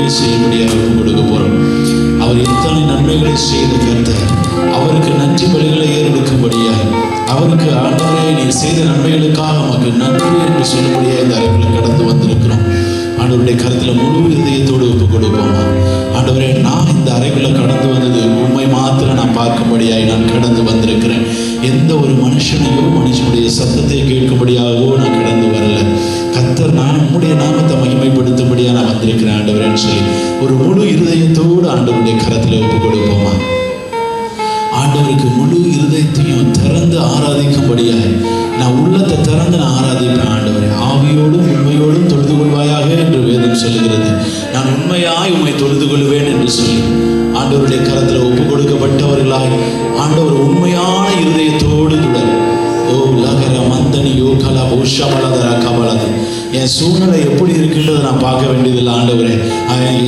ஊழியங்களை செய்யும்படியாக ஒப்புக் கொடுக்க போறோம். அவர் எத்தனை நன்மைகளை செய்த கர்த்தர், அவருக்கு நன்றி பலிகளை ஏறெடுக்கும்படியாக, அவருக்கு ஆண்டவரே நீர் செய்த நன்மைகளுக்காக நமக்கு நன்றி என்று சொல்லும்படியாக இந்த அறைக்குள்ள கடந்து வந்திருக்கிறோம். ஆண்டவருடைய கருத்தில் முழு இதயத்தோடு ஒப்புக் கொடுப்போமா? ஆண்டவரே, நான் இந்த அறைக்குள்ள கடந்து வந்தது உண்மை மாத்திரம் நான் பார்க்கும்படியாய் நான் கடந்து வந்திருக்கிறேன். எந்த ஒரு மனுஷனையோ மனுஷனுடைய சத்தத்தை கேட்கும்படியாகவோ நான் கடந்து வரல. கர்த்தர், நான் உம்முடைய நாமத்தை மகிமைப்படுத்தும்படியாக நான் வந்திருக்கிறேன் ஆண்டவரேன்னு சொல்லி ஒரு முழு இருதயத்தோடு ஆண்டவருடைய கரத்தில் ஒப்புக் கொடுப்போமா? ஆண்டவருக்கு முழு இருதயத்தையும் திறந்து ஆராதிக்கும்படியாக நான் உள்ளத்தை திறந்து நான் ஆராதிப்பேன். ஆண்டவரே, ஆவியோடும் உண்மையோடும் தொழுது கொள்வாயாக என்று வேதம் சொல்லுகிறது. நான் உண்மையாய் உண்மை தொழுது கொள்வேன் என்று சொல்லி ஆண்டவருடைய கரத்தில் ஒப்புக் கொடுக்கப்பட்டவர்களாய் ஆண்டவர் உண்மையான இருதயத்தோடு துடர். ஓ லகர மந்தனியோ கலா உஷமலதர கபலது. என் சூழ்நிலை எப்படி இருக்கின்றதை நான் பார்க்க வேண்டியதில்லை ஆண்டவரே.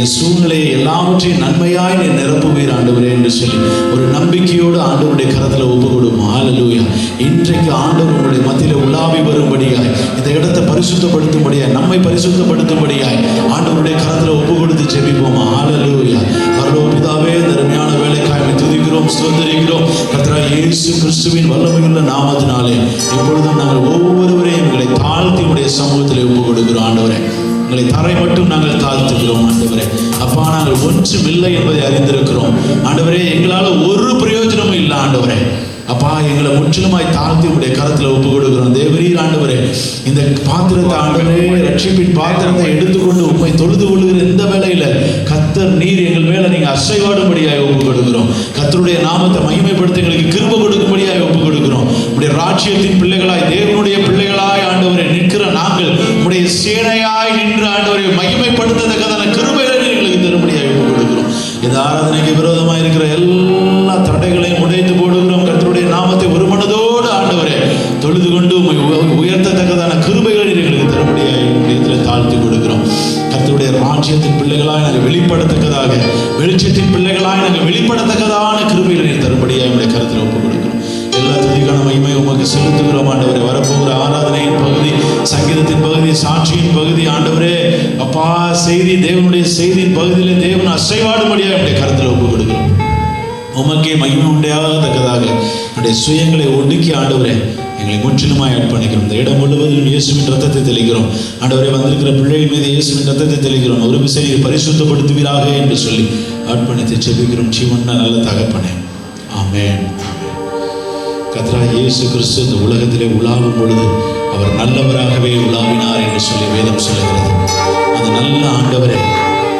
என் சூழ்நிலையை எல்லாவற்றையும் நன்மையாய் நீ நிரப்புவீர் ஆண்டவரே என்று சொல்லி ஒரு நம்பிக்கையோடு ஆண்டவருடைய கரத்தில் ஒப்பு கொடுப்போம். ஹல்லேலூயா. இன்றைக்கு ஆண்டவர் உங்களுடைய மத்தியில் உலாவி வரும்படியாய், இந்த இடத்தை பரிசுத்தப்படுத்தும்படியாய், நம்மை பரிசுத்தப்படுத்தும்படியாய் ஆண்டவருடைய கரத்தில் ஒப்பு கொடுத்து ஜெபிப்போமா? ஹல்லேலூயா. பரலோக பிதாவே, தர்மையான வேலைக்காய் துதிக்கிறோம், ஸ்தோத்திரிக்கிறோம். கர்த்தராகிய இயேசு கிறிஸ்துவின் வல்லமையுள்ள நாமத்தினாலே இப்பொழுதும் நாங்கள் ஒவ்வொருவரையும் எங்களை தாழ்த்தி உடைய சமூகத்தில் ஒப்புக் கொடுக்கிறோம் ஆண்டவரே. எங்களை தரை மட்டும் நாங்கள் தாழ்த்துகிறோம் ஆண்டவரே. அப்பா, நாங்கள் ஒன்றும் இல்லை என்பதை அறிந்திருக்கிறோம் ஆண்டவரே. எங்களால் ஒரு பிரயோஜனமும் இல்லை ஆண்டவரே. அப்பா, எங்களை முற்றிலுமாய் தாழ்த்தி உடைய கரத்தில் ஒப்புக் கொடுக்கிறோம். தேவரீர் ஆண்டவரே, இந்த பாத்திரத்தை ஆண்டவரே, ரட்சிப்பின் பாத்திரத்தை எடுத்துக்கொண்டு உண்மை தொழுது கொள்ளுகிற இந்த வேளையில கர்த்தர் நீர் எங்கள் மேல நீங்க அசைவாடும்படியாக ஒப்புக் கொடுக்கிறோம். கர்த்தருடைய நாமத்தை மகிமைப்படுத்த எங்களுக்கு கிருபை கொடுக்கும்படியாக ஒப்புக் கொடுக்கிறோம். உடைய ராஜ்யத்தின் பிள்ளைகளாய், தேவனுடைய பிள்ளைகளாய் ஆண்டவரை நிற்கிற நாங்கள் உடைய சேனையாய் நின்று ஆண்டவரை மகிமைப்படுத்தத்தக்கதான கிருபைகளை எங்களுக்கு தரும்படியாக ஒப்புக் கொடுக்கிறோம். இந்த ஆராதனைக்கு விரோதமாக இருக்கிற எல்லா தடைகளையும் உடைத்து போடுகிறோம். கர்த்தருடைய நாமத்தை ஒரு மனதோடு ஆண்டவரே தொழுது கொண்டு உயர்த்தத்தக்கதான கிருபைகளை எங்களுக்கு தரும்படியாக தாழ்த்தி கொடுக்கிறோம். கர்த்தருடைய ராஜ்யத்தின் பிள்ளைகளாய் நாங்கள் வெளிப்படத்தக்கதாக, வெளிச்சத்தின் பிள்ளைகளாய் நாங்கள் வெளிப்படத்தக்கதான கிருபைகளை தரும்படியாக என்னுடைய கருத்தில் ஒப்புக் கொடுக்கிறோம். எல்லா துதிக்கான மகிமை உமக்கு செலுத்துகிறோம் ஆண்டவரே. வரப்போகிற ஆராதனையின் பகுதி, சங்கீதத்தின் பகுதி, சாட்சியின் பகுதி ஆண்டவரே, அப்பா செய்தி, தேவனுடைய செய்தியின் பகுதியில் தேவன் அசைவாடும்படியாக என்னுடைய கருத்தில் ஒப்புக் கொடுக்கிறோம். உமக்கே மகிமை உண்டாகத்தக்கதாக என்னுடைய சுயங்களை ஒடுக்கி ஆண்டவரே எங்களை முற்றிலுமாய் அர்ப்பணிக்கிறோம். இந்த இடம் முழுவதும் இயேசுவின் ரத்தத்தை தெளிக்கிறோம் ஆண்டவரே. வந்திருக்கிற பிள்ளைகள் மீது இயேசுவின் ரத்தத்தை தெளிக்கிறோம். ஒரு விசையை பரிசுத்தப்படுத்துவீராக என்று சொல்லி அர்ப்பணித்து ஜெபிக்கிறோம். ஜீவன் நல்ல தகப்பனே, ஆமென். கர்த்தராகிய இயேசு கிறிஸ்து இந்த உலகத்திலே உலாவும் பொழுது அவர் நல்லவராகவே உலாவினார் என்று சொல்லி வேதம் சொல்லுகிறது. அந்த நல்ல ஆண்டவரை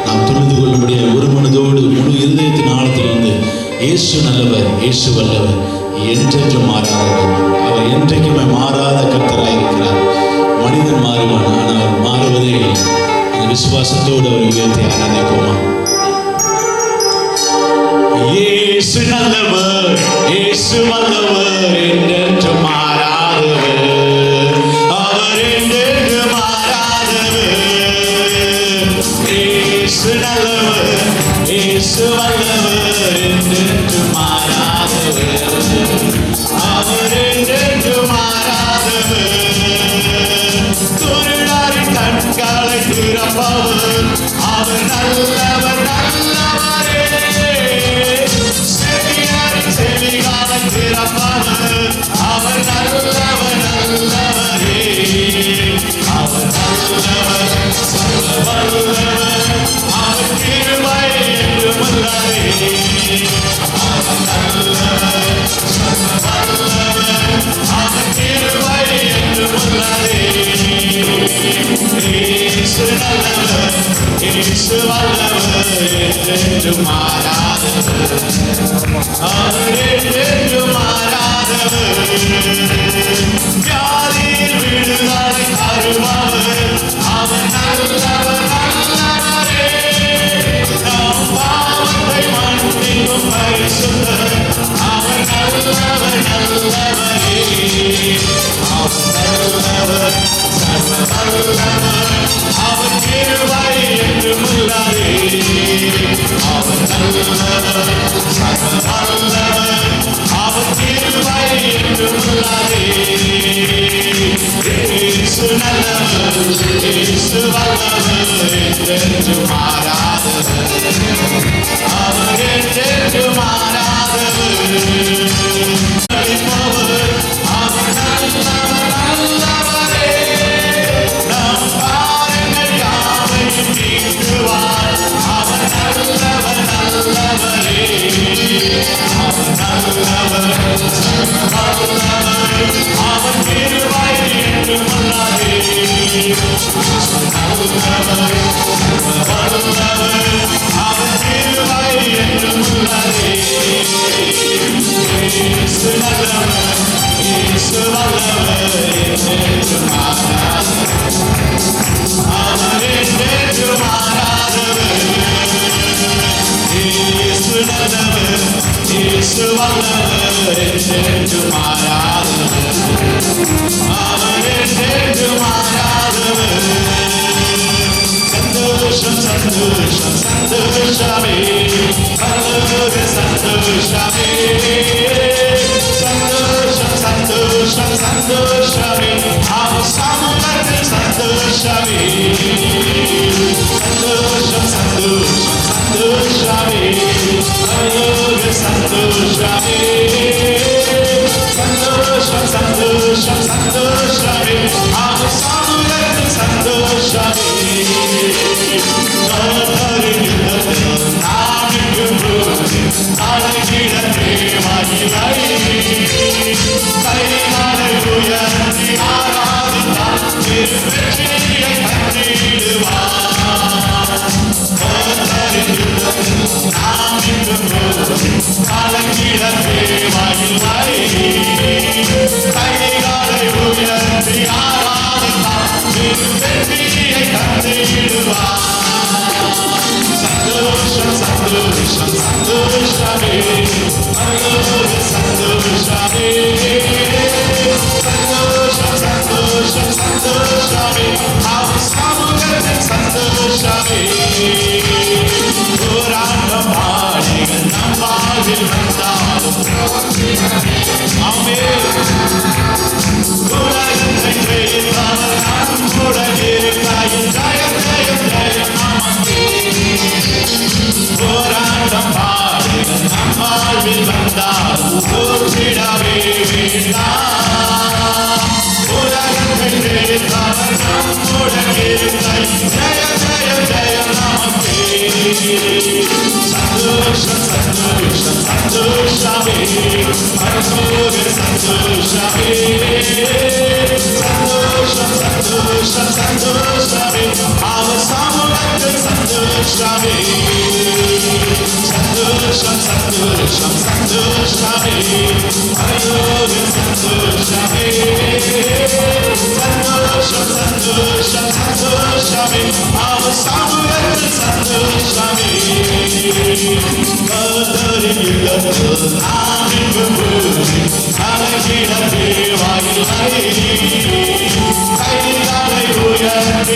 நாம் தொழுது கொள்ளும்படியாக ஒரு மனதோடு முழு இருதயத்தின் ஆழத்திலிருந்து இயேசு நல்லவர், இயேசு வல்லவர், என்றென்றும் மாறாதவர், அவர் என்றைக்குமே மாறாத கர்த்தராயிருக்கிறார். மனிதன் மாறுவான், ஆனால் அவர் மாறுவதே இல்லை. அந்த விசுவாசத்தோடு அவர் உயர்த்தி ஆராதிப்போமா? இயேசு நல்லவர், இயேசு வல்லவர், என்றென்றும் மாறாதவர், அவர் என்றென்றும் மாறாதவர். இயேசு நல்லவர், இயேசு வல்லவர், என்றென்றும் மாறாதவர், அவர் என்றென்றும் மாறாதவர். குருடாரின் கண்களை திறப்பவர், அவர் நல்லவர், நல்லவரே. செவிகாலை திறப்பவர், அவர் நல்லவர், நல்லவரே. அவர் நல்லவர், சர்வ வல்லவர், அவர் கிருபை என்றும் உள்ளதே. அவர் நல்லவர், சர்வ வல்லவர், அவர் கிருபை என்றும் உள்ளதே. இயேசு நல்லவர், இயேசு வல்லவர், என்றென்றும் மாறாதவர், அவர் என்றென்றும் மாறாதவர். வியாதியில் விடுதலை தருபவர், அவர் நல்லவர், நல்லவரே. நம் பாவத்தை மன்னிக்கும் பரிசுத்தர், அவர் நல்லவர், நல்லவரே. அவர் நல்லவர், சர்வ வல்லவர், அவர் கிருபை என்றும் உள்ளதே. அவர் நல்லவர், சர்வ வல்லவர், அவர் கிருபை என்றும் உள்ளதே. இயேசு நல்லவர், இயேசு வல்லவர், என்றென்றும் மாறாதவர், சந்தோஷம் சந்தோஷமே பரலோக சந்தோஷமே சந்தோஷம் சந்தோஷம் சந்தோஷமே அவர் சமூகத்தில் சந்தோஷமே சந்தோஷம் சந்தோஷம் சந்தோஷமே பரலோக சந்தோஷமே சந்தோஷம் சந்தோஷம் சந்தோஷமே அவர் சமூகத்தில் சந்தோஷமே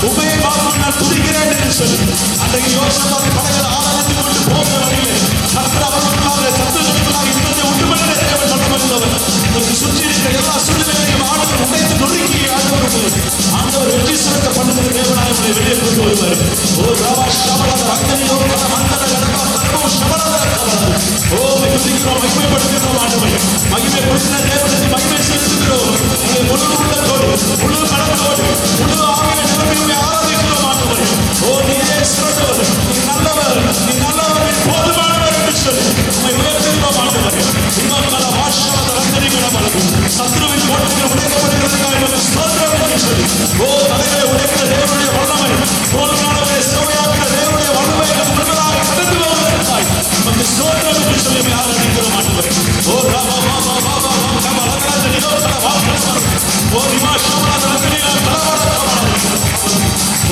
உபயோகமாக நான் துதிக்கிறேன். அன்றைக்கு யோசேப்பு படகுல ஆராய்ந்து கொண்டு போகிற வழியிலே கர்த்தர் அவர்களுக்காக சத்துருக்களுக்காக யுத்தத்தை உண்டுபண்ண தேவன் வல்லவர். உங்களுக்கு சுற்றி இருக்கிற எல்லா சூழ்நிலைகளையும் ஆண்டவர் உடைத்து நொறுக்கி ஆண்டவர் வெற்றி சிறக்க பண்ணுகிற தேவனாய் உங்களை வெளியே கொண்டு வருவார். ஓ ராவா ஷபலத ரங்கனியோ மந்தன கடமா தர்மோ ஷபலத கபலத. ஓ துதிக்கிறோம், மகிமைப்படுத்துகிறோம் ஆண்டவரே. மகிமைப்படுத்தின தேவனுக்கு மகிமை செலுத்துகிறோம். உங்களை முழு உள்ளத்தோடு முழு மனத்தோடு முழு ஆவியை நிரம்பி ஆராதிக்கிறோம் ஆண்டவரே. ஓ நீரே சிறந்தவர், நீ நல்லவர், நீ நல்லவர், நீ போதுமானவர் என்று சொல்லி உம்மை உயர்த்துகிறோம் ஆண்டவரே. இவங்கள வாஷபலத ரங்கனி கடமலது சத்ருவின் கோட்டைகள் உடைக்கப்படுகிறதுக்காக ஸ்தோத்திரம் என்று சொல்லி ஓ தலைகளை உடைக்கிற தேவனுடைய வல்லமை, போதுமானவரை சேவையாக்கிற தேவனுடைய வல்லமை முழுவதாக கடந்து வருவதற்காய் நமக்கு ஸ்தோத்திரம் என்று சொல்லி ஆராதிக்கிறோம் ஆண்டவரே. ஓ ராமா பாபா பாபா நம்ம அலங்கராஜ நிலவர வாசல் ஓ நிமாஷமான ரங்கனியால் தலவாடப்படாது.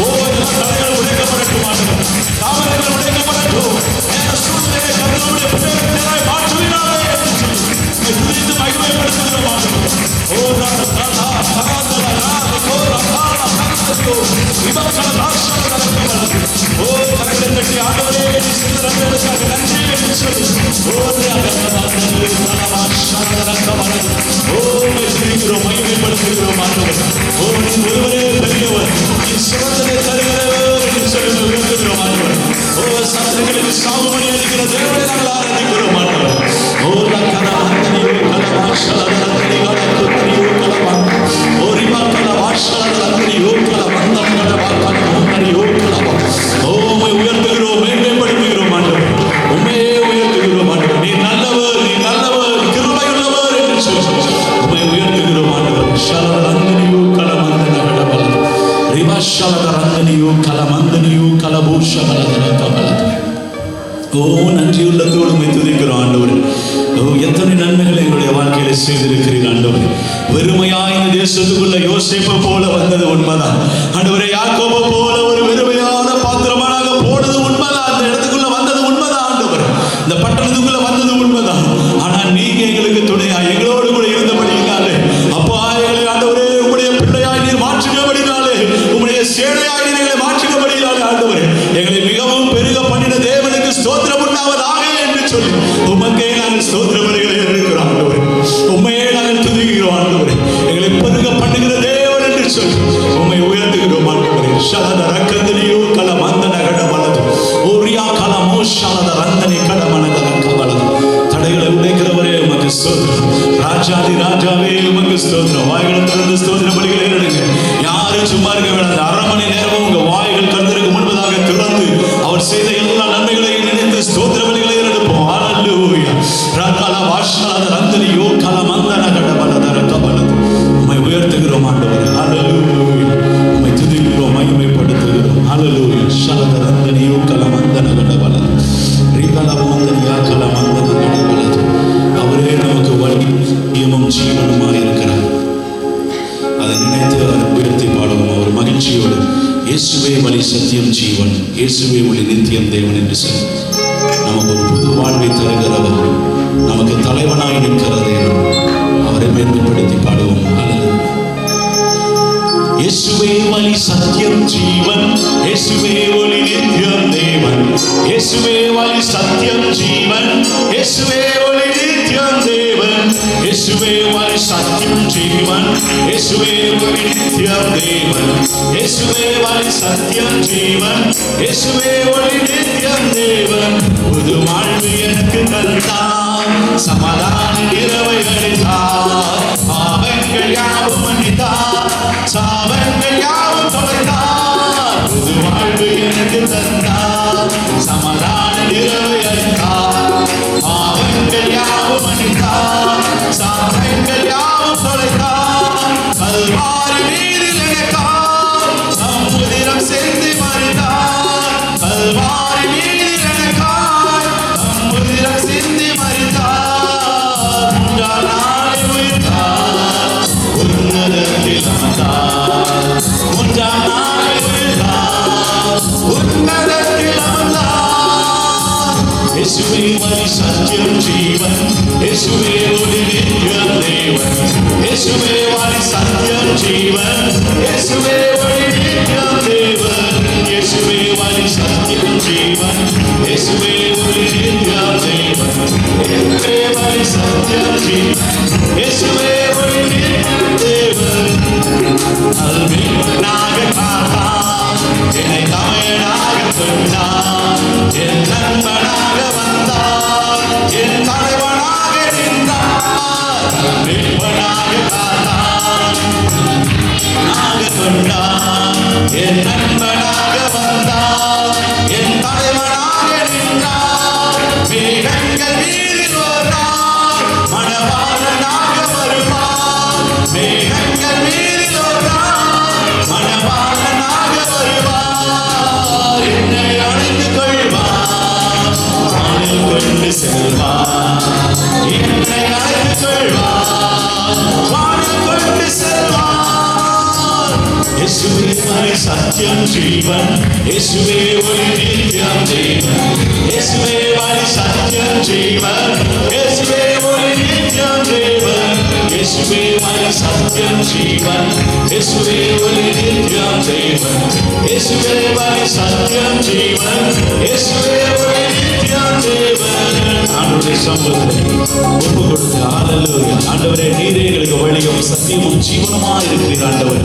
ஓ எல்லா தலைகள் உடைக்கப்படட்டும் ஆண்டவர், தாமரைகள் உடைக்கப்படட்டும். எந்த சூழ்நிலையை கர்த்தருடைய பிள்ளைகளை மாற்றுவீராக என்று சொல்லி குறித்து மகிமைப்படுத்துகிறோம் ஆண்டவர். ஓ ராமா ராமா பராதல ராமா கோரா ராமா கர்த்தரோ விபக்கல ராஷன நடக்கப்படுது. ஓ கரங்களை தட்டி ஆண்டவரே நீ செய்த நன்மைகளுக்காக நன்றி என்று சொல்லி ஓ மகிமைப்படுத்துகிறோம் ஆண்டவர். ஓ நீ ஒருவரே பெரியவர், நீ சிறந்ததை தருகிறவர் என்று சொல்லி உயர்த்துகிறோம் ஆண்டவர். ஓ சத்துருக்களுக்கு சாவுமணி அளிக்கிற தேவனை நாங்கள் ஆராதிக்கிறோம் ஆண்டவர். ஓ லக்கன மந்தனியோ கலவாஷல ரங்கனியோ கலக்குத்தனியோ கலவா ஓ ரிமாக்கல வாஷல ரங்கனியோ கலவந்தன கடவாக்கன மந்தனியோ கலவா. ஓ உம்மை உயர்த்துகிறோம், மேன்மைப்படுத்துகிறோம் ஆண்டவர். உம்மையே உயர்த்துகிறோம் ஆண்டவர். நீ நல்லவர், நீ நல்லவர், கிருபையுள்ளவர் என்று சொல்லி உம்மை உயர்த்துகிறோம் ஆண்டவர். ஷல ரங்கனியோ கலமந்தன கடவல ரிவாஷல ரங்கனியோ கலமந்தனியோ கலபூஷல கபல. ஓ நன்றி உள்ளத்தோடு உம்மை துதிக்கிறோம் ஆண்டவரே. ஓ எத்தனை நன்மைகளை எங்களுடைய வாழ்க்கையில செய்திருக்கிறீர்கள் ஆண்டவரே. வெறுமையா இந்த தேசத்துக்குள்ள யோசேப்பை போல வந்தது உண்மைதான் ஆண்டவரே. யாக்கோபை போல ஒரு வெறுமையான பாத்திரமானாக போனது உண்மைதான். அந்த இடத்துக்குள்ள வந்தது உண்மைதான் ஆண்டவர். இந்த பட்டணத்துக்குள்ள வந்தது உண்மைதான். ஆனா நீங்க எங்களுக்கு துணையா எங்களோடு கூட இருந்தபடியினாலே அப்பா எங்களை ஆண்டவரே உங்களுடைய பிள்ளையாய் நீர் மாற்றினபடினாலே உங்களுடைய சேனையாய் நீர் மாற்றினபடினாலே ஆண்டவரே எங்களை மிகவும் பெருக பண்ணின தேவனுக்கு ஸ்தோத்திரம் உண்டாவதாக என்று சொல்லி உமக்கே நாங்கள் ஸ்தோத்திர பலிகளை ஏறெடுக்கிறோம் ஆண்டவரே. உம்மையே நாங்கள் துதிக்கிறோம் ஆண்டவரே. எங்களை பெருக பண்ணுகிற தேவன் என்று சொல்லி உம்மை உயர்த்துகிறோம் ஆண்டவரே. ஷலத ரக்கந்தனியோ கல மந்தன கடமலது ஓரியா கல மோஷலத ரந்தனி கடமனதன கவலது. தடைகளை உடைக்கிறவரே உமக்கு ஸ்தோத்திரம். ராஜாதி ராஜாவே உமக்கு ஸ்தோத்திரம். வாய்களை திறந்து ஸ்தோத்திர பலிகளை ஏறெடுங்க. யாரும் சும்மா இருக்க வேண்டாம். அரை மணி நேரமும் உங்க வாய்கள் கர்த்தருக்கு முன்பதாக திறந்து அவர் செய்த எல்லா நன்மைகளையும் நினைத்து ஸ்தோத்திர பலிகளை ஏறெடுப்போம். ஹல்லேலூயா. ரகல வாஷலத ரந்தனியோ கல மந்தன கடமனதன கவலது. உம்மை உயர்த்துகிறோம் ஆண்டவரே. ஹல்லேலூயா. உம்மை துதிக்கிறோம், மகிமைப்படுத்துகிறோம். ஹல்லேலூயா. ஷலத ரந்தனியோ கல மந்தன கடவலது ரிகல மந்தனியா கல மந்தன கடவலது. அவரே நமக்கு வழியும் ஜீவனுமாய் இருக்கிறார். அதை நினைத்து அவர் உயர்த்தி பாடுவோம். அவர் மகிழ்ச்சியோடு இயேசுவே வழி சத்தியம் ஜீவன், இயேசுவே ஒளி நித்தியம் தேவன் என்று சொல்லி நமக்கு ஒரு புது வாழ்வை தருகிறவர், நமக்கு தலைவனாய் நிற்கிற தேவன், அவரை மேன்மைப்படுத்தி பாடுவோம். இயேசுவே வழி சத்தியம் ஜீவன், இயேசுவே ஒளி நித்தியம் தேவன், இயேசுவே வழி சத்தியம் ஜீவன், இயேசுவே ஒளி நித்தியம் தேவன், இயேசுவே வழி சத்தியம் ஜீவன், இயேசுவே ஒளி நித்தியம் தேவன், இயேசுவே வழி சத்தியம் ஜீவன், இயேசுவே ஒளி நித்தியம் தேவன். புது வாழ்வு எனக்கு தந்தார், சமாதான இரவை அளித்தார், பாவங்கள் யாவும் மன்னித்தார், சாவங்கள் யாவும் தொலைத்தார். புது வாழ்வு எனக்கு தந்தார், சமாதான இரவை அளித்தார், பாவங்கள் யாவும் மன்னித்தார், சாவங்கள் யாவும் தொலைத்தார். கல்வாரி மீதில் எனக்கார் சமுதிரம் சேர்ந்து மறித்தார், கல்வாரி மீதில் எனக்கார் சமுதிரம் சேர்ந்து மறித்தார். மூன்றாம் நாளை உயிர்த்தார், உன்னதத்தில் அமர்ந்தார், மூன்றாம் நாளை உயிர்த்தார், உன்னதத்தில் அமர்ந்தார். இயேசுவே வழி சத்தியம் ஜீவன், இயேசுவே ஒளி நித்தியம் தேவன், இயேசுவே வழி சத்தியம் ஜீவன், இயேசுவே ஒளி நித்தியம் தேவன், இயேசுவே வழி சத்தியம் ஜீவன் இயேசுவே ஒளி நித்தியம் தேவன் இயேசுவே வழி சத்தியம் ஜீவன் இயேசுவே ஒளி நித்தியம் தேவன் அல்மீனாக காத்தான் என்னை தமையனாக கொண்டான் என் நண்பனாக வந்தான் என் தலைவனாக நின்றான் மீட்பனாக காத்தான் கொண்டான் என் நண்பனாக வந்தான் என் தலைவனாக நின்றான் மேகங்கள் மீதில் ஓரான் மணவாளனாக வருவான் மேகங்கள் மீதில் ஓரான் மணவாளனாக வருவான் என்னை அழைத்து கொள்வான் வானில் கொண்டு செல்வான் என்னை அழைத்து கொள்வான் வானில் கொண்டு செல்வான் இயேசுவே வழி சத்தியம் ஜீவன் இயேசுவே ஒளி நித்தியம் தேவன் இயேசுவே வழி சத்தியம் ஜீவன் இயேசுவே ஒளி நித்தியம் தேவன் இயேசுவே வழி சத்தியம் ஜீவன் இயேசுவே ஒளி நித்தியம் தேவன் இயேசுவே வழி சத்தியம் ஜீவன் இயேசுவே ஒளி நித்தியம் தேவன் ஆண்டவருடைய சமூகத்தில் ஒப்பு கொடுத்து ஹல்லேலூயா. ஆண்டவரே நீரே எங்களுக்கு வழியும் சத்தியமும் ஜீவனுமாய் இருக்கிறீர் ஆண்டவர்.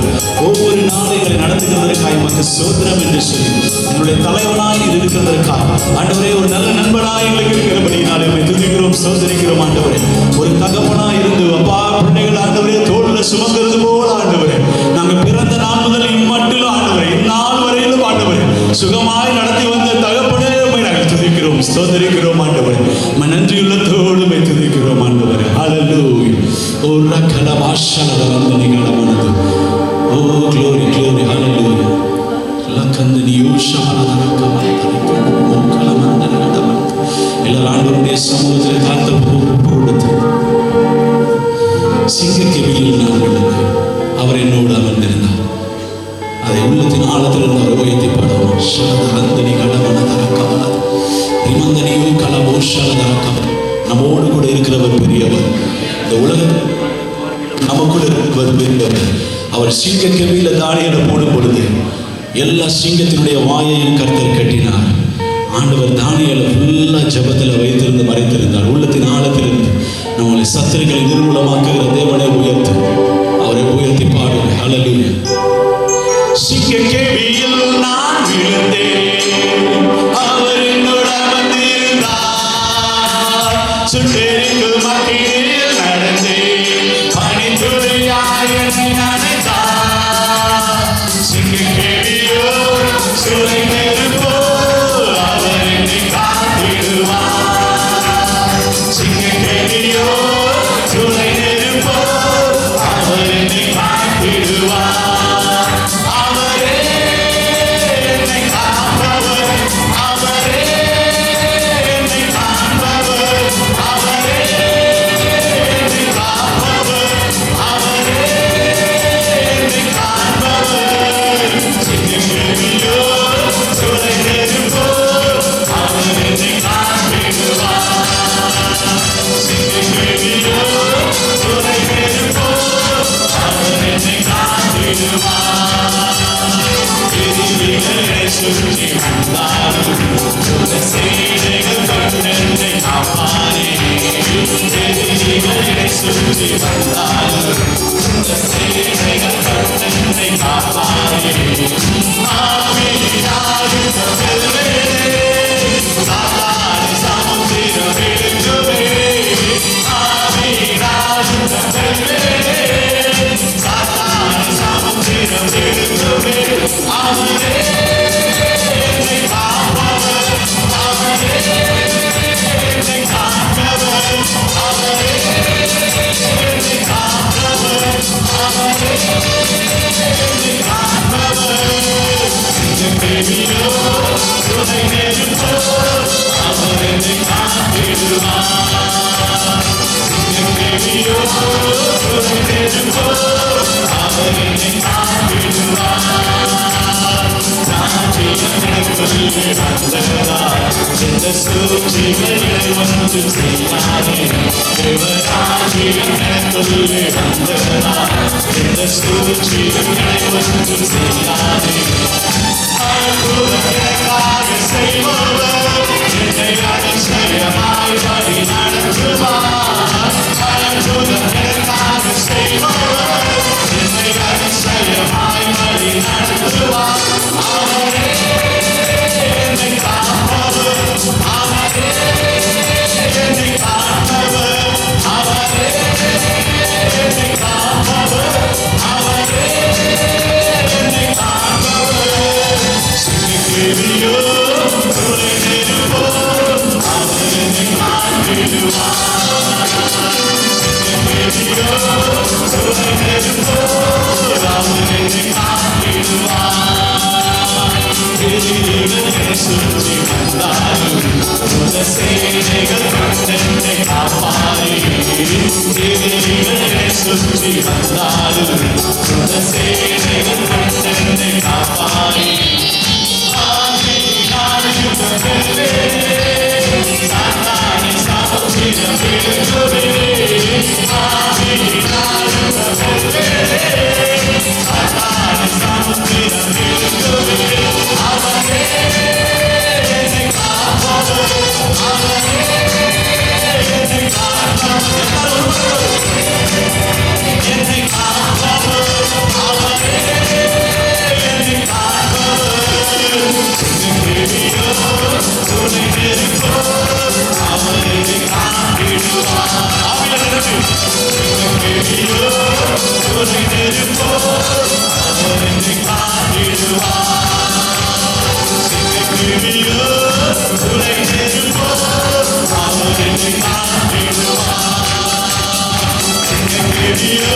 ஒவ்வொரு நாளை எங்களை நடத்துகிறதற்காக உமக்கு ஸ்தோத்திரம் என்று சொல்லி என்னுடைய தலைவனாய் இருக்கிறதற்காக ஆண்டவரே ஒரு நல்ல நண்பனாய் எங்களுக்கு இருக்கிறபடினாலே உம்மை துதிக்கிறோம் ஸ்தோத்திரிக்கிறோம் ஆண்டவரே. ஒரு தகப்பனாய் இருந்து அப்பா பிள்ளைகள் ஆண்டவரே தோளில் சுமக்கிறது போல ஆண்டவரே நாங்கள் பிறந்த நாள் முதல் இம்மட்டிலும் ஆண்டவரே இந்நாள் வரையிலும் ஆண்டவரே சுகமாய் நடத்தி வந்த தகப்பனே உம்மை நாங்கள் துதிக்கிறோம் ஸ்தோத்திரிக்கிறோம் ஆண்டவரே. நன்றியுள்ளத்தோடு உம்மை துதிக்கிறோம் ஆண்டவரே. ஹல்லேலூயா. ஓ ரகலபாஷலதரந்தனி கடமனது. ஓ glory glory hallelujah. லக்கந்தனி யூஷமனதரக்கமந்தனி மோகலமந்தன கடமன். எல்லாரும் ஆண்டவருடைய சமூகத்தில் தாழ்ந்து கொடுத்து சிங்கக்கெபியில் நான் விழுந்தேன். அவர் என்னோடு அமர்ந்திருந்தார். அதை உள்ளத்தின் ஆழத்திலிருந்து அவர் உயர்த்தி பாடுவோம். ஷலதரந்தனி கடமனதரக்கமனது ரிமந்தனியோ கலபோஷலதரக்கமன். நம்மோடு கூட இருக்கிறவர் பெரியவர். இந்த உலகம் நமக்குள் இருக்கிறவர் பெரியவர். அவர் சிங்க கெபியில தானியேலை போடும் பொழுது எல்லா சிங்கத்தினுடைய வாயையும் கர்த்தர் கட்டினார். ஆண்டவர் தானியேலை ஃபுல்லா ஜெபத்தில் வைத்திருந்து மறைத்திருந்தார். உள்ளத்தின் ஆழத்திலிருந்து நம்மளை சத்துருக்களை நிர்மூலமாக்குகிற தேவனை உயர்த்து அவரை உயர்த்தி பாடுங்க. ஹல்லேலூயா. சிங்க கெபியில் நான் விழுந்தேன் அவர் என்னோடு அமர்ந்திருந்தார். சுட்டெரிக்கும் அக்கினியில் நடந்தேன் பனித்துளியாய் என்னை நனைத்தார். சிங்கக்கெபியோ சுரை நெருப்போ அவர் என்னை காத்திடுவார். சிங்கக்கெபியோ சுரை நெருப்போ அவர் என்னை காத்திடுவார். அவரே என்னை காப்பவர் அவரே என்னை காப்பவர் அவரே என்னை காப்பவர் அவரே என்னை காப்பவர். சிங்கக்கெபியோ சுரை நெருப்போ அவர் என்னை காத்திடுவார். சிங்கக்கெபியோ சுரை நெருப்போ அவர் என்னை காத்திடுவார். எதிரிகளை சுற்றி வந்தாலும் சேனைகள் கொண்டென்னை காப்பாரே. எதிரிகளை சுற்றி வந்தாலும் சேனைகள் கொண்டென்னை காப்பாரே. ஆவியினாலும் செல்வேனே சாத்தானை சமுத்திரம் விழுங்குவே. ஆவியினாலும் செல்வேனே சாத்தானை சமுத்திரம் விழுங்குவே. அவரே என்னை காப்பவர் அவரே என்னை காப்பவர் அவரே என்னை காப்பவர் அவரே என்னை காப்பவர். சிங்கக்கெபியோ சுரை நெருப்போ அவர் என்னை காத்திடுவார். சிங்கக்கெபியோ சுரை நெருப்போ அவர் என்னை காத்திடுவார். ராஜ்யம் எனக்குள்ளே வந்ததால் இந்த சூழ்ச்சிகளை ஒன்றும் செய்யாதே. தேவராஜ்யம் எனக்குள்ளே வந்ததால் இந்த சூழ்ச்சிகளை ஒன்றும் செய்யாதே. அற்புதம் எனக்காக செய்பவர் என்னை அதிசயமாய் வழி நடத்துவார். அற்புதம் எனக்காக செய்பவர் என்னை அதிசயமாய் வழி நடத்துவார். அவரே என்னை காப்பவர், அவரே என்னை காப்பவர், அவரே என்னை காப்பவர், அவரே என்னை காப்பவர். சிறுகிரியோ துணை நெருப்போ அவர் என்னை காத்திடுவார். சிறுகிரியோ துணை நெருப்போ அவர் என்னை காத்திடுவார். எதிரிகள் சுற்றி வந்தாலும் புத சேனைகள் என்னை காப்பாரே. எதிரிகள் சுற்றி வந்தாலும் புத சேனைகள் என்னை காப்பாரே. சாத்தானை சமுத்திரம் விழுங்குவே, சாத்தானை சமுத்திரம் விழுங்குவே. அவரே என்னை காப்பவர், அவரே என்னை காப்பவர், என்னை காப்பவர், அவரே என்னை காப்பவர். துணை நெருப்போ அவர் என்னை காத்திடுவார். துணை நெருப்போ அவர் என்னை காத்திடுவார். சிங்கக்கிளியோ துணை நெருப்போ அவர் என்னை காத்திடுவார். சிங்கக்கிளியோ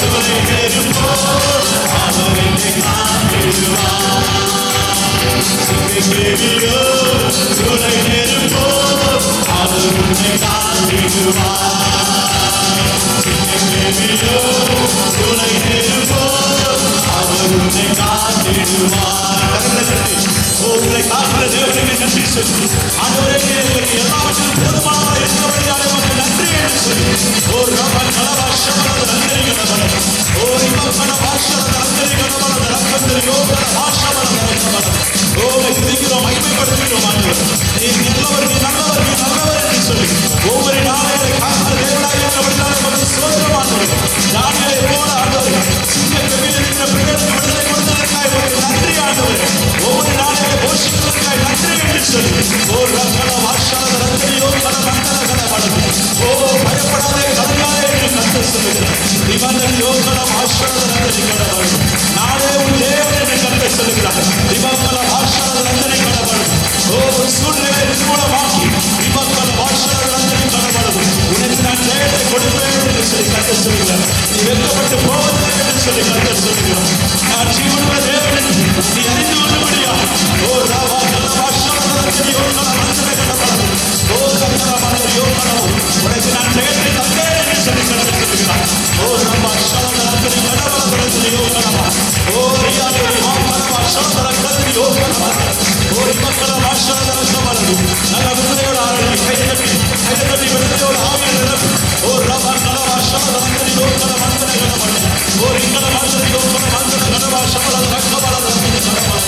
துணை நெருப்போ அவர் என்னை காத்திடுவார். சிங்கக்கிளியோ துணை நெருப்போ அவர் உன்னை காத்திடுவார். சிங்கக்கிளியோ துணை நெருப்போ அவர் உன்னை காத்திடுவார். உங்களை காக்கிற தேவனுக்கு நன்றி சொல்லி, ஆண்டவரே எங்களுக்கு எல்லாவற்றிலும் போதுமானவர் இருக்கிறபடியால் உமக்கு நன்றி என்று சொல்லி, ஓ ரப்பன் கலவாஷமன நந்தரிகனமன, ஓ ரிமப்பன வாஷமன நந்தரிகனமன ரப்பந்தரியோ வாஷமன நந்தரிகனமன. ஓ துதிக்கிறோம், மகிமைப்படுத்துகிறோம். ஆண்டவர் நீர் நல்லவர், நீர் நல்லவர், நீர் நல்லவர் என்று சொல்லி ஒவ்வொரு நாளையை காக்கிற தேவனாய் இருக்கிறபடியால் உமக்கு ஸ்தோத்திரம். ஆண்டவர் தானியேலை போல ஆண்டவர் சிங்கக்கவியில் இருக்கிற பிள்ளைகளுக்கு விடுதலை கொடுத்ததற்காக உமக்கு நன்றி. ஆண்டவர் ஒவ்வொரு நாளையை போஷிப்பதற்காக நன்றி என்று சொல்லி, ஓ ரக்கல வாஷமன நந்தரியோ கல நந்தன கலமன, ஓ பயப்படாதே கலங்காதே என்று கர்த்தர் சொல்லுகிறார். ரிமந்தரியோ கல வாஷமன நந்தரி கலமன, நானே உன் தேவன் என்று கர்த்தர் சொல்லுகிறார். ரிமக்கல வாஷமன நந்தரி கலமன, ஓ சூழ்நிலை நிர்மூலமாக்கி ரிமக்கல வாஷமன நந்தரி கலமன, உனக்கு நான் ஜெயத்தை கொடுப்பேன் என்று சொல்லி கர்த்தர் சொல்லுகிறார். நீ வெட்கப்பட்டு போவதில்லை என்று சொல்லி கர்த்தர் சொல்லுகிறார். நான் ஜீவனுள்ள தேவன் என்று நீ அறிந்து கொள்ளும்படியா, ஓ ராவா கல வாஷமன நந்தரியோ கல நந்தன கலமன, ஓ ரக்கல மந்தரியோ கல, உனக்கு நான் ஜெயத்தை தந்தேன் என்று சொல்லி கர்த்தர் சொல்லுகிறார். ஓ ரப்பா ஷமன நந்தரி கலமன நந்தரியோ கலம, ஓ ரியாலே மாமன வாஷமன நந்தரியோ கலம, ஓ ரிமக்கல வாஷமன கலமன. நல்ல விடுதலையோட ஆரம்பி, கைதட்டி விடுதலையோட ஆவியில் நிரப்பி, ஓ ரப்பா கல வாஷமன நந்தரியோ கல மந்தன கலமன, ஓ ரிக்கல மந்தரியோ கல மந்தன கல வாஷமன ரக்கமன நந்தரி கலமன,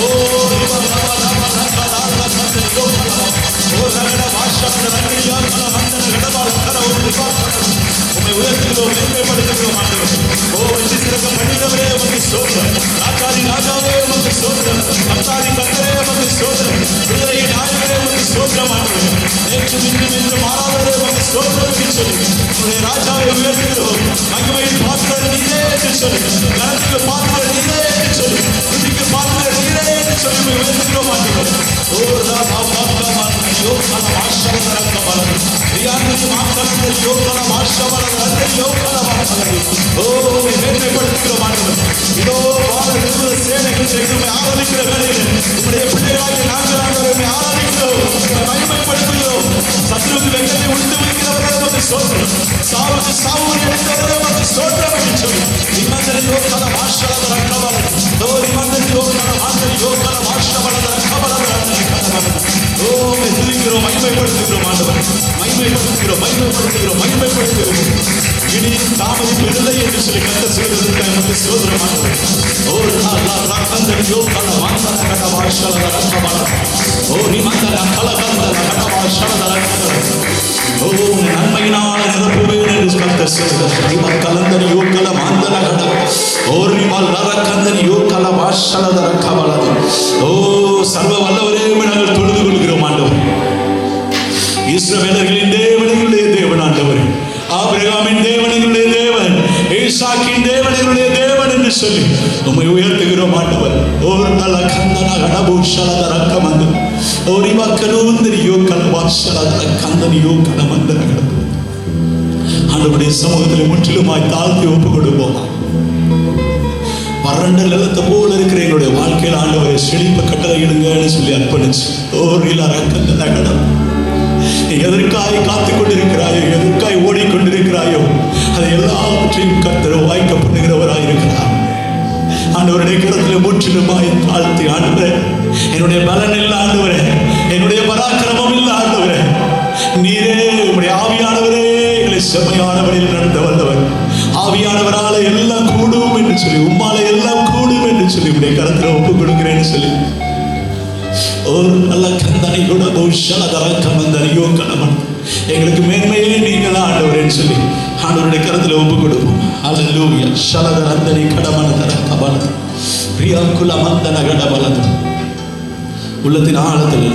ஓ ரிம ரப்பா ரப்பா ரக்கல நந்தரியோ கலம, ஓ ரகட வாஷமன நந்தரியோ கல மந்தன கலமன கல, ஓ ரிம உம்மை உயர்த்துகிறோம், மேன்மைப்படுத்துகிறோம். ஆண்டவர் ஓ வெற்றி சிறக்க பண்ணினவரே உமக்கு ஸ்தோத்திரம். ராஜாதி ராஜாவே உமக்கு ஸ்தோத்திரம். கர்த்தாதி கர்த்தரே உமக்கு ஸ்தோத்திரம். விடுதலையின் நாயகரே உமக்கு ஸ்தோத்திரம். ஆண்டவர் நேற்றும் இன்றும் என்றும் மாறாதவரே உமக்கு ஸ்தோத்திரம் என்று சொல்லி உடைய ராஜாவை உயர்த்துகிறோம். மகிமையின் பாத்திரர் நீரே என்று சொல்லி, கனத்துக்கு பாத்திரர் நீரே என்று சொல்லி, துதிக்கு பாத்திரர் நீரே என்று சொல்லி உம்மை உயர்த்துகிறோம். ஆண்டவர் ஓ ராபா பாபா யோ கல வாஷமன ரக்கமன, ரியானுக்கு மாக்கமன யோ கல வாஷமன நந்தரியோ கல வாஷமன. ஓ மேன்மைப்படுத்துகிறோம். ஆண்டவர் இதோ வாழ விரும்புகிற சேனைகள் உம்மை ஆராதிக்கிற வேளையில் உம்முடைய பிள்ளைகளாகிய நாங்கள் ஆண்டவரை உம்மை ஆராதிக்கிறோம், உம்மை மகிமைப்படுத்துகிறோம். சத்துருவுக்கு வெங்கத்தை உடுத்து வைக்கிறவரே உமக்கு ஸ்தோத்திரம். சாவுக்கு சாவு எடுத்தவரே உமக்கு ஸ்தோத்திரம் என்று சொல்லி, ரிமந்தரியோ கல வாஷமன ரக்கமன, ஓ ரிமந்தரியோ கல மந்தரியோ கல வாஷமன ரக்கமன நந்தரி கலமன. ஓ துதிக்கிறோம், மகிமைப்படுத்துகிறோம். ஆண்டவர் மகிமைப்படுத்துகிறோம், மகிமைப்படுத்துகிறோம், மகிமைப்படுத்துகிறோம். இனி தாமதிப்பு இல்லை என்று சொல்லி கர்த்தர் செய்ததற்காக நமக்கு ஸ்தோத்திரமானவர். ஓ லா ரக்கந்தன் யோ கல வந்தன கட வாஷல ரக்கமல. ஓ ரிமந்தன கலகந்தன கட வாஷல ரக்கமல. ஓ நன்மையினால் நிரப்புவேன் என்று கர்த்தர் செய்தார். ரிம கலந்தன் யோ கல வந்தன கட. ஓ ரிம ரக்கந்தன் யோ கல வாஷல ரக்கமல. ஓ சர்வ வல்லவரே நாங்கள் தொழுது கொள்கிறோம் ஆண்டவரே. இஸ்ரவேலர்களின் தேவனுடைய தேவன் ஆண்டவரே. ஆபிரகாமின் தேவனுடைய தேவன், ஈசாக்கின் தேவனுடைய தேவன் என்று சொல்லி உம்மை உயர்த்துகிறோம் ஆண்டவர். ஓர் நல கந்தன கடபூஷலத ரக்கமந்து ஓரி மக்களூந்தரியோ கலவாஷலத கந்தனியோ கலமந்தன கடபு. ஆண்டவருடைய சமூகத்தில் முற்றிலுமாய் தாழ்த்தி ஒப்பு கொடுப்போம். வறண்ட நிலத்தை போல இருக்கிற எங்களுடைய வாழ்க்கையில் ஆண்டவரை செழிப்ப கட்டளையிடுங்கன்னு சொல்லி அர்ப்பணிச்சு ஓரில் ரக்கந்தன கடம். நீ எதற்காய் காத்துக் கொண்டிருக்கிறாயோ, எதற்காய் ஓடிக்கொண்டிருக்கிறாயோ, அதை எல்லாவற்றையும் கர்த்தர் வாய்க்க பண்ணுகிறவராயிருக்கிறார். ஆண்டவருடைய கரத்தில் முற்றிலுமாய் தாழ்த்தி, ஆண்டவரே என்னுடைய பலன் இல்லை ஆண்டவரே, என்னுடைய பராக்கிரமம் இல்லை ஆண்டவரே, நீரே உம்முடைய ஆவியானவரே எங்களை செம்மையானவரில் நடத்த வல்லவர். ஆவியானவரால எல்லாம் கூடும் என்று சொல்லி, உம்மால எல்லாம் கூடும் என்று சொல்லி உடைய கரத்தில் ஒப்புக் கொடுக்கிறேன்னு சொல்லி எங்களுக்கு மேன்மையே நீங்கள் ஆண்டவரேன்னு சொல்லி ஆண்டவருடைய கரத்தில் ஒப்பு கொடுப்போம். அல்லேலூயா. ஷலதரந்தனி கடமனதர கபலத பிரியாக்குல மந்தன கடபலத. உள்ளத்தின் ஆழத்தில்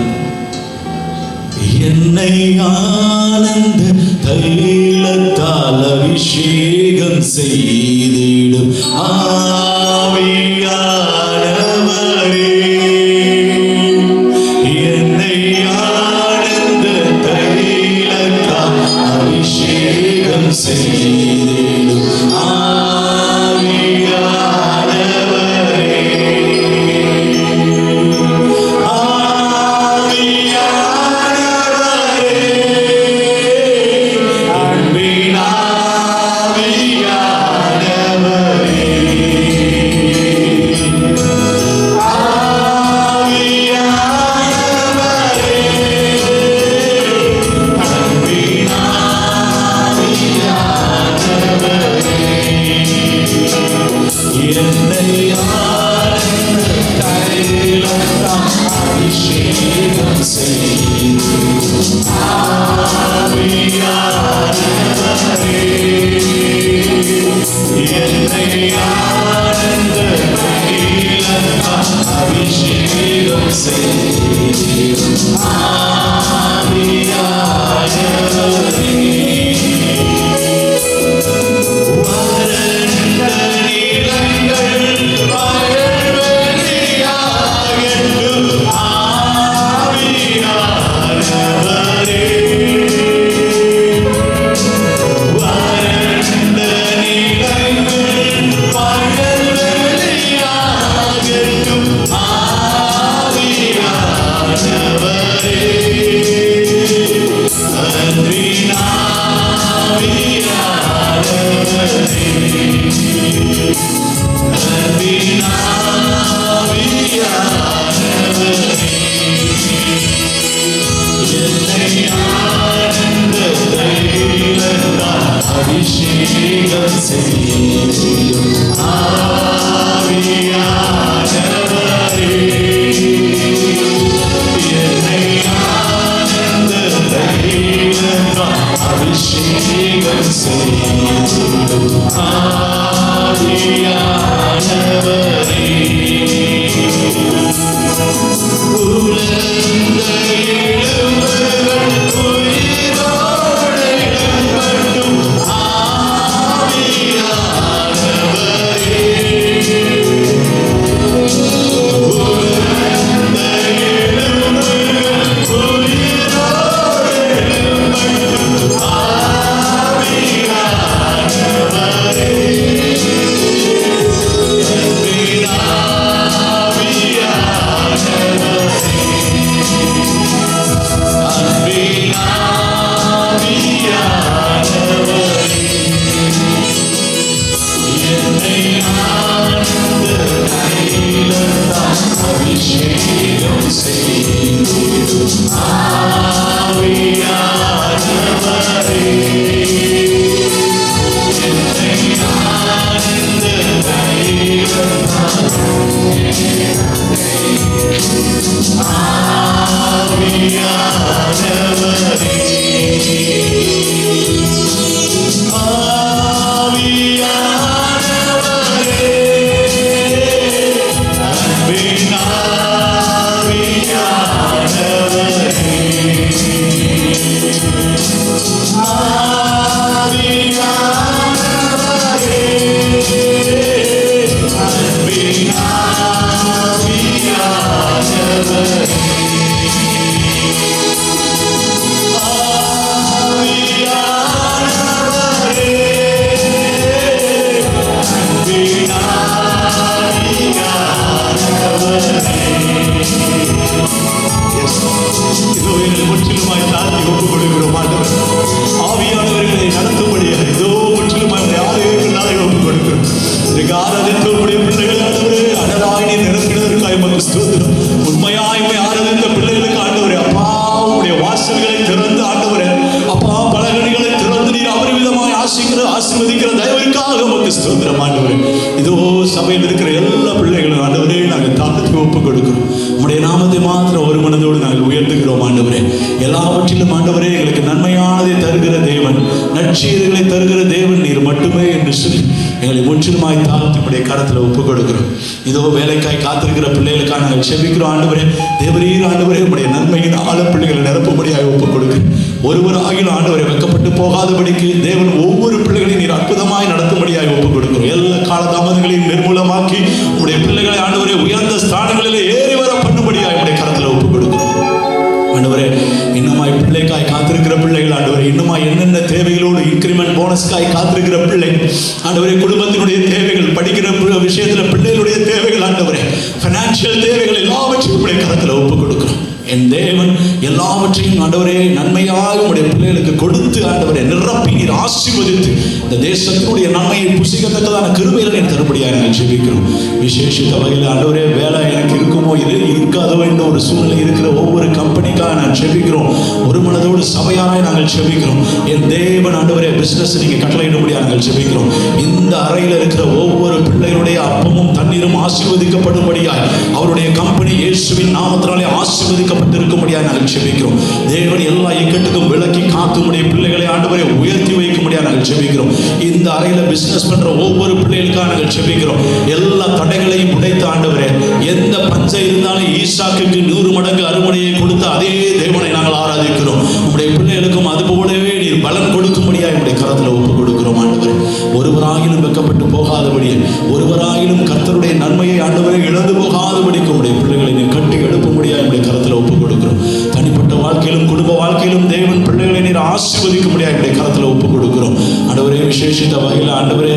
என்னை ஆனந்த தைலத்தால் அபிஷேகம் செய்திடும் ஆவியானவரே, செய்திடும் ஆவியானவரே, ஆவியானவரே, அன்பின் ஆவியானவரே, அபிஷேகம் செய்யும் ஆவியானவரே, வறண்ட நிலங்கள் வயல்வெளியாகட்டும் ஆவியானவரே, வறண்ட நிலங்கள் வயல்வெளியாகட்டும் ஆவியானவரே, அன்பின் ஆவியானவரே, அன்பின் ஆவியானவரே, என்னை ஆனந்த தைலத்தால் அபிஷேகம் செய்யும் ஆவியானவரே, என்னை ஆனந்த தைலத்தால் அபிஷேகம் செய்யும் ஆவியானவரே, உலர்ந்த எலும்புகள் உயிரோடு எழும்பட்டும் ஆவியானவரே, உலர்ந்த எலும்புகள் உயிரோடு எழும்பட்டும் ஆவியானவரே, அன்பின் ஆவியானவரே, அன்பின் ஆவியானவரே, என்னை ஆனந்த தைலத்தால் அபிஷேகம் செய்திடும் ஆவியானவரே, முற்றிலுமாய் தாழ்த்தி ஒப்புக் கொடுக்கிறோம் ஆண்டவர். ஆவியானவர்களை நடத்தும்படியாக இதோ முற்றிலுமாய் ஆலயத்தினாலே ஒப்புக் கொடுக்கிறோம். ஆராதித்தோருடைய பிள்ளைகள் ஆண்டவரே, அனலாய் நீர் நிரப்பினதற்காக உமக்கு ஸ்தோத்திரம். உண்மையாய் ஆராதித்த பிள்ளைகளுக்கு ஆண்டவரே, அப்பா உடைய வாசல்களை திறந்து ஆண்டவரே, அப்பா பலகணிகளை திறந்து நீர் அபரிவிதமாய் ஆசீர்வதிக்கிற தயவிற்காக உமக்கு ஸ்தோத்திரம் ஆண்டவரே. இதோ சபையில் இருக்கிற எல்லா பிள்ளைகளும் ஆண்டவரே நாங்கள் தாழ்த்தி ஒப்புக் கொடுக்கிறோம். உம்முடைய நாமத்தை மாத்திரம் ஒரு மனதோடு நாங்கள் உயர்த்துகிறோம் ஆண்டவரே. எல்லாவற்றிலும் ஆண்டவரே எங்களுக்கு நன்மையானதை தருகிற தேவன், நற்செய்திகளை தருகிற தேவன் நீர் மட்டுமே என்று சொல்லி எங்களை முற்றிலுமாய் தாழ்த்தி உடைய கரத்தில் ஒப்புக் கொடுக்கிறோம். இதோ வேலைக்காய் காத்திருக்கிற பிள்ளைகளுக்காக நாங்கள் செபிக்கிறோம் ஆண்டவரே. தேவரீர் ஆண்டவரே உடைய நன்மையின் ஆழ பிள்ளைகளை நிரப்பும்படியாக ஒப்புக் கொடுக்கிறோம். ஒருவராகிலும் ஆண்டவரை வெட்கப்பட்டு போகாதபடிக்கு தேவன் ஒவ்வொரு பிள்ளைகளையும் நீர் அற்புதமாய் நடத்தும்படியாக ஒப்புக் கொடுக்கிறோம். எல்லா காலதாமதங்களையும் நிர்மூலமாக்கி உடைய பிள்ளைகளை ஆண்டவரை உயர்ந்த ஸ்தானங்களிலே ஏறி வர பண்ணும்படியாக உடைய கரத்தில் ஒப்புக் கொடுக்கிறோம் ஆண்டவரே. இன்னுமாய் பிள்ளைக்காய் காத்திருக்கிற பிள்ளைகள் ஆண்டவரே, இன்னுமாய் என்னென்ன தேவைகளோடு இன்கிரிமெண்ட் போனஸ்காய் காத்திருக்கிற பிள்ளைகள் ஆண்டவரே, குடும்பத்தினுடைய தேவைகள், படிக்கிற விஷயத்தில் பிள்ளைகளுடைய தேவைகள் ஆண்டவரே, பைனான்சியல் தேவைகள் எல்லாவற்றையும் உடைய கரத்தில் ஒப்புக் கொடுக்கிறோம். என் தேவன் எல்லாவற்றையும் ஆண்டவரே நன்மையாக உடைய பிள்ளைகளுக்கு கொடுத்து ஆண்டவரே நிரப்பி நீர் ஆசீர்வதித்து இந்த தேசத்தினுடைய நன்மையை புசிக்கத்தக்கதான கிருபைகளை நீர் தரும்படியாக நாங்கள் ஜெபிக்கிறோம். விசேஷித்த வகையில் ஆண்டவரே, வேலை எனக்கு இருக்குமோ இருக்காதோ என்ற ஒரு சூழ்நிலை இருக்கிற ஒவ்வொரு கம்பெனிக்காக நான் ஜெபிக்கிறோம். ஒரு மனதோடு சபையாராய் நாங்கள் ஜெபிக்கிறோம். என் தேவன் ஆண்டவரே பிசினஸ் நீங்க கட்டளையிடும்படியாக நாங்கள் ஜெபிக்கிறோம். இந்த அறையில் இருக்கிற ஒவ்வொரு பிள்ளைகளுடைய அப்பமும் தண்ணீரும் ஆசீர்வதிக்கப்படும்படியாய் அவருடைய கம்பெனி இயேசுவின் நாமத்தினாலே ஆசீர்வதிக்கப்பட்டிருக்கும்படியாக நாங்கள் ஜெபிக்கிறோம். தேவன் எல்லா இக்கட்டுக்கும் விலக்கி காத்துமுடைய பிள்ளைகளை ஆண்டவரை உயர்த்தி வைக்கும்படியாக நாங்கள் ஜெபிக்கிறோம். இந்த அறையில பிசினஸ் பண்ற ஒவ்வொரு பிள்ளைகளுக்காக நாங்கள் ஜெபிக்கிறோம். எல்லா தடைகளையும் உடைத்த ஆண்டவரே, எந்த பஞ்சம் இருந்தாலும் ஈசாக்குக்கு 100 மடங்கு அறுமனையை கொடுத்த அதே தேவனை நாங்கள் ஆராதிக்கிறோம். உங்களுடைய பிள்ளைகளுக்கும் அது போலவே நீர் பலன் கொடுக்கும்படியாக என்னுடைய கரத்தில் ஒப்புக் கொடுக்கிறோம் ஆண்டவரே. ஒருவராயிலும் வெட்கப்பட்டு போகாதபடி, ஒருவராயிலும் கர்த்தருடைய நன்மையை ஆண்டவரை இழந்து போகாதபடிக்கு உங்களுடைய பிள்ளைகளை நீர் கட்டி எழுப்பும்படியாக என்னுடைய கரத்தில் ஒப்புக் கொடுக்கிறோம். தனிப்பட்ட வாழ்க்கையிலும் குடும்ப வாழ்க்கையிலும் தேவன் பிள்ளைகளை நீர் ஆசீர்வதிக்கும்படியாக என்னுடைய கரத்தில் ஒப்புக் கொடுக்கிறோம் ஆண்டவரே. விசேஷித்த வகையில் ஆண்டவரே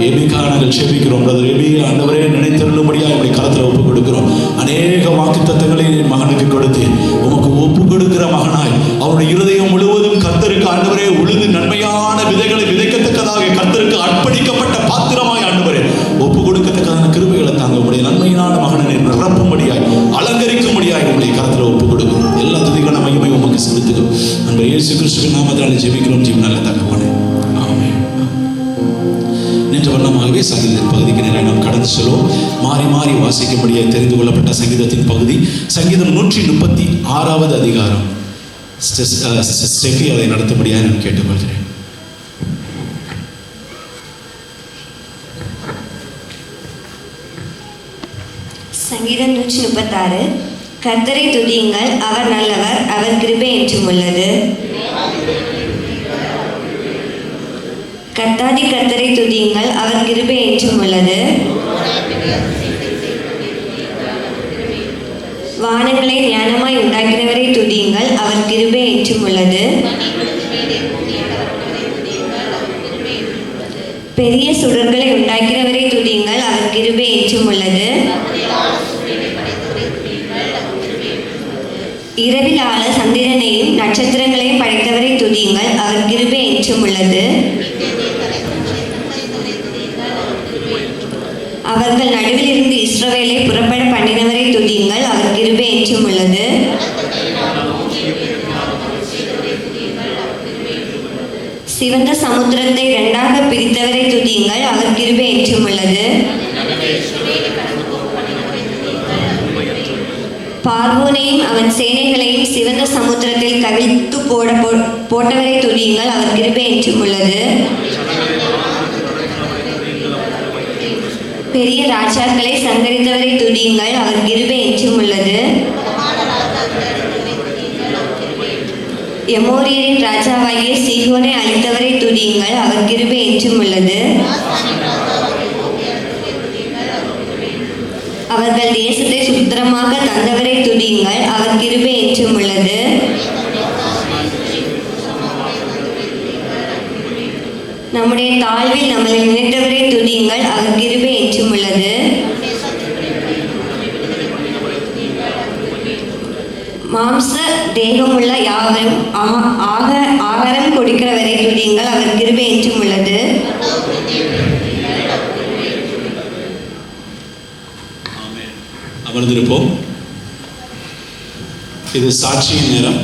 எபிக்காக நாங்கள் செபிக்கிறோம். பிரதர் எபி ஆண்டவரே நினைத்தருளும்படியாக என்னுடைய கரத்தில் ஒப்புக் கொடுக்கிறோம். அநேக வாக்குத்தத்தங்களை மகனுக்கு கொடுத்து உமக்கு ஒப்புக் கொடுக்கிற மகனாய் அவருடைய இருதயம் முழுவதும் கர்த்தருக்கு ஆண்டவரே உழுது நன்மையான விதைகளை விதைக்கத்தக்கதாக கர்த்தருக்கு அர்ப்பணிக்கப்பட்ட பாத்திரமாய் ஆண்டவரே ஒப்புக் கொடுக்கத்தக்கதான கிருபைகளை தாங்க உடைய நன்மையினான மகனை நிரப்பும்படியாய் அலங்கரிக்கும்படியாய் உடைய கரத்தில் ஒப்புக் கொடுக்கிறோம். எல்லா துதிக்கான மகிமை உமக்கு செலுத்துகிறோம். நம்ம இயேசு கிறிஸ்துவின் நாமத்தால் ஜெபிக்கிறோம். ஜீவனால தகப்பனே, ஆமென். நின்ற வண்ணமாகவே சங்கீதத்தின் பகுதிக்கு நேராக நாம் கடந்து செல்வோம். மாறி மாறி வாசிக்கும்படியாக தெரிந்து கொள்ளப்பட்ட சங்கீதத்தின் பகுதி சங்கீதம் 136வது அதிகாரம். ஸ்டெஃபி அதை நடத்தும்படியாக நான் கேட்டுக்கொள்கிறேன். சங்கீதம் 136. கர்த்தரை துதியுங்கள், அவர் நல்லவர், அவர் கிருபை என்றும் உள்ளது. கர்த்தாதி கர்த்தரை துதியுங்கள், அவர் கிருபை என்றும் உள்ளது. வானங்களை ஞானமாய் உண்டாக்கினவரை துதியுங்கள், அவர் கிருபை என்றும் உள்ளது. பெரிய சுடர்களை உண்டாக்கிறவரை துதியுங்கள், அவர் கிருபை என்றும் உள்ளது. இரவில் ஆள சந்திரனையும் நட்சத்திரங்களையும் படைத்தவரை துதியுங்கள், அவர் கிருபை என்றும் உள்ளது. அவர்கள் நடுவில் இருந்து இஸ்ரவேலை புறப்பட பண்ணினவரை துதியுங்கள், அவர் கிருபை என்றும் உள்ளது. சிவந்த சமுத்திரத்தை 2ஆக பிரித்தவரை துதியுங்கள், அவர் கிருபை என்றும் உள்ளது. பார்வோனையும் அவன் சேனைகளையும் சிவந்த சமுத்திரத்தில் கவிழ்த்து போட்டவரை துதியுங்கள், அவர் கிருபை என்றும் உள்ளது. பெரிய ராஜாக்களை சங்கரித்தவரை துதியுங்கள், அவர் கிருபை என்றும் உள்ளது. எமோரியரின் ராஜாவாகிய சீகோனை அழித்தவரை துதியுங்கள், அவர் கிருபை என்றும் உள்ளது. அவர்கள் தேசத்தை சுத்திரமாக தந்தவரை துதியுங்கள், அவர் கிருபை என்றும் உள்ளது. நம்முடைய தாழ்வில் நம்மளை நினைத்தவரை துதியுங்கள், அவர் கிருபை என்றும் உள்ளது. மாம்ச தேகமுள்ள யாவரும் ஆகாரம் கொடுக்கிறவரை துதியுங்கள், அவர் கிருபை என்றும் உள்ளது. அமர்ந்திருப்போம். இது சாட்சியின் நேரம்.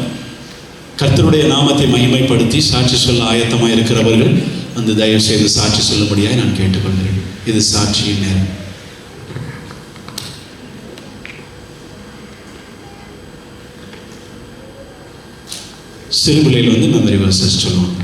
கர்த்தருடைய நாமத்தை மகிமைப்படுத்தி சாட்சி சொல்ல ஆயத்தமாக இருக்கிறவர்கள் வந்து தயவு செய்து சாட்சி சொல்லும்படியாக நான் கேட்டுக்கொள்கிறேன். இது சாட்சியின் நேரம். சிறுபிள்ளையில் வந்து மெமரி வர்சஸ் சொல்லுவாங்க.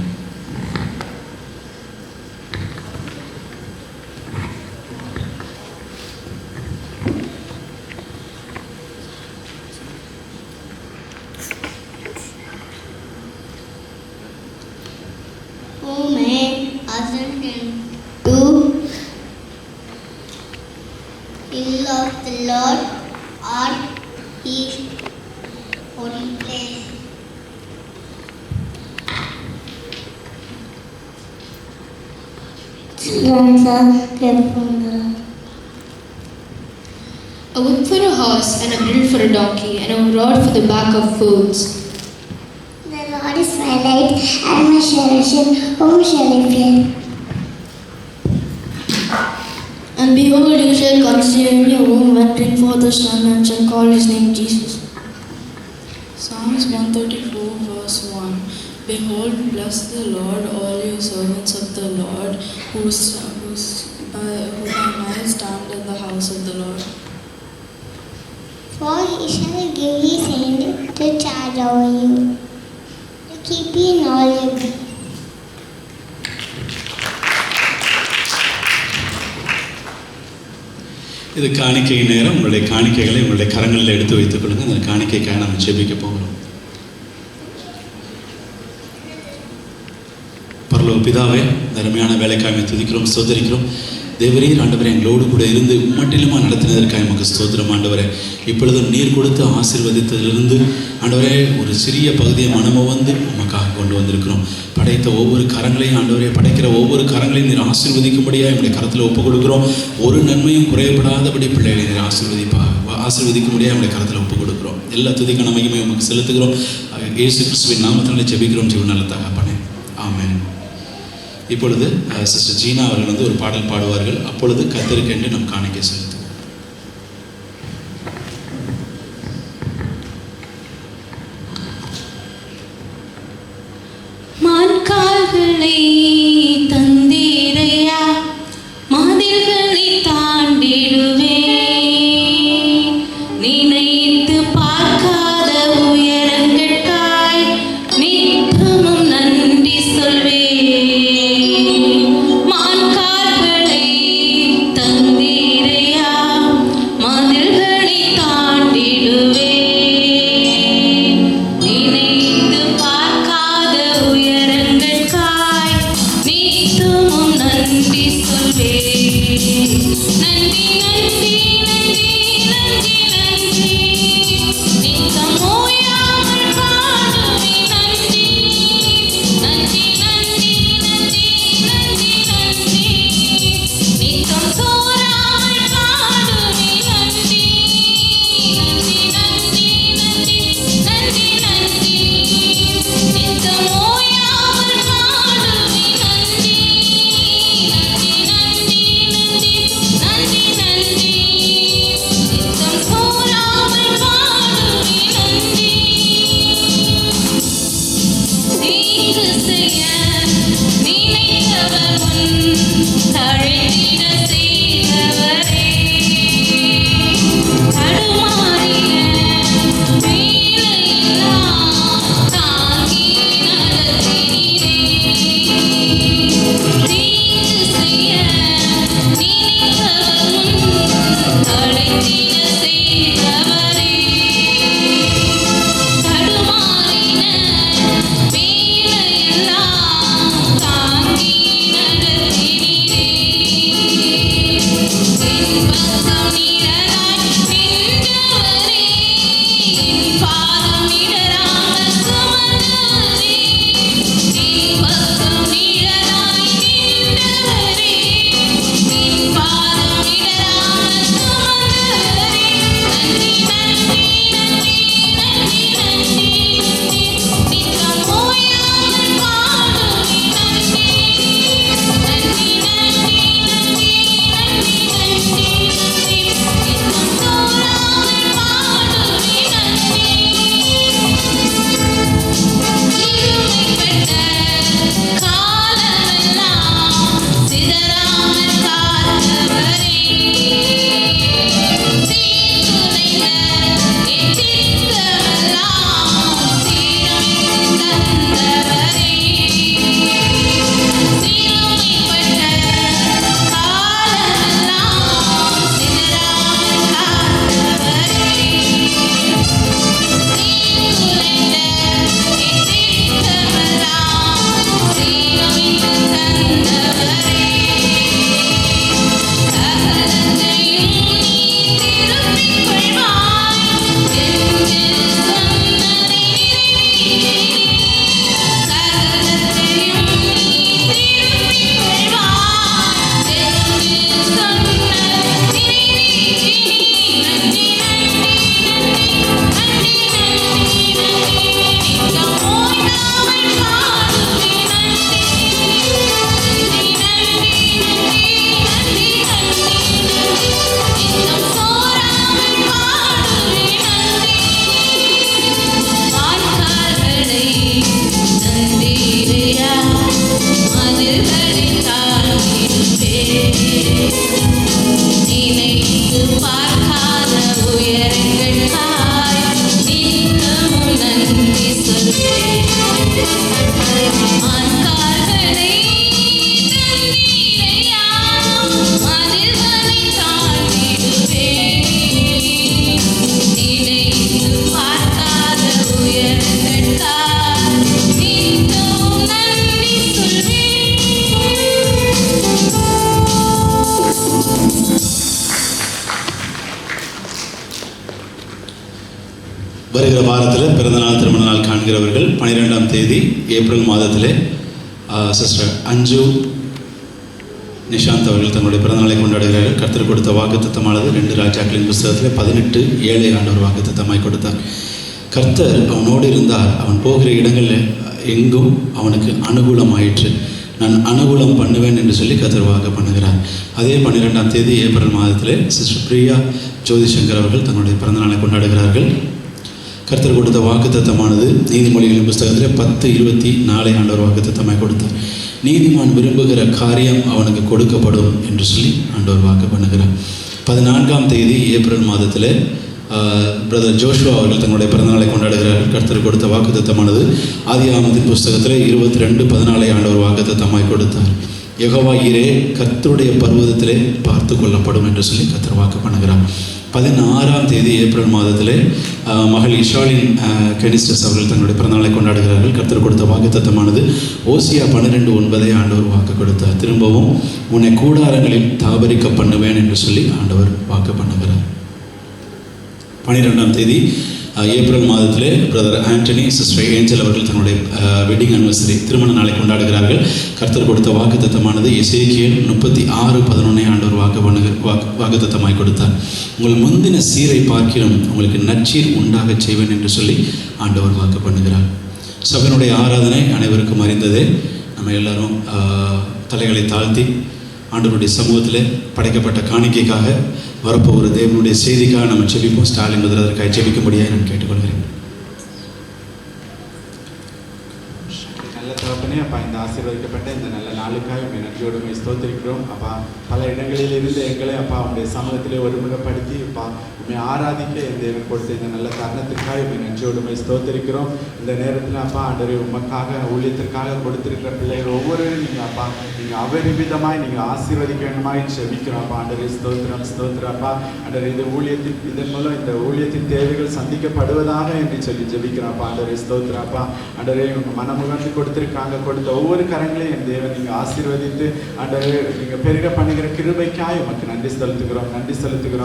Hill of the Lord are His holy place. A whip for a horse, and a bridle for a donkey, and a rod for the back of fools. The Lord is my light and my salvation, whom shall I fear? And behold, you shall conceive in your womb and bring forth a son, and shall call his name Jesus. Psalms 134 verse 1. Behold, bless the Lord, all you servants of the Lord, who by night stand in the house of the Lord. For he shall give his angel to charge over you, to keep you in all your ways. இது காணிக்கை நேரம். உங்களுடைய காணிக்கைகளை உங்களுடைய கரங்களில் எடுத்து வைத்துக் கொள்ளுங்க. அந்த காணிக்கைக்காக நம்ம ஜெபிக்க போகிறோம். பரலோக பிதாவே, அருமையான வேலைக்காக துதிக்கிறோம், ஸ்தோத்திரிக்கிறோம். தேவரீர் ஆண்டவரே, எங்களோடு கூட இருந்து உம்மட்டிலுமா நடத்தினதற்காக நமக்கு ஸ்தோத்திரம் ஆண்டவரே. இப்பொழுதும் நீர் கொடுத்து ஆசீர்வதித்ததிலிருந்து ஆண்டவரே ஒரு சிறிய பகுதியை மனமும் வந்து உமக்காக கொண்டு வந்திருக்கிறோம். படைத்த ஒவ்வொரு கரங்களையும் ஆண்டவரே, படைக்கிற ஒவ்வொரு கரங்களையும் நீர் ஆசீர்வதிக்கும்படியாக என்னுடைய கரத்தில் ஒப்புக் கொடுக்கிறோம். ஒரு நன்மையும் குறையப்படாதபடி பிள்ளைகளை நீர் ஆசீர்வதிக்கும்படியாக என்னுடைய கரத்தில் ஒப்புக் கொடுக்கிறோம். எல்லா துதிக்கான மகிமையும் உமக்கு செலுத்துகிறோம். இயேசு கிறிஸ்துவின் நாமத்தினாலே ஜெபிக்கிறோம் ஜீவனால தகப்பனே, ஆமென். இப்பொழுது சிஸ்டர் ஜீனா அவர்கள் வந்து ஒரு பாடல் பாடுவார்கள். அப்பொழுது கர்த்தருக்கென்று நம் காணிக்கை செலுத்துவோம். மான்கால்களை தந்தீரையா, மாதில்களை தாண்டிடுவே, நினைத்து பார்க்காத உயரங்கட்டாய் நித்தமும் நன்றி சொல்வே. மான்கால்களை தந்தீரையா, மாதில்களை தாண்டிடுவே, நினைத்து பார்க்காத உயரங்கட்டாய் வருகிற வாரத்தில் பிறந்தநாள் திருமண நாள் காண்கிறவர்கள் 12ஆம் தேதி ஏப்ரல் மாதத்திலே சிஸ்டர் அஞ்சு நிஷாந்த் அவர்கள் தன்னுடைய பிறந்தநாளை கொண்டாடுகிறார்கள். கர்த்தர் கொடுத்த வாக்குத்தத்தமானது 2 ராஜாக்களின் புஸ்தகத்தில் 18:7 ஆண்டவர் வாக்குத்தத்தமாய் கொடுத்தார். கர்த்தர் அவனோடு இருந்தார். அவன் போகிற இடங்களில் எங்கும் அவனுக்கு அனுகூலமாயிற்று. நான் அனுகூலம் பண்ணுவேன் என்று சொல்லி கர்த்தர் வாக்கு பண்ணுகிறார். அதே 12ஆம் தேதி ஏப்ரல் மாதத்திலே சிஸ்டர் பிரியா ஜோதிசங்கர் அவர்கள் தன்னுடைய பிறந்தநாளை கொண்டாடுகிறார்கள். கர்த்தர் கொடுத்த வாக்குத்தத்தமானது நீதிமொழிகளின் புஸ்தகத்தில் 10:24 ஆண்டவர் வாக்குத்தத்தமாய் கொடுத்தார். நீதிமான் விரும்புகிற காரியம் அவனுக்கு கொடுக்கப்படும் என்று சொல்லி ஆண்டவர் வாக்கு பண்ணுகிறார். 14ஆம் தேதி ஏப்ரல் மாதத்தில் பிரதர் ஜோஷுவா அவர்கள் தங்களுடைய பிறந்தநாளை கொண்டாடுகிறார்கள். கர்த்தர் கொடுத்த வாக்குத்தத்தமானது ஆதியாகமத்தின் புஸ்தகத்தில் 22:14 ஆண்டவர் வாக்குத்தத்தமாய் கொடுத்தார். யெகோவா ஈரே கர்த்தருடைய பர்வதத்திலே பார்த்து கொள்ளப்படும் என்று சொல்லி கர்த்தர் வாக்கு பண்ணுகிறார். 16ஆம் தேதி ஏப்ரல் மாதத்திலே மகள் இஷாலின் கெனிஸ்டஸ் அவர்கள் தங்களுடைய பிறந்தநாளை கொண்டாடுகிறார்கள். கர்த்தர் கொடுத்த வாக்குத்தத்தமானது ஓசியா 12:9 ஆண்டவர் வாக்கு கொடுத்தார். திரும்பவும் உன்னை கூடாரங்களில் தாபரிக்க பண்ணுவேன் என்று சொல்லி ஆண்டவர் வாக்கு பண்ணுகிறார். 12ஆம் தேதி ஏப்ரல் மாதத்திலே பிரதர் ஆண்டனி சிஸ்டர் ஏஞ்சல் அவர்கள் தன்னுடைய வெட்டிங் அனிவர்சரி திருமண நாளை கொண்டாடுகிறார்கள். கர்த்தர் கொடுத்த வாக்குத்தத்தமானது எசேக்கியேல் 36:11 ஆண்டவர் வாக்குத்தத்தமாய் கொடுத்தார். உங்கள் முந்தின சீரை பார்க்கிறோம் உங்களுக்கு நற்சீர் உண்டாக செய்வேன் என்று சொல்லி ஆண்டவர் வாக்கு பண்ணுகிறார். சபையினுடைய ஆராதனை அனைவருக்கும் அறிந்ததே. நம்ம எல்லாரும் தலைகளை தாழ்த்தி ஆண்டவருடைய சமூகத்தில் படைக்கப்பட்ட காணிக்கைக்காக வரப்போகிற தேவனுடைய செய்திக்காக நம்ம ஜெபிப்போம். ஸ்டாலின் முதல் அதற்காக ஜெபிக்கும்படியாக நான் கேட்டுக்கொள்கிறேன். நல்ல தகப்பனே அப்பா, இந்த ஆசீர்வதிக்கப்பட்ட இந்த நல்ல நாளுக்காக நன்றியோடு ஸ்தோத்திரிக்கிறோம் அப்பா. பல இடங்களில் இருந்து எங்களை அப்பா உங்களுடைய சமூகத்திலே ஒருமுகப்படுத்தி அப்பா உண்மை ஆராதிக்க என் தேவன் கொடுத்த இந்த நல்ல காரணத்திற்காக நன்றியோடு ஸ்தோத்திரிக்கிறோம். இந்த நேரத்தில் அப்பா ஆண்டவரே உமக்காக ஊழியத்திற்காக கொடுத்திருக்கிற பிள்ளைகள் ஒவ்வொருவரும் நீங்கள் அப்பா நீங்கள் அபரிமிதமாய் நீங்கள் ஆசீர்வதிக்க வேண்டுமாய் ஜெபிக்கிறோம் அப்பா. ஆண்டவரே ஸ்தோத்திரம் அப்பா. ஆண்டவரே இதன் மூலம் இந்த ஊழியத்தின் தேவைகள் சந்திக்கப்படுவதாக என்று சொல்லி ஜெபிக்கிறோம் அப்பா. ஆண்டவரே ஸ்தோத்திரம் அப்பா. ஆண்டவரே உங்கள் மனமுகந்து கொடுத்திருக்காங்க, கொடுத்த ஒவ்வொரு கரங்களையும் என் தேவன் நீங்கள் ஆசீர்வதித்து ஆண்டவரே நீங்கள் பெருக பண்ணுகிற கிருபைக்காய் உமக்கு நன்றி செலுத்துகிறோம்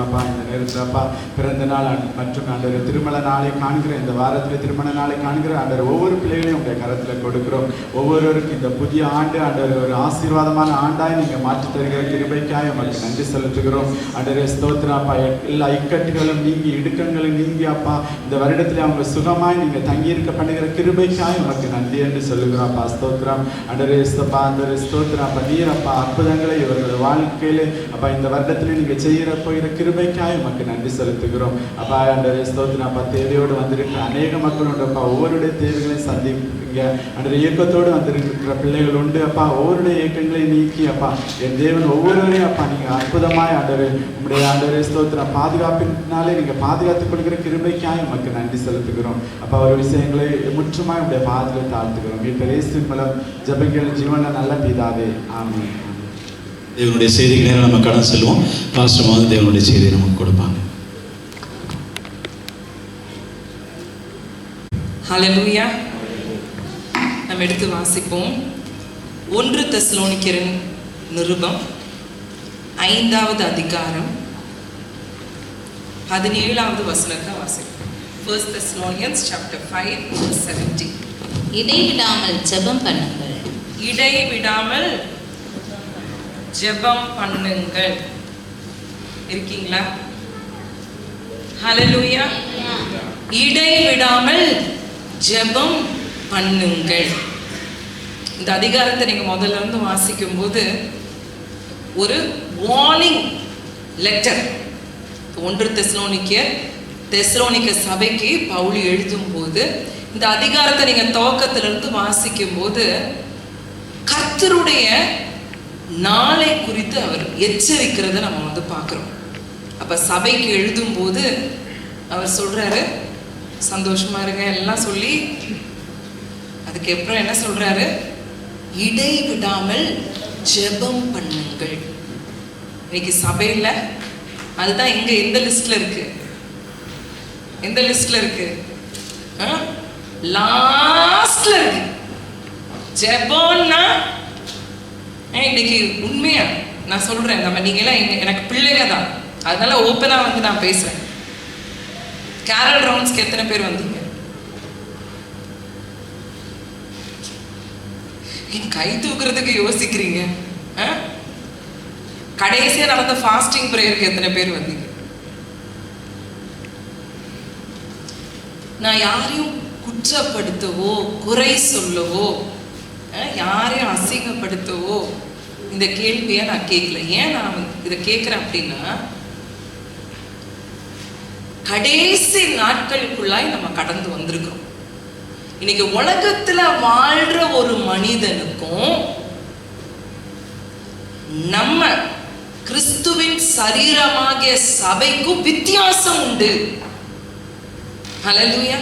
அப்பா. இந்த நேரத்தில் அப்பா பிறந்த நாள் மற்றும் ஆண்டவரே திருமண நாளை காண்கிற இந்த வாரத்தில் திருமண நாளை காண்கிற ஆண்டவர் ஒவ்வொரு பிள்ளைகளையும் உங்களுடைய கரத்தில் கொடுக்கிறோம். ஒவ்வொருவருக்கும் இந்த புதிய ஆண்டு ஆண்டவர் ஒரு ஆசீர்வாதமான ஆண்டாய் நீங்கள் மாற்றி தருகிற கிருபைக்காய் உமக்கு நன்றி செலுத்துகிறோம். ஆண்டவரே ஸ்தோத்திரம் அப்பா. எல்லா இக்கட்டுகளும் நீங்கி இடுக்கங்களும் நீங்கி அப்பா இந்த வருடத்தில் அவங்க சுகமாய் நீங்கள் தங்கியிருக்க பண்ணுகிற கிருபைக்காய் உமக்கு நன்றி என்று சொல்லுகிறோம் அப்பா. ஸ்தோத்திரம் ஆண்டவரே ஸ்தோத்திரம் அப்பா. நீரப்பா அற்புதங்களை இவர்களுடைய வாழ்க்கையிலே அப்பா இந்த வருடத்தில் நீங்கள் போகிற கிருபைக்காய் உமக்கு நன்றி செலுத்துகிறோம் அப்பா. ஆண்டவரே ஸ்தோத்திரம் அப்பா. தேவையோடு வந்திருக்கிற அநேக மக்கள் உண்டு அப்பா. ஒவ்வொருடைய தேவைகளையும் சந்திங்க ஆண்டவரே. இயக்கத்தோடு வந்திருக்கிற பிள்ளைகள் உண்டு அப்பா. ஒவ்வொருடைய இயக்கங்களை நீக்கி அப்பா என் தேவன் ஒவ்வொருவரையும் அப்பா நீங்கள் அற்புதமாய் ஆண்டவரே உங்களுடைய ஆண்டவரே ஸ்தோத்திரம் பாதுகாப்பினாலே நீங்கள் பாதுகாத்துக் கொள்கிற கிருபைக்காய் உமக்கு நன்றி செலுத்துகிறோம் அப்பா. ஒரு விஷயங்களை முற்றுமாய் உங்களுடைய பாதுகாத்து தாழ்த்துகிறோம். இயேசுவின் மூலம் ஜெபங்கள் ஜீவன நல்ல பிதாவே, ஆமென். தேவனுடைய செய்திக்கு நேரம் நம்ம கடன் செல்வோம். பாஸ்டர் வந்து தேவனுடைய செய்தியை நமக்கு கொடுப்பாங்க. ஹல்லேலூயா. நம்ம எடுத்து வாசிப்போம். 1 தெசலோனிக்கரின் நிருபம் 5வது அதிகாரம் 17வது வசனத்தை வாசிப்போம். 1 Thessalonians chapter 5 verse 17. இடைவிடாமல் ஜெபம் பண்ணுங்கள். இடைவிடாமல் ஜெபம் பண்ணுங்கள். இருக்கீங்களா? ஹல்லேலூயா. இடைவிடாமல் ஜெபம் பண்ணுங்கள். இந்த அதிகாரத்தை நீங்க முதல்ல இருந்து வாசிக்கும் போது ஒரு வார்னிங் லெட்டர் 1 தெசலோனிக்க சபைக்கு பவுல் எழுதும் போது இந்த அதிகாரத்தை நீங்க துவக்கத்திலிருந்து வாசிக்கும் போது கர்த்தருடைய நாளை குறித்து அவர் எச்சரிக்கிறத நம்ம பார்க்கிறோம். அப்ப சபைக்கு எழுதும் போது அவர் சொல்றாரு, சந்தோஷமா இருங்க எல்லாம் சொல்லி அதுக்கு அப்புறம் என்ன சொல்றாரு? இடைவிடாமல் ஜெபம் பண்ணுங்கள். இன்னைக்கு சபையில அதுதான் இங்க எந்த லிஸ்ட்ல இருக்கு? எந்த லிஸ்ட்ல இருக்கு? லாஸ்ட்ல இருக்கு. ஜெபம்னா இன்னைக்கு உண்மையா நான் சொல்றேன், நம்ம நீங்க எல்லாம் எனக்கு பிள்ளைங்க தான், அதனால ஓப்பனா வந்து நான் பேசுறேன். கேரல் ரவுண்ட்ஸ்க்கு எத்தனை பேர் வந்தீங்க? கை தூக்குறதுக்கு யோசிக்கிறீங்க. கடைசியா நடந்த ஃபாஸ்டிங் பிரேயருக்கு எத்தனை பேர் வந்தீங்க? நான் யாரையும் குற்றப்படுத்தவோ குறை சொல்லவோ யாரையும் அசிங்கப்படுத்தவோ இந்த கேள்வியை நான் கேட்கல. ஏன் நான் இதை கேட்கிறேன் அப்படின்னா, கடைசி நாட்களுக்குள்ளாய் நம்ம கடந்து வந்திருக்கிறோம். இன்னைக்கு உலகத்துல வாழ்ற ஒரு மனிதனுக்கும் நம்ம கிறிஸ்துவின் சரீரமாகிய சபைக்கும் வித்தியாசம் உண்டு. ஹல்லேலூயா.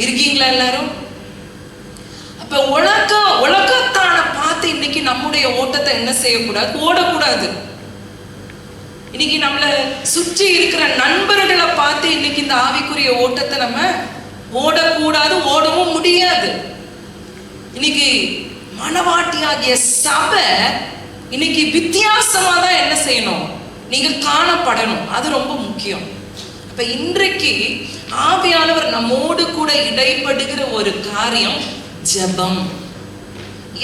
இருக்கீங்களா எல்லாரும்? அப்ப உலகத்தான பார்த்து இன்னைக்கு நம்முடைய ஓட்டத்தை என்ன செய்யக்கூடாது? ஓடக்கூடாது. இன்னைக்கு நம்மள சுற்றி இருக்கிற நண்பர்களை பார்த்து இன்னைக்கு இந்த ஆவிக்குரிய ஓட்டத்தை நம்ம ஓடக்கூடாது, ஓடவும் முடியாது. இன்னைக்கு மனவாட்டியாகிய சபை இன்னைக்கு வித்தியாசமா தான் என்ன செய்யணும்? நீங்க காணப்படணும். அது ரொம்ப முக்கியம். அப்ப இன்றைக்கு ஆவியானவர் நம்மோடு கூட இடைப்படுகிற ஒரு காரியம் ஜெபம்.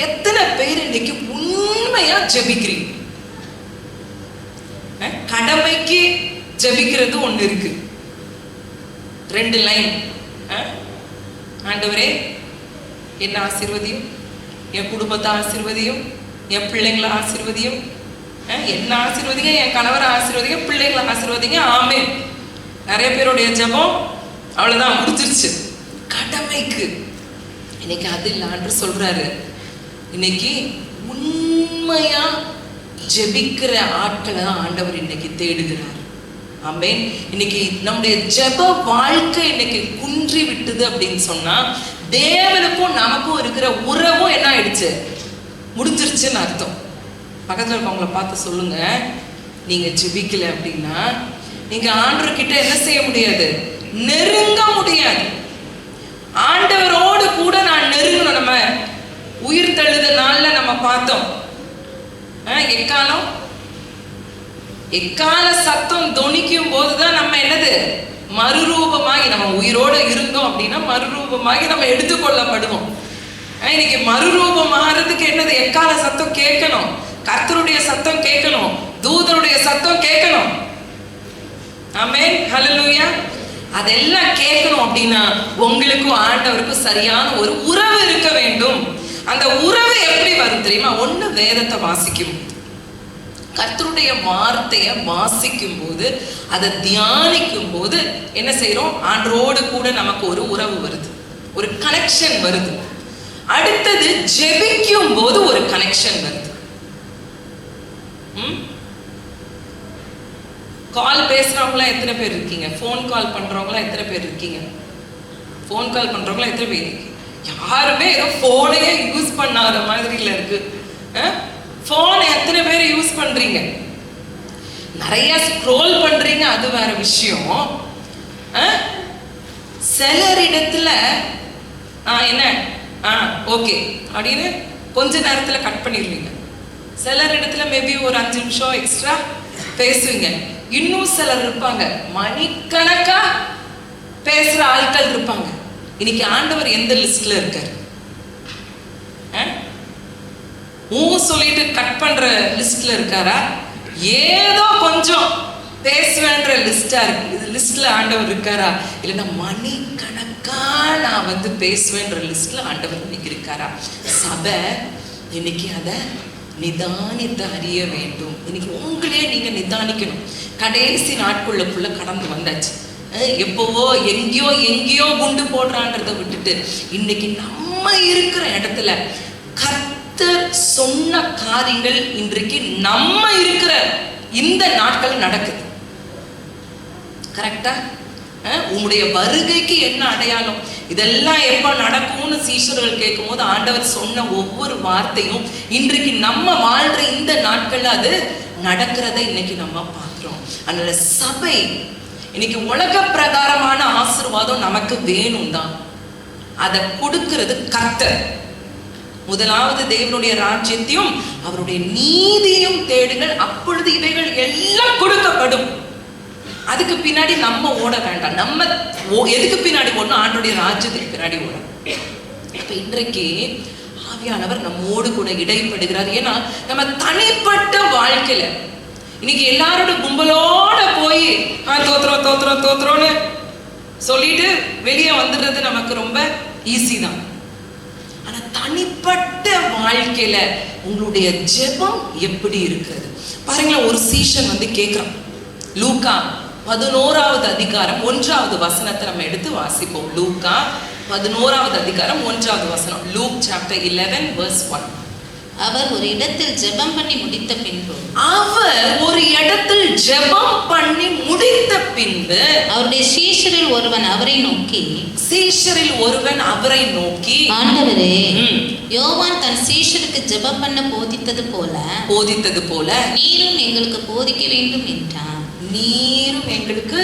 எத்தனை பேர் இன்னைக்கு உண்மையா ஜெபிக்கிறீங்க? கடமைக்கு ஜெபிக்கிறது ஒண்ணு இருக்கு. 2 லைன், ஆண்டவரே என்ன ஆசீர்வதியும், என் குடும்பத்தை ஆசீர்வதியும், என் பிள்ளைங்களை ஆசீர்வதியும், என்ன ஆசீர்வதிங்க, என் கணவரை ஆசீர்வதிங்க, பிள்ளைங்களை ஆசீர்வதிங்க, ஆமென். நிறைய பேருடைய ஜெபம் அவ்வளவுதான், முடிஞ்சிருச்சு. கடமைக்கு இன்னைக்கு அது இல்லான்னு சொல்றாரு. இன்னைக்கு உண்மையா ஜெபிக்கிற ஆட்களை தான் ஆண்டவர் இன்னைக்கு தேடுகிறார். ஆமென். இன்னைக்கு நம்முடைய ஜெப வாழ்க்கை இன்னைக்கு குன்றி விட்டது அப்படின்னு சொன்னா, தேவனுக்கும் நமக்கும் இருக்கிற உறவும் என்ன ஆயிடுச்சு? முடிஞ்சிருச்சுன்னு அர்த்தம். பக்கத்துல இருக்கவங்கள பார்த்து சொல்லுங்க, நீங்க ஜெபிக்கல அப்படின்னா நீங்க ஆண்டவர்கிட்ட என்ன செய்ய முடியாது? நெருங்க முடியாது. ஆண்டவரோடு கூட நான் நெருங்கணும். நம்ம உயிர் தழுத நாள்ல நம்ம பார்த்தோம், எக்கால சத்தம் தொனிக்கும் போதுதான் நம்ம என்னது? மறுரூபமாகி, நம்ம உயிரோடு இருந்தோம் அப்படின்னா மறுரூபமாகி நம்ம எடுத்துக்கொள்ளப்படுவோம். இன்னைக்கு மறுரூபம் ஆகிறதுக்கு என்னது? எக்கால சத்தம் கேட்கணும், கர்த்தருடைய சத்தம் கேட்கணும், தூதருடைய சத்தம் கேட்கணும். ஆமென். ஹல்லேலூயா. அதெல்லாம் கேட்கணும் அப்படின்னா உங்களுக்கும் ஆண்டவருக்கும் சரியான ஒரு உறவு இருக்க வேண்டும். அந்த உறவு எப்படி வரும் தெரியுமா? ஒண்ணு வேதத்தை வாசிக்கும், கர்த்தருடைய வார்த்தையை வாசிக்கும் போது, அதை தியானிக்கும் போது என்ன செய்யறோம்? ஆண்டவரோடு கூட நமக்கு ஒரு உறவு வருது, ஒரு கனெக்ஷன் வருது. அடுத்தது ஜெபிக்கும் போது ஒரு கனெக்ஷன் வருது. கால் பேசுறவங்களா எத்தனை பேர் இருக்கீங்க? ஃபோன் கால் பண்றவங்களா எத்தனை பேர் இருக்கீங்க? ஃபோன் கால் பண்றவங்களா எத்தனை பேர் இருக்கீங்க? யாருமே ஏதோ போனையே யூஸ் பண்ணாத மாதிரில இருக்கு. போன் எத்தனை பேர் யூஸ் பண்றீங்க? நிறைய ஸ்க்ரோல் பண்றீங்க, அது வேற விஷயம். சிலர் இடத்துல என்ன ஓகே அப்படின்னு கொஞ்ச நேரத்துல கட் பண்ணிடுவீங்க. சிலர் இடத்துல மேபி ஒரு 5 நிமிஷம் எக்ஸ்ட்ரா பேசுவீங்க. இன்னும் சிலர் இருப்பாங்க, மணிக்கணக்கா பேசுற ஆட்கள் இருப்பாங்க. இன்னைக்கு ஆண்டவர் எந்த லிஸ்ட்ல இருக்காரு? சொல்லிட்டு கட் பண்ற லிஸ்ட்ல இருக்காரா? ஏதோ கொஞ்சம் பேசுவேன்ற லிஸ்டா இருக்கு, இது லிஸ்ட்ல ஆண்டவர் இருக்காரா? இல்லைன்னா மணிக்கணக்கா நான் வந்து பேசுவேன்ற லிஸ்ட்ல ஆண்டவர் இன்னைக்கு இருக்காரா? சபை இன்னைக்கு அதை நிதானித்து அறிய வேண்டும். இன்னைக்கு உங்களே நீங்க நிதானிக்கணும். கடைசி நாட்களுக்குள்ள கடந்து வந்தாச்சு. எப்பவோ எங்கேயோ குண்டு போடுறான்றதை விட்டுட்டு இன்னைக்கு நம்ம இருக்கிற இடத்துல கர்த்தர் சொன்ன காரியங்கள் இன்றைக்கு நம்ம இருக்கிற இந்த நாட்கள் நடக்குது. கரெக்டா? உம்முடைய வருகைக்கு என்ன அடையாளம்? இதெல்லாம் எப்ப நடக்கும்னு சீஷர்கள் கேட்கும் போது ஆண்டவர் சொன்ன ஒவ்வொரு வார்த்தையும் இன்றைக்கு நம்ம வாழ்ற இந்த நாட்கள்ல அது நடக்கிறத இன்னைக்கு நம்ம பார்க்கிறோம். அதனால சபை இன்னைக்கு உலக பிரகாரமான ஆசீர்வாதம் நமக்கு வேணும் தான், அதை கொடுக்கிறது கர்த்தர். முதலாவது தேவனுடைய ராஜ்யத்தையும் அவருடைய நீதியும் தேடுங்கள், அப்பொழுது இவைகள் எல்லாம் கொடுக்கப்படும். அதுக்கு பின்னாடி நம்ம ஓட வேண்டாம். நம்ம எதுக்கு பின்னாடி ஓடணும்? ஆண்டோடைய ராஜ்யத்துக்கு பின்னாடி ஓடணும். அப்ப இன்றைக்கு ஆவியானவர் நம்மோடு கூட இடைப்படுகிறார். ஏன்னா நம்ம தனிப்பட்ட வாழ்க்கையில இன்னைக்கு எல்லாரோட கும்பலோட போய் தோத்துறோம் தோத்துறோம் தோத்துறோன்னு சொல்லிட்டு வெளியே வந்துடுறது நமக்கு ரொம்ப ஈஸி தான். ஆனா தனிப்பட்ட வாழ்க்கையில உங்களுடைய ஜெபம் எப்படி இருக்கிறது பாருங்களேன். ஒரு சீஷன் வந்து கேட்கிறான். லூக்கா 11வது அதிகாரம் 1வது வசனத்தை நம்ம எடுத்து வாசிப்போம். லூக்கா 11வது அதிகாரம் 1வது வசனம். Look chapter 11 verse 1. அவர் ஒரு இடத்தில் ஜெபம் பண்ணி முடித்த பின்பு அவருடைய சீஷரில் ஒருவன் அவரை நோக்கி ஆண்டவரே, யோவான் தன் சீஷருக்கு ஜெபம் பண்ண போதித்தது போல நீரும் எங்களுக்கு போதிக்க வேண்டும் என்றான். நீரும் எங்களுக்கு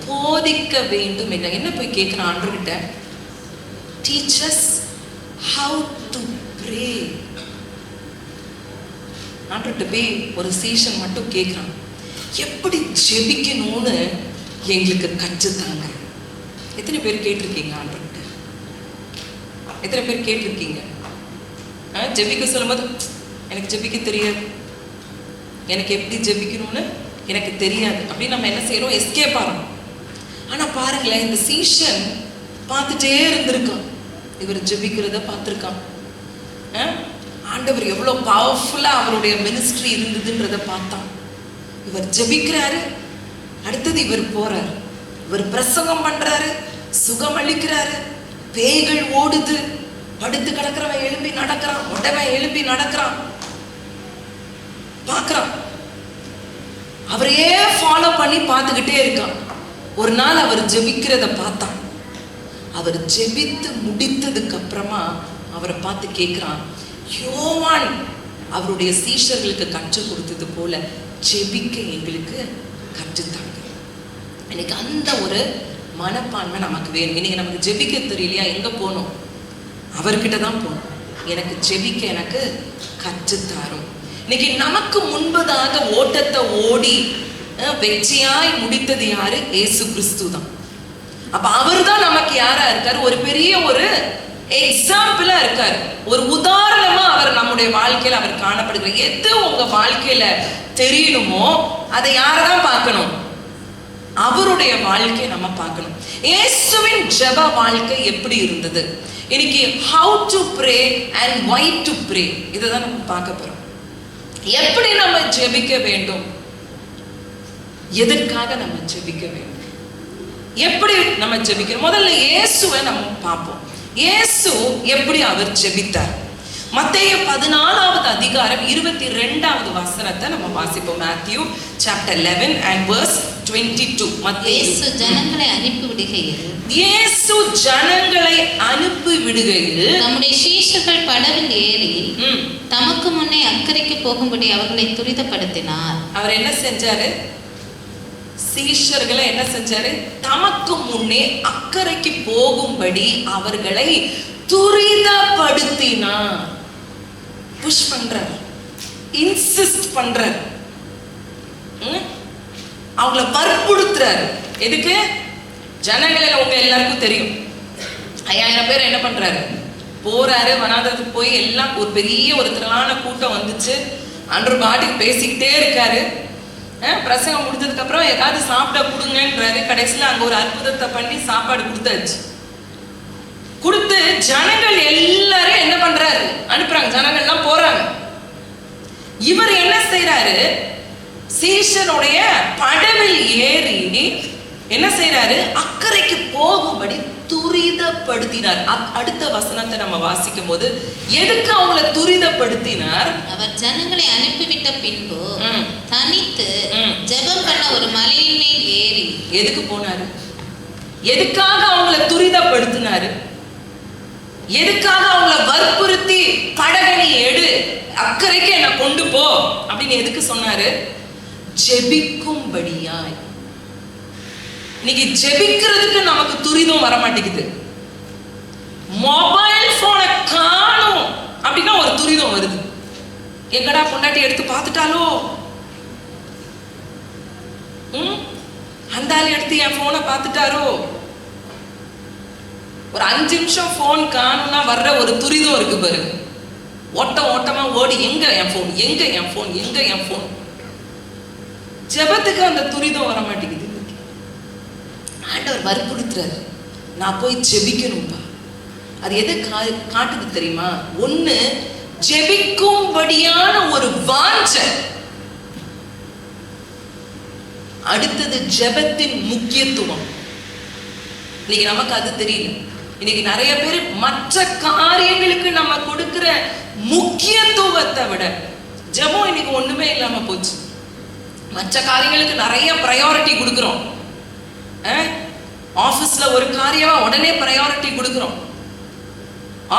போதிக்க வேண்டும் என்ற என்ன போய் கேட்கிறான் ஆண்டவர்கிட்ட? Teach us how to pray. ஆண்டவர்கிட்ட போய் ஒரு சீஷன் மட்டும் கேட்கிறான், எப்படி ஜெபிக்கணும்னு எங்களுக்கு கற்றுத்தாங்க. எத்தனை பேர் கேட்டிருக்கீங்க ஆண்டவர்கிட்ட? எத்தனை பேர் கேட்டிருக்கீங்க? ஜெபிக்க சொல்லும்போது எனக்கு ஜெபிக்க தெரியாது, எனக்கு எப்படி ஜெபிக்கணும்னு எனக்கு தெரியாது அப்படின்னு நம்ம என்ன செய்யறோம்? எஸ்கேப் ஆகிறோம். ஆனா பாருங்களேன், இந்த சீஷன் பார்த்துட்டே இருந்திருக்கான், இவர் ஜெபிக்கிறத பார்த்துருக்கான். ஆண்டவர் எவ்வளவு பவர்ஃபுல்லா அவருடைய மினிஸ்ட்ரி இருந்ததுன்றத பார்த்தான். இவர் ஜெபிக்கிறாரு, அடுத்தது இவர் போறாரு, இவர் பிரசங்கம் பண்றாரு, சுகம் அளிக்கிறாரு, பேய்கள் ஓடுது, படுத்து கிடக்கிறவன் எழும்பி நடக்கிறான், உடவன் எழும்பி நடக்கிறான், பார்க்கறான். அவரையே ஃபாலோ பண்ணி பார்த்துக்கிட்டே இருக்கான். ஒரு நாள் அவர் ஜெபிக்கிறத பார்த்தான். அவர் ஜெபித்து முடித்ததுக்கு அப்புறமா அவரை பார்த்து கேட்கிறான், யோவான் அவருடைய சீஷர்களுக்கு கற்றுக் கொடுத்தது போல ஜெபிக்க எங்களுக்கு கற்றுத்தாங்க. இன்னைக்கு அந்த ஒரு மனப்பான்மை நமக்கு வேணும். இன்னைக்கு நமக்கு ஜெபிக்க தெரியலையா? எங்க போகணும்? அவர்கிட்ட தான் போகணும். எனக்கு ஜெபிக்க எனக்கு கற்றுத்தாரும். இன்னைக்கு நமக்கு முன்பதாக ஓட்டத்தை ஓடி வெற்றியாய் முடித்தது யாரு? இயேசு கிறிஸ்து தான். அப்ப அவர் தான் நமக்கு யாரா இருக்காரு? ஒரு பெரிய ஒரு எக்ஸாம்பிளா இருக்காரு, ஒரு உதாரணமா அவர் நம்முடைய வாழ்க்கையில அவர் காணப்படுகிறார். எது உங்க வாழ்க்கையில தெரியணுமோ அதை யாரதான் பார்க்கணும்? அவருடைய வாழ்க்கையை நம்ம பார்க்கணும். இயேசுவின் ஜெப வாழ்க்கை எப்படி இருந்தது? இன்னைக்கு how to pray and why to pray இதுதான் நம்ம பார்க்க போறோம். எப்படி நம்ம ஜெபிக்க வேண்டும், எதற்காக நம்ம ஜெபிக்க வேண்டும், எப்படி நம்ம ஜெபிக்கணும். முதல்ல இயேசுவை நம்ம பார்ப்போம். இயேசு எப்படி அவர் ஜெபித்தார்? மத்தேயு 14வது அதிகாரம் 22வது வசனத்தை நம்ம வாசிப்போம். Matthew chapter 11 and verse 22. இயேசு ஜனங்களை அனுப்பி விடுகையில் நம்முடைய சீஷர்கள் படவில் ஏறி தமக்கு முன்னே அக்கறைக்கு போகும்படி அவர்களை துரிதப்படுத்தினார். அவர் என்ன செஞ்சாரு? சீஷர்களை என்ன செஞ்சாரு? தமக்கு முன்னே அக்கறைக்கு போகும்படி அவர்களை துரிதப்படுத்தினார். புஷ் பண்றார், இன்சிஸ்ட் பண்றார், அவங்கள வற்புறுத்துறாரு. எதுக்கு? ஜனங்களில் உங்க எல்லாருக்கும் தெரியும், 5000 பேர் என்ன பண்றாரு? போறாரு, வனாந்தரத்துக்கு போய் எல்லாம் ஒரு பெரிய ஒரு திரளான கூட்டம் வந்துச்சு. அன்று பாட்டுக்கு பேசிக்கிட்டே இருக்காரு. பிரசங்கம் முடிஞ்சதுக்கு அப்புறம் ஏதாவது சாப்பிட கொடுங்கன்றாரு. கடைசியில் அங்க ஒரு அற்புதத்தை பண்ணி சாப்பாடு கொடுத்தாச்சு. கொடுத்து ஜனங்கள் எல்லாரும் என்ன பண்றாரு? அனுப்புறாங்க. ஜனங்கள்லாம் போறாங்க. இவர் என்ன செய்யறாரு? சீஷனுடைய படவில் ஏறி என்ன செய்யறாரு? அக்கறைக்கு போகும்படி துரிதப்படுத்தினார். அடுத்த வசனத்தை நம்ம வாசிக்கும் போது எதுக்கு அவங்கள துரிதப்படுத்தினார்? அவர் ஜனங்களை அனுப்பிவிட்ட பின்பு தனித்து ஜெபம் பண்ண ஒரு மலையின் மேல் ஏறி. எதுக்கு போனாரு? எதுக்காக அவங்கள துரிதப்படுத்தினாரு? எதுக்காக அவங்கள வற்புறுத்தி படகை எடு, அக்கறைக்கு என்ன கொண்டு போ அப்படின்னு எதுக்கு சொன்னாரு? ஜெபிக்கும்படியாய். இன்னைக்கு ஜெபிக்கிறதுக்கு நமக்கு துரிதம் வர மாட்டேங்குது. மொபைல் போனை காணும் அப்படின்னா ஒரு துரிதம் வருது. எங்கடா பொண்டாட்டி எடுத்து பார்த்துட்டாலோ, அந்த ஆள் எடுத்து என் போனை பார்த்துட்டாரோ. ஒரு 5 நிமிஷம் போன் காணும்னா வர்ற ஒரு துரிதம் இருக்கு பாரு. ஓட்டமா ஓடி எங்க என் போன், எங்க என் போன், எங்க என் போன். ஜெபத்துக்கு அந்த துரிதம் வர மாட்டேங்குது. ஆண்டவர் வற்புறுத்துறாரு, நான் போய் ஜெபிக்கணும்பா. அது எது காட்டுது தெரியுமா? ஒண்ணு, ஜெபிக்கும்படியான ஒரு வாஞ்சை. அடுத்தது ஜெபத்தின் முக்கியத்துவம். இன்னைக்கு நமக்கு அது தெரியல. இன்னைக்கு நிறைய பேர் மற்ற காரியங்களுக்கு நம்ம கொடுக்கிற முக்கியத்துவத்தை விட ஜெபம் இன்னைக்கு ஒண்ணுமே இல்லாம போச்சு. மற்ற காரியங்களுக்கு நிறைய ப்ரையாரிட்டி கொடுக்கிறோம். ஆபீஸ்ல ஒரு காரியமா உடனே ப்ரையாரிட்டி கொடுக்கிறோம்.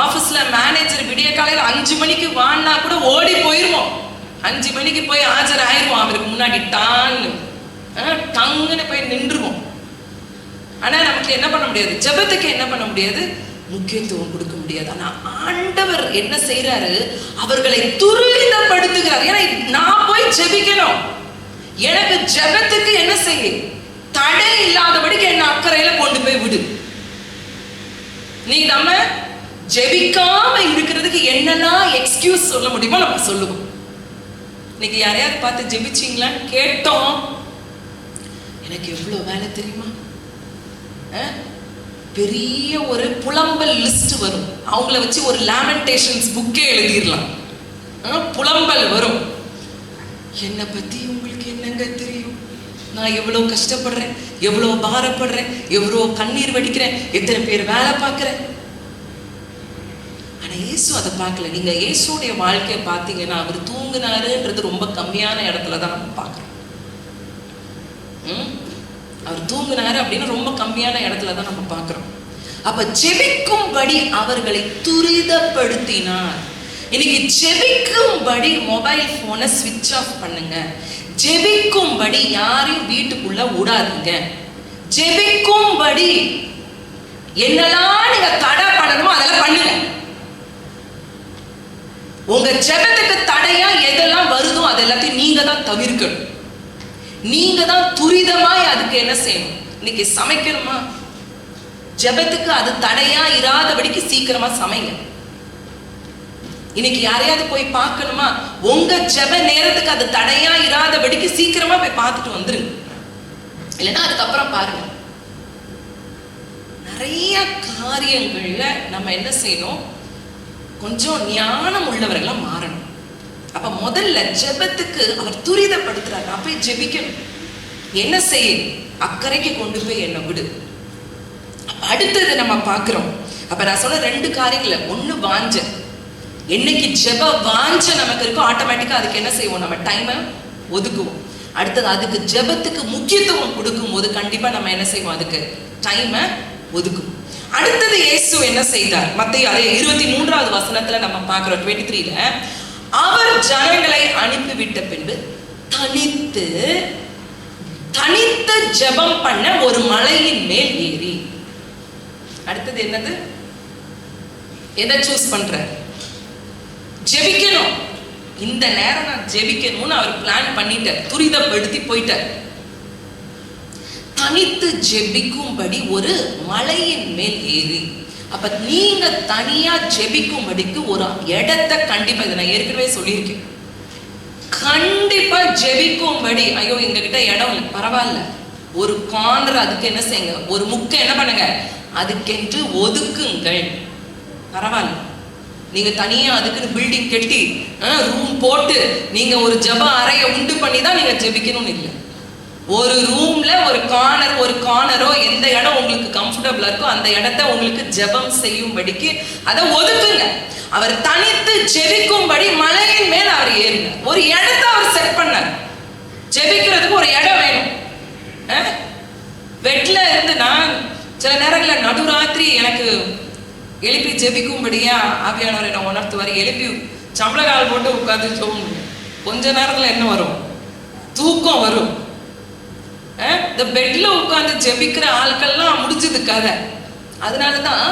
ஆபீஸ்ல மேனேஜர் விடிய காலையில் 5 மணிக்கு வான்னா கூட ஓடி போயிருவோம். 5 மணிக்கு போய் ஆஜர் ஆயிருவோம். அவருக்கு முன்னாடி டங்குன்னு போய் நின்றுவோம். ஆனா நமக்கு என்ன பண்ண முடியாது? ஜெபத்துக்கு என்ன பண்ண முடியாது? முக்கியத்துவம் கொடுக்க முடியாது. ஆனா ஆண்டவர் என்ன செய்யறாரு? அவர்களை துரிதப்படுத்துகிறார். ஏன்னா நான் போய் ஜெபிக்கணும். எனக்கு ஜெபத்துக்கு என்ன செய்ய? தடை இல்லாதபடிக்கு என்ன அக்கறையில கொண்டு போய் விடு. நீ நம்ம ஜெபிக்காம இருக்கிறதுக்கு என்னெல்லாம் எக்ஸ்கியூஸ் சொல்ல முடியுமோ நம்ம சொல்லுவோம். இன்னைக்கு யாரையாவது பார்த்து ஜெபிச்சிங்களான்னு கேட்டோம். எனக்கு எவ்வளவு வேலை தெரியுமா? பெரிய ஒரு புலம்பல் லிஸ்ட் வரும். அவங்கள வச்சு ஒரு லேமெண்டேஷன்ஸ் புக்கே எழுதிடலாம். புலம்பல் வரும். என்னை பத்தி உங்களுக்கு என்னங்க தெரியும்? நான் எவ்வளவு கஷ்டப்படுறேன், எவ்வளவு பாரப்படுறேன், எவ்வளவு கண்ணீர் வடிக்கிறேன், எத்தனை பேர் வேலை பார்க்கிறேன். ஆனா இயேசு அதை பார்க்கல. நீங்க இயேசுடைய வாழ்க்கையை பார்த்தீங்கன்னா அவர் தூங்குனாருன்றது ரொம்ப கம்மியான இடத்துல தான் நம்ம பார்க்கிறோம். அவர் தூங்குனாரு அப்படின்னு ரொம்ப கம்மியான இடத்துல தான் நம்ம பார்க்கிறோம். அப்ப ஜெபிக்கும்படி அவர்களை துரிதப்படுத்தினார். இன்னைக்கு ஜெபிக்கும்படி மொபைல் போனை ஸ்விட்ச் ஆஃப் பண்ணுங்க. ஜெபிக்கும்படி யாரையும் வீட்டுக்குள்ள விடாதீங்க. ஜெபிக்கும்படி என்னெல்லாம் நீங்க தடை பண்ணணுமோ அதெல்லாம் பண்ணுங்க. உங்க ஜெபத்துக்கு தடையா எதெல்லாம் வருதோ அது எல்லாத்தையும் நீங்க தான் தவிர்க்கணும். நீங்க தான் துரிதமாய் அதுக்கு என்ன செய்யணும்? இன்னைக்கு சமைக்கணுமா? ஜெபத்துக்கு அது தடையா இராதபடிக்கு சீக்கிரமா சமைங்க. இன்னைக்கு யாரையாவது போய் பார்க்கணுமா? உங்க ஜெப நேரத்துக்கு அது தடையா இராதபடிக்கு சீக்கிரமா போய் பார்த்துட்டு வந்துருங்க. இல்லைன்னா அதுக்கப்புறம் பாருங்க. நிறைய காரியங்கள்ல நம்ம என்ன செய்யணும்? கொஞ்சம் ஞானம் உள்ளவர்களா மாறணும். அப்ப முதல்ல ஜெபத்துக்கு அவர் துரிதப்படுத்துறாரு. நான் போய் ஜெபிக்கணும். என்ன செய்ய? அக்கறைக்கு கொண்டு போய் என்ன விடு. அடுத்தது நம்ம பார்க்கிறோம். அப்ப நான் சொன்ன 2 காரியங்கள, ஒண்ணு வாஞ்ச. என்னைக்கு ஜெப வாஞ்ச நமக்கு இருக்கோ ஆட்டோமேட்டிக்கா அதுக்கு என்ன செய்வோம்? நம்ம டைமை ஒதுக்குவோம். அடுத்தது அதுக்கு ஜெபத்துக்கு முக்கியத்துவம் கொடுக்கும் போது கண்டிப்பா நம்ம என்ன செய்வோம்? அதுக்கு டைமை ஒதுக்குவோம். அடுத்தது இயேசு என்ன செய்தார்? மத்தேயு அதே 23வது வசனத்துல நம்ம பார்க்கிறோம். 23ல அவர் ஜனங்களை அனுப்பிவிட்ட பின்பு தனித்து ஜெபம் பண்ண ஒரு மலையின் மேல் ஏறி. அடுத்தது என்னது? எதை சூஸ் பண்ற? ஜெபிக்கணும். இந்த நேரம் நான் ஜெபிக்கணும்னு அவர் பிளான் பண்ணிட்டார். துரிதப்படுத்தி போயிட்டார். தனித்து ஜெபிக்கும்படி ஒரு மலையின் மேல் ஏறி. அப்ப நீங்க தனியா ஜெபிக்கும்படிக்கு ஒரு இடத்தை கண்டிப்பா, இதை நான் ஏற்கனவே சொல்லியிருக்கேன், கண்டிப்பா ஜெபிக்கும்படி. ஐயோ எங்க கிட்ட இடம் இல்லை, பரவாயில்ல, ஒரு கார்னர் அதுக்கு என்ன செய்யுங்க, ஒரு முக்கை என்ன பண்ணுங்க, அதுக்கென்று ஒதுக்குங்கள். பரவாயில்ல, நீங்க தனியா அதுக்குன்னு பில்டிங் கட்டி ரூம் போட்டு நீங்க ஒரு ஜெப அறையை உண்டு பண்ணி தான் நீங்க ஜெபிக்கணும்னு இல்லை. ஒரு ரூம்ல ஒரு கார்னரோ எந்த இடம் உங்களுக்கு கம்ஃபர்டபுளா இருக்கோ அந்த இடத்த உங்களுக்கு ஜெபம் செய்யும்படிக்கு அதை ஒதுக்குங்க. அவர் தனித்து ஜெபிக்கும்படி மலையின் மேல் அவர் ஏறினார். ஒரு இடத்தை அவர் செட் பண்ணார். ஜெபிக்கிறதுக்கு ஒரு இடம் வேணும். வெட்ல இருந்து நான் சில நேரங்களில் நடுராத்திரி எனக்கு எழுப்பி ஜெபிக்கும்படியா ஆவியானவர் என்ன உணர்த்துவார். எழுப்பி சம்பளக்கால் போட்டு உட்காந்து ஜெபம் முடியும். கொஞ்ச நேரத்தில் என்ன வரும்? தூக்கம் வரும். இந்த பெட்ல உட்காந்து ஜெபிக்கிற ஆட்கள்லாம் முடிஞ்சது கதை. அதனாலதான்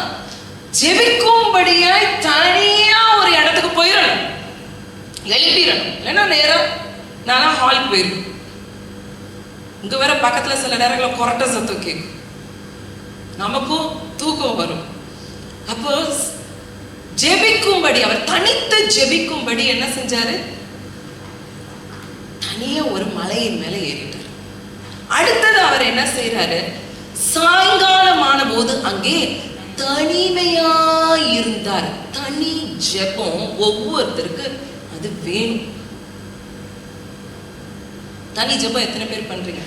ஜெபிக்கும்படியாய் தனியா ஒரு இடத்துக்கு போயிடணும், எழுப்பிடணும். இல்லைன்னா நேரம் நானா ஹால் போயிடும். இங்க வேற பக்கத்துல சில நேரங்களில் கொரட்ட சத்தம் கேட்கும், நமக்கும் தூக்கம் வரும். அப்போ ஜெபிக்கும்படி, அவர் தனித்து ஜெபிக்கும்படி என்ன செஞ்சாரு? தனியா ஒரு மலையின் மேல ஏறிட்டார். அடுத்தது அவர் என்ன செய்யறாரு? சாயங்காலமான போது அங்கே தனிமையா இருந்தார். தனி ஜெபம் ஒவ்வொருத்தருக்கு அது வேணும். தனி ஜெபம் எத்தனை பேர் பண்றீங்க?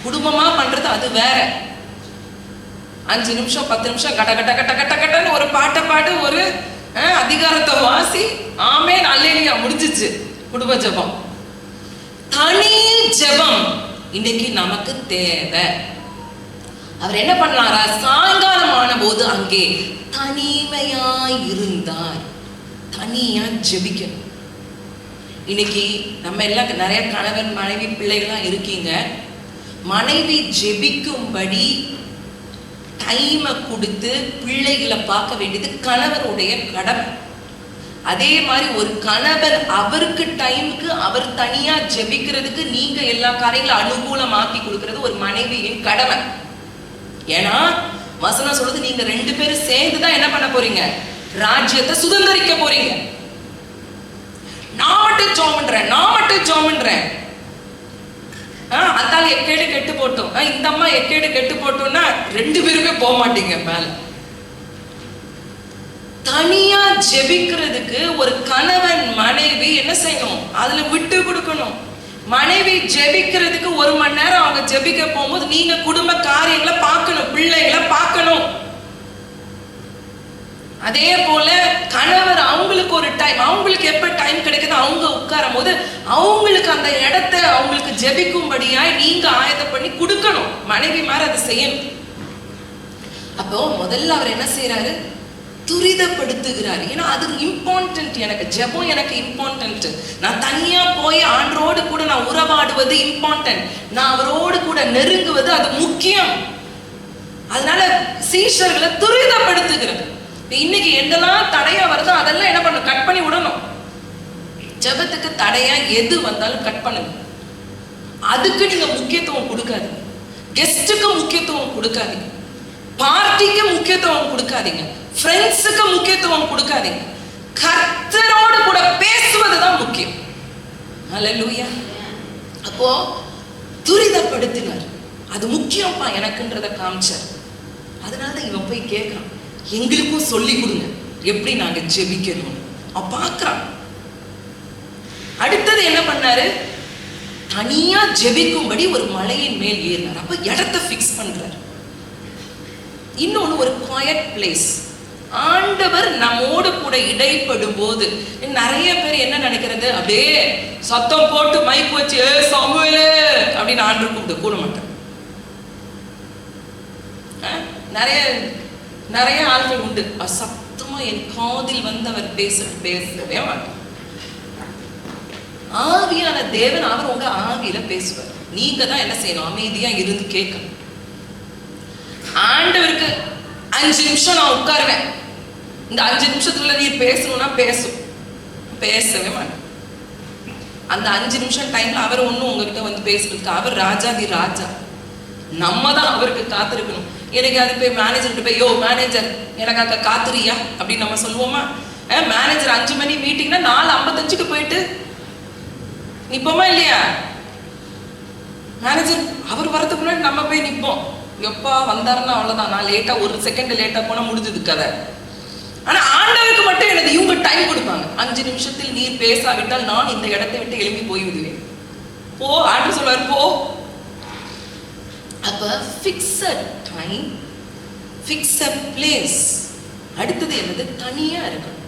குடும்பமா பண்றது அது வேற. 5 நிமிஷம் 10 நிமிஷம் கட்ட கட்ட கட்ட கட்ட கட்டன்னு ஒரு பாட்டை பாடு, ஒரு அதிகாரத்தை வாசி, ஆமென் அல்லேலூயா முடிஞ்சிச்சு குடும்ப ஜெபம். தனி ஜெபம் இன்னைக்கு நமக்கு தேவை. அவர் என்ன பண்ணாரா? சாயங்காலமான போது அங்கே தனிமையாய் இருந்தார். தனியா ஜெபிக்கணும். இன்னைக்கு நம்ம எல்லாம் நிறைய கணவன் மனைவி பிள்ளைகள்லாம் இருக்கீங்க. மனைவி ஜெபிக்கும்படி டைமை கொடுத்து பிள்ளைகளை பார்க்க வேண்டியது கணவருடைய கடமை. அதே மாதிரி ஒரு கணவர் அவருக்கு டைமுக்கு அவர் தனியா ஜெபிக்கிறதுக்கு நீங்க எல்லா காரியங்களும் அனுகூலமாக்கி கொடுக்கிறது ஒரு மனைவியின் கடமை. ஏன்னா வசனம் சொல்றது, நீங்க 2 பேரும் சேர்ந்துதான் என்ன பண்ண போறீங்க? ராஜ்யத்தை சுதந்திரிக்க போறீங்க. நான் மட்டும் ஜெபம் பண்றேன், நான் மட்டும் ஜெபம் பண்றேன், அந்தால எக்கேடு கெட்டு போட்டோம், இந்த அம்மா எக்கேடு கெட்டு போட்டோம்னா 2 பேருமே போக மாட்டீங்க மேல. தனியா ஜெபிக்கிறதுக்கு ஒரு கணவன் மனைவி என்ன செய்யணும்? அதுல விட்டு கொடுக்கணும். மனைவி ஜெபிக்கிறதுக்கு 1 மணி நேரம் அவங்க ஜெபிக்க போகும்போது நீங்க குடும்ப காரியங்களை பார்க்கணும், பிள்ளைகளை பார்க்கணும். அதே போல கணவர் அவங்களுக்கு ஒரு டைம், அவங்களுக்கு எப்ப டைம் கிடைக்குது அவங்க உட்காரும் போது அவங்களுக்கு அந்த இடத்தை அவங்களுக்கு ஜெபிக்கும்படியாய் நீங்க ஆயத்தம் பண்ணி கொடுக்கணும். மனைவி மாதிரி அதை செய்யணும். அப்போ முதல்ல அவர் என்ன செய்யறாரு? துரிதப்படுத்துகிறார். ஏன்னா அது இம்பார்ட்டன்ட். எனக்கு ஜெபம் எனக்கு இம்பார்ட்டன்ட். நான் தனியா போய் ஆண்டரோடு கூட நான் உறவாடுவது இம்பார்ட்டன்ட். நான் அவரோடு கூட நெருங்குவது அது முக்கியம். அதனால சீஷர்களை துரிதப்படுத்துகிறார். இன்னைக்கு எங்கெல்லாம் தடையா வருதோ அதெல்லாம் என்ன பண்ணணும்? கட் பண்ணி விடணும். ஜெபத்துக்கு தடையா எது வந்தாலும் கட் பண்ணுங்க. அதுக்கு நீங்க முக்கியத்துவம் கொடுக்காதீங்க. கெஸ்டுக்கு முக்கியத்துவம் கொடுக்காதீங்க. பார்ட்டிக்கு முக்கியத்துவம் கொடுக்காதீங்க. ஃப்ரெண்ட்ஸுக்கு முக்கியத்துவம் கொடுக்காதீங்க. கர்த்தரோடு கூட பேசுவதுதான் முக்கியம். ஹல்லேலூயா. அப்போ துரிதப்படுத்தினார். அது முக்கியம்ப்பா எனக்குன்றத காமிச்சார். அதனாலதான் இவன் போய் கேட்கிறான், எங்களுக்கும் சொல்லி கொடுங்க எப்படி நாங்க ஜெபிக்கணும். பார்க்கிறான். அடுத்தது என்ன பண்ணாரு? தனியா ஜெபிக்கும்படி ஒரு மலையின் மேல் ஏறினார். அப்ப இடத்தை பிக்ஸ் பண்றாரு. இன்னொன்னு ஒரு குவயட் பிளேஸ். ஆண்டவர் நம்மோடு கூட இடைப்படும் போது நிறைய பேர் என்ன நினைக்கிறது? அப்படியே சத்தம் போட்டு மைக் வச்சு சாமுவேலே அப்படின்னு ஆண்டவர் கூப்பிட்டு கூட மாட்டேன். நிறைய ஆட்கள் உண்டு, சத்தமா என் காதில் வந்து அவர் பேசவே மாட்டார். ஆவியான தேவன் அவர் உங்க ஆவியில பேசுவார். நீங்க தான் என்ன செய்யணும்? அமைதியா இருந்து கேட்கணும். ஆண்டவருக்கு 5 நிமிஷம் நான் உட்காருவேன், இந்த 5 நிமிஷத்துல நீ பேசணும்னா பேசவே மாட்டேன். அந்த 5 நிமிஷம் டைம்ல அவர் ஒன்னும் உங்ககிட்ட வந்து பேசுறதுக்கு, அவர் ராஜாதி ராஜா. நம்ம தான் அவருக்கு காத்திருக்கணும். எனக்கு அது போய் மேனேஜர்கிட்ட போய், யோ மேனேஜர் எனக்காக காத்துறியா அப்படின்னு நம்ம சொல்லுவோமா? மேனேஜர் 5 மணி மீட்டிங்னா 4:55க்கு போயிட்டு நிப்போமா இல்லையா? மேனேஜர் அவர் வரதுக்கு முன்னாடி நம்ம போய் நிப்போம். எப்பா வந்தாருன்னா அவ்வளவுதான், நான் லேட்டா 1 செகண்ட் லேட்டா போனா முடிஞ்சது கதை. ஆனா ஆண்டவருக்கு மட்டும் எனக்கு இவங்க டைம் கொடுப்பாங்க. 5 நிமிஷத்தில் நீர் பேசாவிட்டால் நான் இந்த இடத்தை விட்டு எழுப்பி போய் விடுவேன். போ, ஆண்டவர் சொல்வார் போ. அப்ப ஃபிக்ஸட் டைம், ஃபிக்ஸட் பிளேஸ். அடுத்தது என்னது? தனியா இருக்கணும்.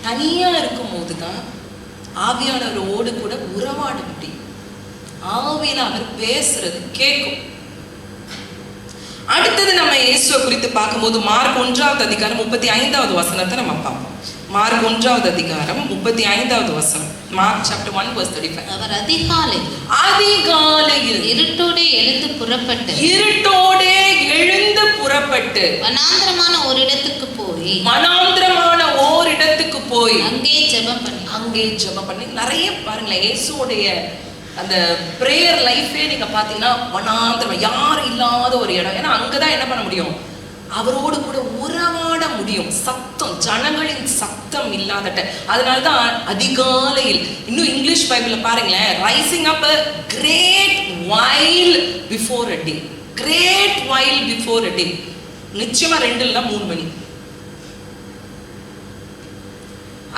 தனியா இருக்கும் போதுதான் ஆவியானவரோடு கூட உறவாட முடியும். ஆவியில அவர் பேசுறது கேட்கும். அடுத்தது நம்ம இயேசுவை குறித்து பார்க்கும்போது மார்க் 1வது அதிகாரம் 35வது வசனத்தை நம்ம பார்ப்போம். மார்க் 1வது அதிகாரம் 35வது வசனம். Mark chapter 1 verse 35. அவர் அதிகாலையில் இருட்டோடே எழுந்து புறப்பட்டு வனாந்திரமான ஓரிடத்துக்கு போய் அங்கே ஜெபம் பண்ணி நிறைய பாருங்களேன், இயேசுடைய அந்த பிரேயர் லைஃபே நீங்க பாத்தீங்கன்னா வனாந்திரம், யாரும் இல்லாத ஒரு இடம். ஏன்னா அங்கதான் என்ன பண்ண முடியும், அவரோடு கூட உறவாட முடியும். சத்தம், ஜனங்களின் சத்தம் இல்லாதட்ட. அதனால்தான் அதிகாலையில், இன்னும் இங்கிலீஷ் பைபிள்ல பாருங்களேன், rising up a great while before a day. great while before a day. நிச்சயமா 2 இல்ல 3 மணி.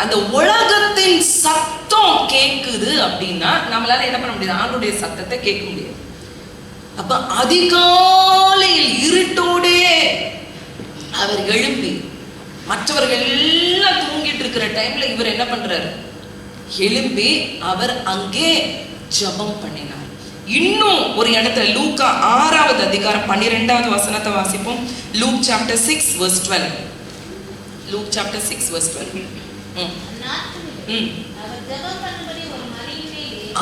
அந்த உலகத்தின் சத்தம் கேக்குது அப்படின்னா நம்மளால என்ன பண்ண முடியாது, ஆண்டுடைய சத்தத்தை கேட்க முடியாது. அப்ப அதிகாலையில் இருட்டோடே அவர் எழும்பி, மற்றவர்கள் எல்லாம் தூங்கிட்டு இருக்கிற டைம்ல இவர் என்ன பண்றாரு, எழும்பி அவர் அங்கே ஜெபம் பண்ணினார். இன்னும் ஒரு இடத்துல லூக்கா 6வது அதிகாரம் 12வது வசனத்தை வாசிப்போம். Luke chapter 6 verse 12. Luke chapter 6 verse 12.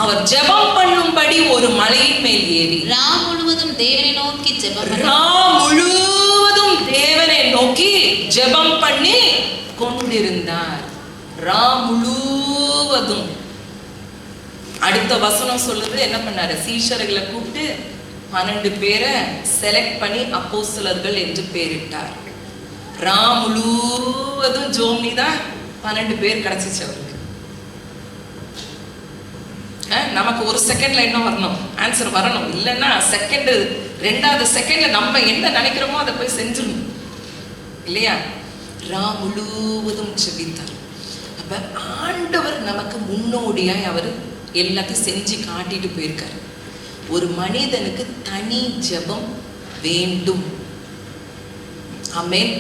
அவர் ஜெபம் பண்ணும்படி ஒரு மலையின் மேல் ஏறி ரா முழுவதும் தேவனை நோக்கி ஜெபம் பண்ணி கொண்டிருந்தார். ரா முழுவதும். அடுத்த வசனம் சொல்லுது, என்ன பண்ணாரு, சீஷர்களை கூப்பிட்டு 12 பேரை செலக்ட் பண்ணி அப்போஸ்தலர்கள் என்று பேரிட்டார். ரா முழுவதும் ஜோம்னி தான் 12 பேர் கிடைச்சிச்சு அவருக்கு. நமக்கு ஒரு செகண்ட்ல என்ன வரணும், ஆன்சர் வரணும். இல்லைன்னா ரெண்டாவது செகண்ட்ல நம்ம என்ன நினைக்கிறோமோ அதை போய் செஞ்சிடணும் இல்லையா. ரா முழுவதும் ஜெபித்தார். அப்ப ஆண்டவர் நமக்கு முன்னோடியாய் அவர் எல்லாத்தையும் செஞ்சு காட்டிட்டு போயிருக்காரு. ஒரு மனிதனுக்கு தனி ஜெபம் வேண்டும். ஆமென்.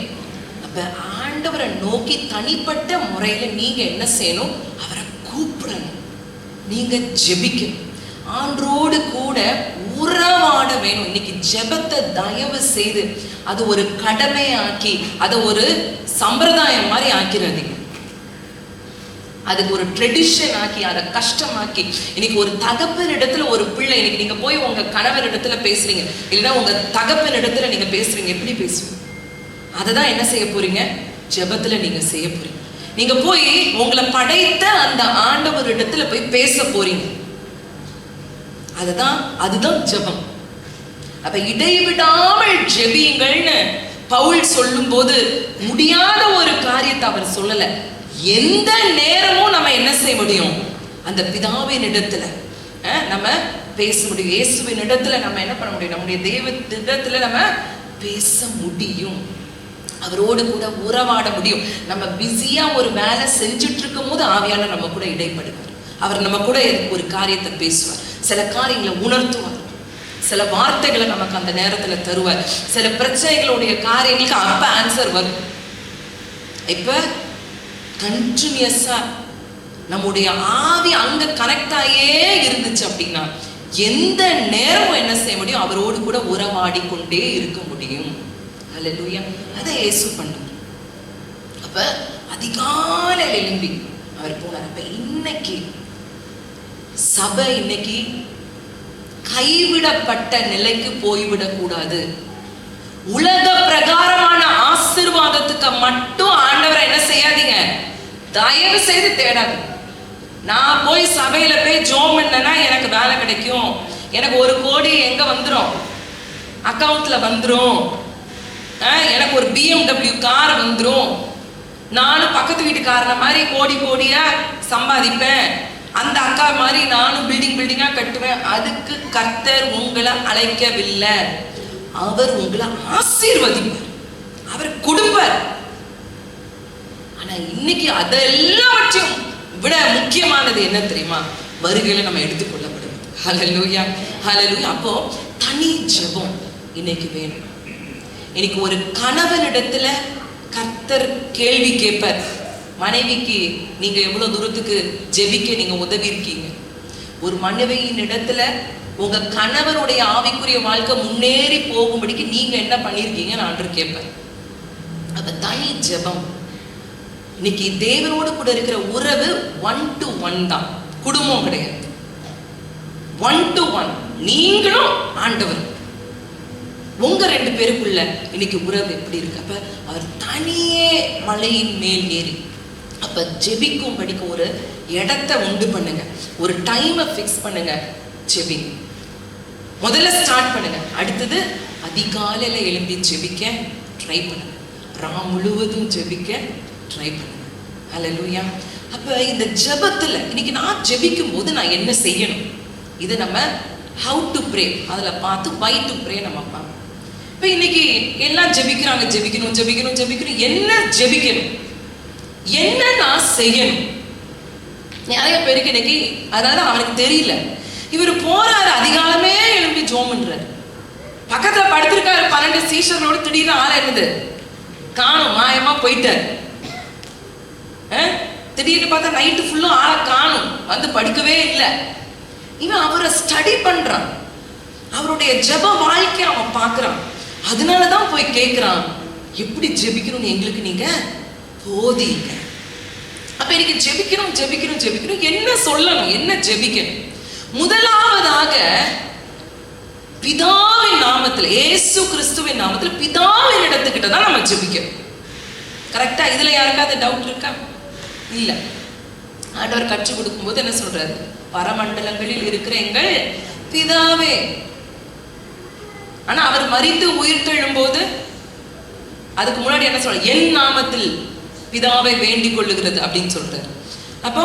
அப்ப ஆண்டவரை நோக்கி தனிப்பட்ட முறையில நீங்க என்ன செய்யணும், அவரை கூப்பிடணும், நீங்க ஜெபிக்கணும், ஆண்டோடு கூட உறவாட வேணும். இன்னைக்கு ஜெபத்தை தயவு செய்து அது ஒரு கடமையாக்கி அதை ஒரு சம்பிரதாயம் மாதிரி ஆக்கிறாதீங்க. அதுக்கு ஒரு ட்ரெடிஷன் ஆக்கி அதை கஷ்டமாக்கி. இன்னைக்கு ஒரு தகப்பன் இடத்துல ஒரு பிள்ளை, இன்னைக்கு நீங்க போய் உங்க கணவர் இடத்துல பேசுறீங்க, இல்லைன்னா உங்க தகப்பன் இடத்துல நீங்க பேசுறீங்க, எப்படி பேசுவீங்க? அததான் என்ன செய்ய போறீங்க, ஜெபத்துல நீங்க செய்ய போறீங்க. நீங்க போய் உங்களை படைத்த அந்த ஆண்டவர் இடத்துல போய் பேச போறீங்க. அதுதான் ஜெபம். அப்ப இடைவிடாமல் ஜெபியுங்கள்னு பவுல் சொல்லும் போது முடியாத ஒரு காரியத்தை அவர் சொல்லல. எந்த நேரமும் நம்ம என்ன செய்ய முடியும், அந்த பிதாவின் இடத்துல நம்ம பேச முடியும். இயேசுவின் இடத்துல நம்ம என்ன பண்ண முடியும், நம்முடைய தெய்வத்திடத்துல நம்ம பேச முடியும், அவரோடு கூட உறவாட முடியும். நம்ம பிஸியா ஒரு வேலை செஞ்சுட்டு இருக்கும் போது ஆவியானவர் நம்ம கூட இடைப்படுவார். அவர் நம்ம கூட ஒரு காரியத்தை பேசுவார், சில காரியங்களை உணர்த்துவார், சில வார்த்தைகளை நமக்கு அந்த நேரத்துல தருவார், சில பிரச்சனைகளுடைய காரியங்களுக்கு அப்ப ஆன்சர் வரும். இப்ப கண்டினியூஸா நம்முடைய ஆவி அங்க கனெக்ட் ஆயே இருந்துச்சு அப்படின்னா எந்த நேரமும் என்ன செய்ய முடியும், அவரோடு கூட உறவாடி கொண்டே இருக்க முடியும். அல்லேலூயா. அதை இயேசு பண்ணார். அப்ப அதிகாலையில் எழும்பி அவர் போனார். அப்ப இன்னைக்கு சபை இன்னைக்கு கைவிடப்பட்ட நிலைக்கு போய்விடக் கூடாது. உலக பிரகாரமான ஆசீர்வாதத்துக்கு மட்டும் ஆண்டவரை என்ன செய்யாதீங்க, தயவு செய்து தேடாது. நான் போய் சபையில போய் ஜோம் பண்ணனா எனக்கு வேலை கிடைக்கும், எனக்கு 1 கோடி எங்க வந்துரும், அக்கவுண்ட்ல வந்துரும், எனக்கு ஒரு BMW கார் வந்துரும், நானும் பக்கத்து வீட்டுக்காரன மாதிரி கோடியா சம்பாதிப்பேன், அந்த அக்கா மாதிரி நானும் பில்டிங்கா கட்டுவேன். அதுக்கு கர்த்தர் உங்களை அழைக்கவில்லை. அவர் உங்களை ஆசீர்வதிப்பார், அவர் கொடுப்பார். ஆனா இன்னைக்கு அதெல்லாவற்றையும் விட முக்கியமானது என்ன தெரியுமா, வருகையில நம்ம எடுத்துக்கொள்ளப்படுவது. ஹல்லேலூயா, ஹல்லேலூயா. அப்போ தனி ஜெபம் இன்னைக்கு வேணும். இன்னைக்கு ஒரு கணவனிடத்துல கர்த்தர் கேள்வி கேட்பார், மனைவிக்கு நீங்க எவ்வளவு தூரத்துக்கு ஜெபிக்க நீங்க உதவி இருக்கீங்க. ஒரு மனைவியின் இடத்துல உங்க கணவருடைய ஆவிக்குரிய வாழ்க்கை முன்னேறி போகும்படிக்கு நீங்க என்ன பண்ணிருக்கீங்க நான் கேட்பேன். அது தனி ஜெபம். இன்னைக்கு தேவனோடு கூட இருக்கிற உறவு 1 to 1 தான், குடும்பம் கிடையாது. 1 to 1 நீங்களும் ஆண்டவர், உங்க 2 பேருக்குள்ள இன்னைக்கு உறவு எப்படி இருக்கு? அப்ப அவர் தனியே மலையின் மேல் ஏறி அப்ப ஜெபிக்கும் படிக்க ஒரு இடத்தை உண்டு பண்ணுங்க, ஒரு டைமை ஃபிக்ஸ் பண்ணுங்க, ஜெபிங்க. முதல்ல ஸ்டார்ட் பண்ணுங்க. அடுத்தது அதிகாலையில எழும்பி ஜெபிக்க ட்ரை பண்ணுங்க, ராம் முழுவதும் ஜெபிக்க ட்ரை பண்ணுங்க. ஹல்லேலூயா. அப்ப இந்த ஜெபத்துல இன்னைக்கு நான் ஜெபிக்கும் போது நான் என்ன செய்யணும், இது நம்ம how to pray அதுல பார்த்து why to pray நம்ம பார்ப்போம். இப்ப இன்னைக்கு எல்லாம் ஜெபிக்கிறாங்க, ஜெபிக்கணும் ஜெபிக்கணும் ஜெபிக்கணும். என்ன ஜெபிக்கணும், என்ன நான் செய்யணும்? நிறைய பேருக்கு இன்னைக்கு அதாவது அவனுக்கு தெரியல. இவர் போறாரு, அதிகாலமே எழுப்பி ஜோம் பண்றாரு, பக்கத்துல படுத்திருக்காரு 12 சீஷர்களோடு. திடீர்னு ஆள என்னது காணும், மாயமா போயிட்டாரு. திடீர்னு பார்த்தா நைட்டு ஃபுல்லும் ஆளை காணும், வந்து படுக்கவே இல்லை. இவன் அவரை ஸ்டடி பண்றான், அவருடைய ஜெப வாழ்க்கையை அவன் பார்க்கறான். அதனாலதான் போய் கேட்கிறான், எப்படி ஜெபிக்கணும்னு எங்களுக்கு நீங்க போதிங்க. அப்ப இன்னைக்கு ஜெபிக்கணும் ஜெபிக்கணும் ஜெபிக்கணும். என்ன சொல்லணும், என்ன ஜெபிக்கணும்? முதலாவதாக பிதாவின் நாமத்தில், இயேசு கிறிஸ்துவின் நாமத்தில் பிதாவின் இடத்துக்கிட்ட தான் நம்ம ஜெபிக்கணும். கரெக்டா? இதுல யாருக்காவது டவுட் இருக்கா? இல்ல. ஆண்டவர் கற்றுக் கொடுக்கும் போது என்ன சொல்றாரு? பரமண்டலங்களில் இருக்கிற எங்கள் பிதாவே. ஆனா அவர் மரித்து உயிர்த்தெழும் போது அதுக்கு முன்னாடி என்ன சொல்ற? என் நாமத்தில் பிதாவை வேண்டிக் கொள்ளுகிறது அப்படின்னு சொல்றாரு. அப்போ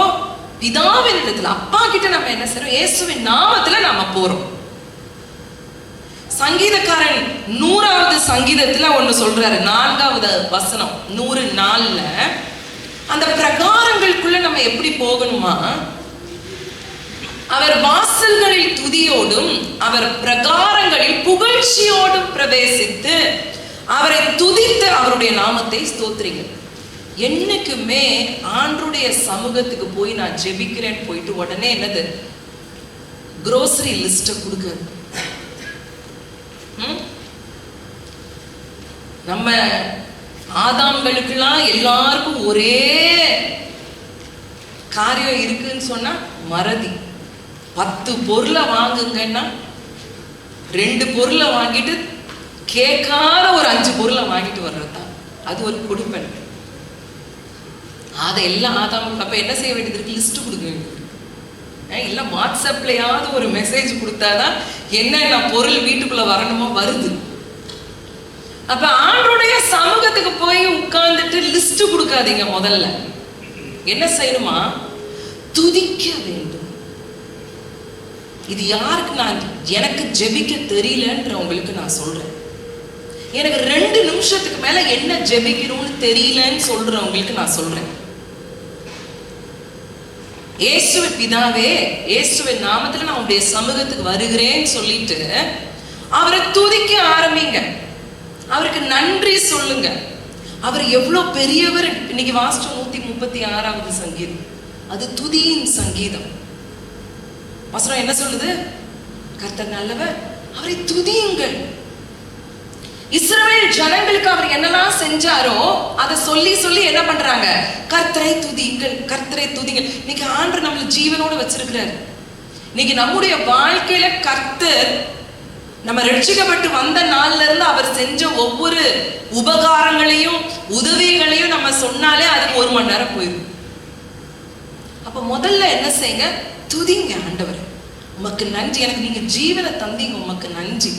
பிதாவின் இடத்துல, அப்பா கிட்ட நம்ம என்ன செய்றோம்? இயேசுவின் நாமத்துல நாம போறோம். சங்கீதக்காரன் 100வது சங்கீதத்துல ஒண்ணு சொல்றாரு, 4வது வசனம் 104ல, அந்த பிரகாரங்களுக்குள்ள நம்ம எப்படி போகணுமா? அவர் வாசல்களில் துதியோடும் அவர் பிரகாரங்களில் புகழ்ச்சியோடும் பிரவேசித்து அவரை துதித்து அவருடைய நாமத்தை ஸ்தோத்திரிங்க. என்னைக்குமே ஆண்டருடைய சமூகத்துக்கு போய் நான் ஜெபிக்கிறேன்னு போயிட்டு உடனே என்னது grocery லிஸ்ட கொடுக்கிறது. நம்ம ஆதாம்களுக்கெல்லாம் எல்லாருக்கும் ஒரே காரியம் இருக்குன்னு சொன்னா மறதி. 10 பொருளை வாங்குங்கன்னா 2 பொருளை வாங்கிட்டு கேட்காத ஒரு 5 பொருளை வாங்கிட்டு வர்றதுதான் அது ஒரு கொடுப்பன். அதை எல்லாம் ஆதாமுக்கு அப்ப என்ன செய்ய வேண்டியது இருக்கு? லிஸ்ட் கொடுக்க வேண்டியது. இல்ல வாட்ஸ்அப்லயாவது ஒரு மெசேஜ் கொடுத்தாதான் என்னென்ன பொருள் வீட்டுக்குள்ள வரணுமோ வருது. அப்ப ஆண்டருடைய சமூகத்துக்கு போய் உட்கார்ந்துட்டு லிஸ்ட் கொடுக்காதீங்க. முதல்ல என்ன செய்யணுமா? துதிக்க வேண்டும். இது யாருக்கு? நான் எனக்கு ஜெபிக்க தெரியலன்றவங்களுக்கு நான் சொல்றேன். எனக்கு 2 நிமிஷத்துக்கு மேல என்ன ஜெபிக்கணும்னு தெரியலன்னு சொல்றவங்களுக்கு நான் சொல்றேன். இயேசுவே பிதாவே, இயேசுவின் நாமத்துல நான் உங்களுடைய சமூகத்துக்கு வருகிறேன்னு சொல்லிட்டு அவரை துதிக்க ஆரம்பிங்க. அவருக்கு நன்றி சொல்லுங்க. அவர் எவ்வளவு பெரியவர். இன்னைக்கு வாசிச்சோம் 136வது சங்கீதம், அது துதியின் சங்கீதம். வசனம் என்ன சொல்லுது? கர்த்தர் நல்லவர், அவரை துதியுங்கள். இஸ்ரவேல் ஜனங்களுக்கு அவர் என்னெல்லாம் செஞ்சாரோ அதை சொல்லி சொல்லி என்ன பண்றாங்க? கர்த்தரை துதியுங்கள், கர்த்தரை துதிங்கள். இன்னைக்கு ஆண்டவர் நம்மள ஜீவனோட வச்சிருக்கிறார். இன்னைக்கு நம்முடைய வாழ்க்கையில கர்த்தர் நம்ம ரட்சிக்கப்பட்டு வந்த நாள்ல இருந்து அவர் செஞ்ச ஒவ்வொரு உபகாரங்களையும் உதவிகளையும் நம்ம சொன்னாலே அதுக்கு 1 மணி நேரம் போயிடும். அப்ப முதல்ல என்ன செய்யுங்க? துதிங்க. ஆண்டவர் உமக்கு நன்றி, எனக்கு நீங்க ஜீவனை தந்தீங்க, உமக்கு நன்றி.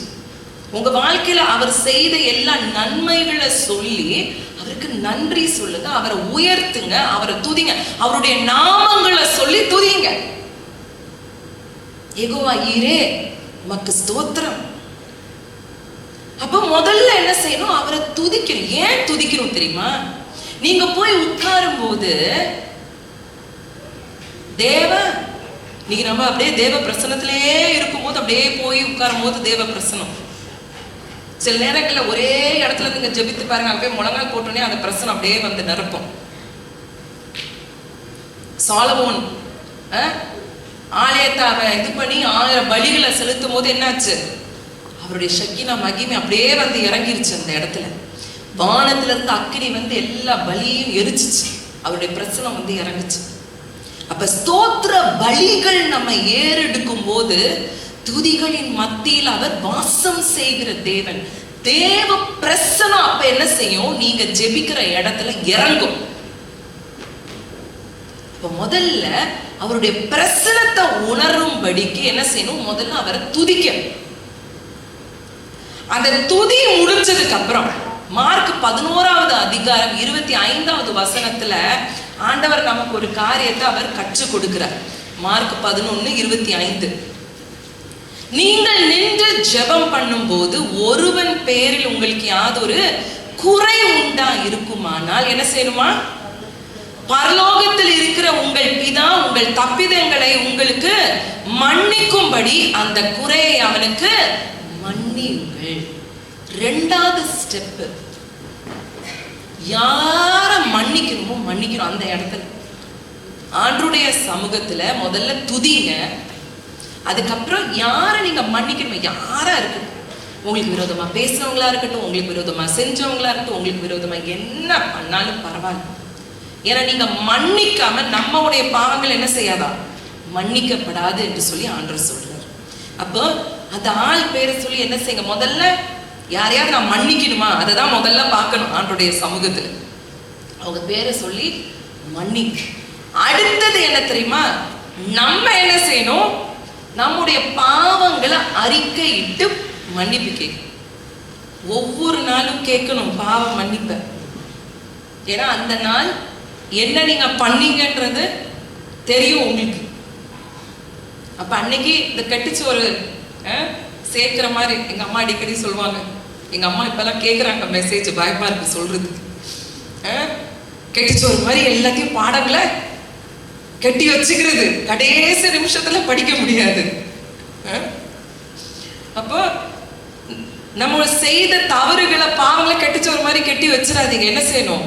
உங்க வாழ்க்கையில அவர் செய்த எல்லா நன்மைகளை சொல்லி அவருக்கு நன்றி சொல்லுங்க, அவரை உயர்த்துங்க, அவரை துதிங்க, அவருடைய நாமங்களை சொல்லி துதிங்க. யெகோவா ஈரே உமக்கு ஸ்தோத்திரம். அப்ப முதல்ல என்ன செய்யணும்? அவரை துதிக்கணும். ஏன் துதிக்கணும் தெரியுமா? நீங்க போய் உட்காரும் போது தேவ, நீங்க நம்ம அப்படியே தேவ பிரசன்னத்திலேயே இருக்கும் போது அப்படியே போய் உட்காரும் போது தேவ பிரசனம். சில நேரங்களில் ஒரே இடத்துல நீங்க ஜெபித்து பாருங்க, அப்படியே முழங்கால் போட்டோன்னே அந்த பிரசனம் அப்படியே வந்து நிரப்பும். சாலமோன் ஆலயத்தை அவன் இது பண்ணி 1000 பலிகளை செலுத்தும் போது என்னாச்சு? அவருடைய ஷக்கீனா மகிமை அப்படியே வந்து இறங்கிருச்சு அந்த இடத்துல. வானத்துல இருந்து அக்கினி வந்து எல்லா பலியும் எரிச்சிச்சு, அவருடைய பிரசனம் வந்து இறங்குச்சு. அப்ப ஸ்தோத்திர பலிகள் நம்ம ஏறெடுக்கும் போது துதிகளின் மத்தியில் அவர் வாசம் செய்கிற தேவன். தேவ பிரசனம் அப்ப என்ன செய்யும்? நீங்க ஜெபிக்கிற இடத்துல இறங்கும். இப்ப முதல்ல அவருடைய பிரசனத்தை உணரும்படிக்கு என்ன செய்யணும்? முதல்ல அவரை துதிக்கணும். அந்த துதி முடிஞ்சதுக்கு அப்புறம் மார்க் 11வது அதிகாரம் 25வது வசனத்துல ஆண்டவர் நமக்கு ஒரு காரியத்தை அவர் கற்றுக் கொடுக்கிறார். மார்க் 11:25, நீங்கள் நின்று ஜெபம் பண்ணும் போது ஒருவன் பேரில் உங்களுக்கு யாதொரு குறை உண்டா இருக்குமானால் என்ன செய்யணுமா? பரலோகத்தில் இருக்கிற உங்கள் பிதா உங்கள் தப்பிதங்களை உங்களுக்கு மன்னிக்கும்படி அந்த குறையை அவனுக்கு மன்னியுங்கள். 2வது ஸ்டெப், யார மன்னிக்கணுமோ மன்னிக்கணும். அந்த இடத்துல ஆண்டவருடைய சமூகத்துல முதல்ல துதிங்க. அதுக்கப்புறம் யாரை நீங்க மன்னிக்கணுமோ, யாரா இருக்கட்டும், உங்களுக்கு விரோதமா பேசுறவங்களா இருக்கட்டும், உங்களுக்கு விரோதமா செஞ்சவங்களா இருக்கட்டும், உங்களுக்கு விரோதமா என்ன பண்ணாலும் பரவாயில்ல. ஏன்னா நீங்க மன்னிக்காம நம்மளுடைய பாவங்கள் என்ன செய்யாதா? மன்னிக்கப்படாது என்று சொல்லி ஆண்டவர் சொல்றார். அப்போ அந்த ஆள் பேரை சொல்லி என்ன செய்யுங்க? முதல்ல யாரையாவது நான் மன்னிக்கணுமா, அதை தான் முதல்ல பார்க்கணும் ஆண்டவருடைய சமூகத்துல. அவங்க பேரை சொல்லி மன்னி. அடுத்தது என்ன தெரியுமா? நம்ம என்ன செய்யணும்? நம்முடைய பாவங்களை அறிக்கையிட்டு மன்னிப்பு கேட்கணும். ஒவ்வொரு நாளும் கேட்கணும் பாவ மன்னிப்ப. ஏன்னா அந்த நாள் என்ன நீங்க பண்ணீங்கன்றது தெரியும் உங்களுக்கு. அப்ப அன்னைக்கு இந்த கட்டிச்சு ஒரு சேர்க்கிற மாதிரி எங்க அம்மா அடிக்கடி சொல்லுவாங்க. எங்க அம்மா இப்பெல்லாம் கேட்குறாங்க மெசேஜ், பயமா இருக்கு சொல்றது. கெட்டிச்சு ஒரு மாதிரி எல்லாத்தையும் பாடங்களை கெட்டி வச்சுக்கிறது, கடைசி நிமிஷத்துல படிக்க முடியாது. அப்போ நம்ம செய்த தவறுகளை பாவங்களை கெட்டிச்சு ஒரு மாதிரி கெட்டி வச்சிடாதீங்க. என்ன செய்யணும்?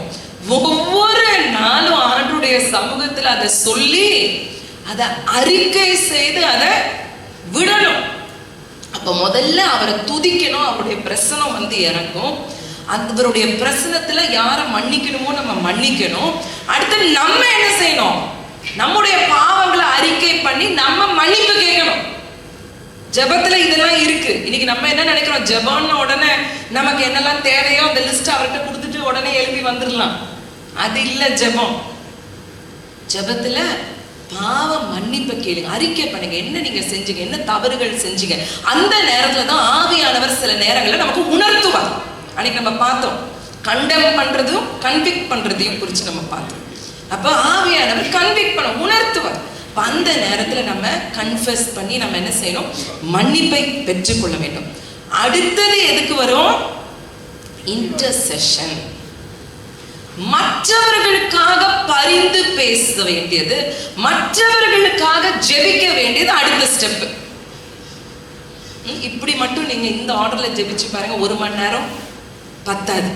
ஒவ்வொரு நாளும் ஆண்டவருடைய சமூகத்துல அதை சொல்லி அதை அறிக்கை செய்து அதை விடணும். அப்ப முதல்ல அவரை துதிக்கணும். அவருடைய பிரசனம் வந்து இறங்கும். அவருடைய பிரசனத்துல யாரை மன்னிக்கணுமோ நம்ம மன்னிக்கணும். அடுத்து நம்ம என்ன செய்யணும்? நம்முடைய பாவங்களை அறிக்கை பண்ணி நம்ம மன்னிப்பு கேட்கணும். ஜெபத்துல இதெல்லாம் இருக்கு. இன்னைக்கு நம்ம என்ன நினைக்கிறோம்? ஜெபம்னு உடனே நமக்கு என்னெல்லாம் தேவையோ அந்த லிஸ்ட் அவர்கிட்ட கொடுத்துட்டு உடனே எழுப்பி வந்துடலாம். அது இல்ல ஜெபம். ஜெபத்துல பாவ மன்னிப்பை கேளுங்க, அறிக்கை பண்ணுங்க. என்ன நீங்க செஞ்சீங்க, என்ன தவறுகள் செஞ்சீங்க. அந்த நேரத்துல தான் ஆவியானவர் சில நேரங்களில் நமக்கு உணர்த்துவார். அன்னைக்கு நம்ம பார்த்தோம், கண்டெம் பண்றதும் கன்விக்ட் பண்றதையும் குறித்து நம்ம பார்த்தோம். அப்போ ஆவியானவர் கன்விக்ட் பண்ண உணர்த்துவார். அந்த நேரத்துல நம்ம கன்ஃபஸ் பண்ணி நம்ம என்ன செய்யணும்? மன்னிப்பை பெற்றுக்கொள்ள வேண்டும். அடுத்தது எதுக்கு வரும்? இன்டர்செஷன். மற்றவர்களுக்காக பரிந்து பேச வேண்டியது, மற்றவர்களுக்காக ஜெபிக்க வேண்டியது அடுத்த ஸ்டெப். இப்படி மட்டும் நீங்க இந்த ஆர்டர்ல ஜெபிச்சு பாருங்க, 1 மணி நேரம் பத்தாது.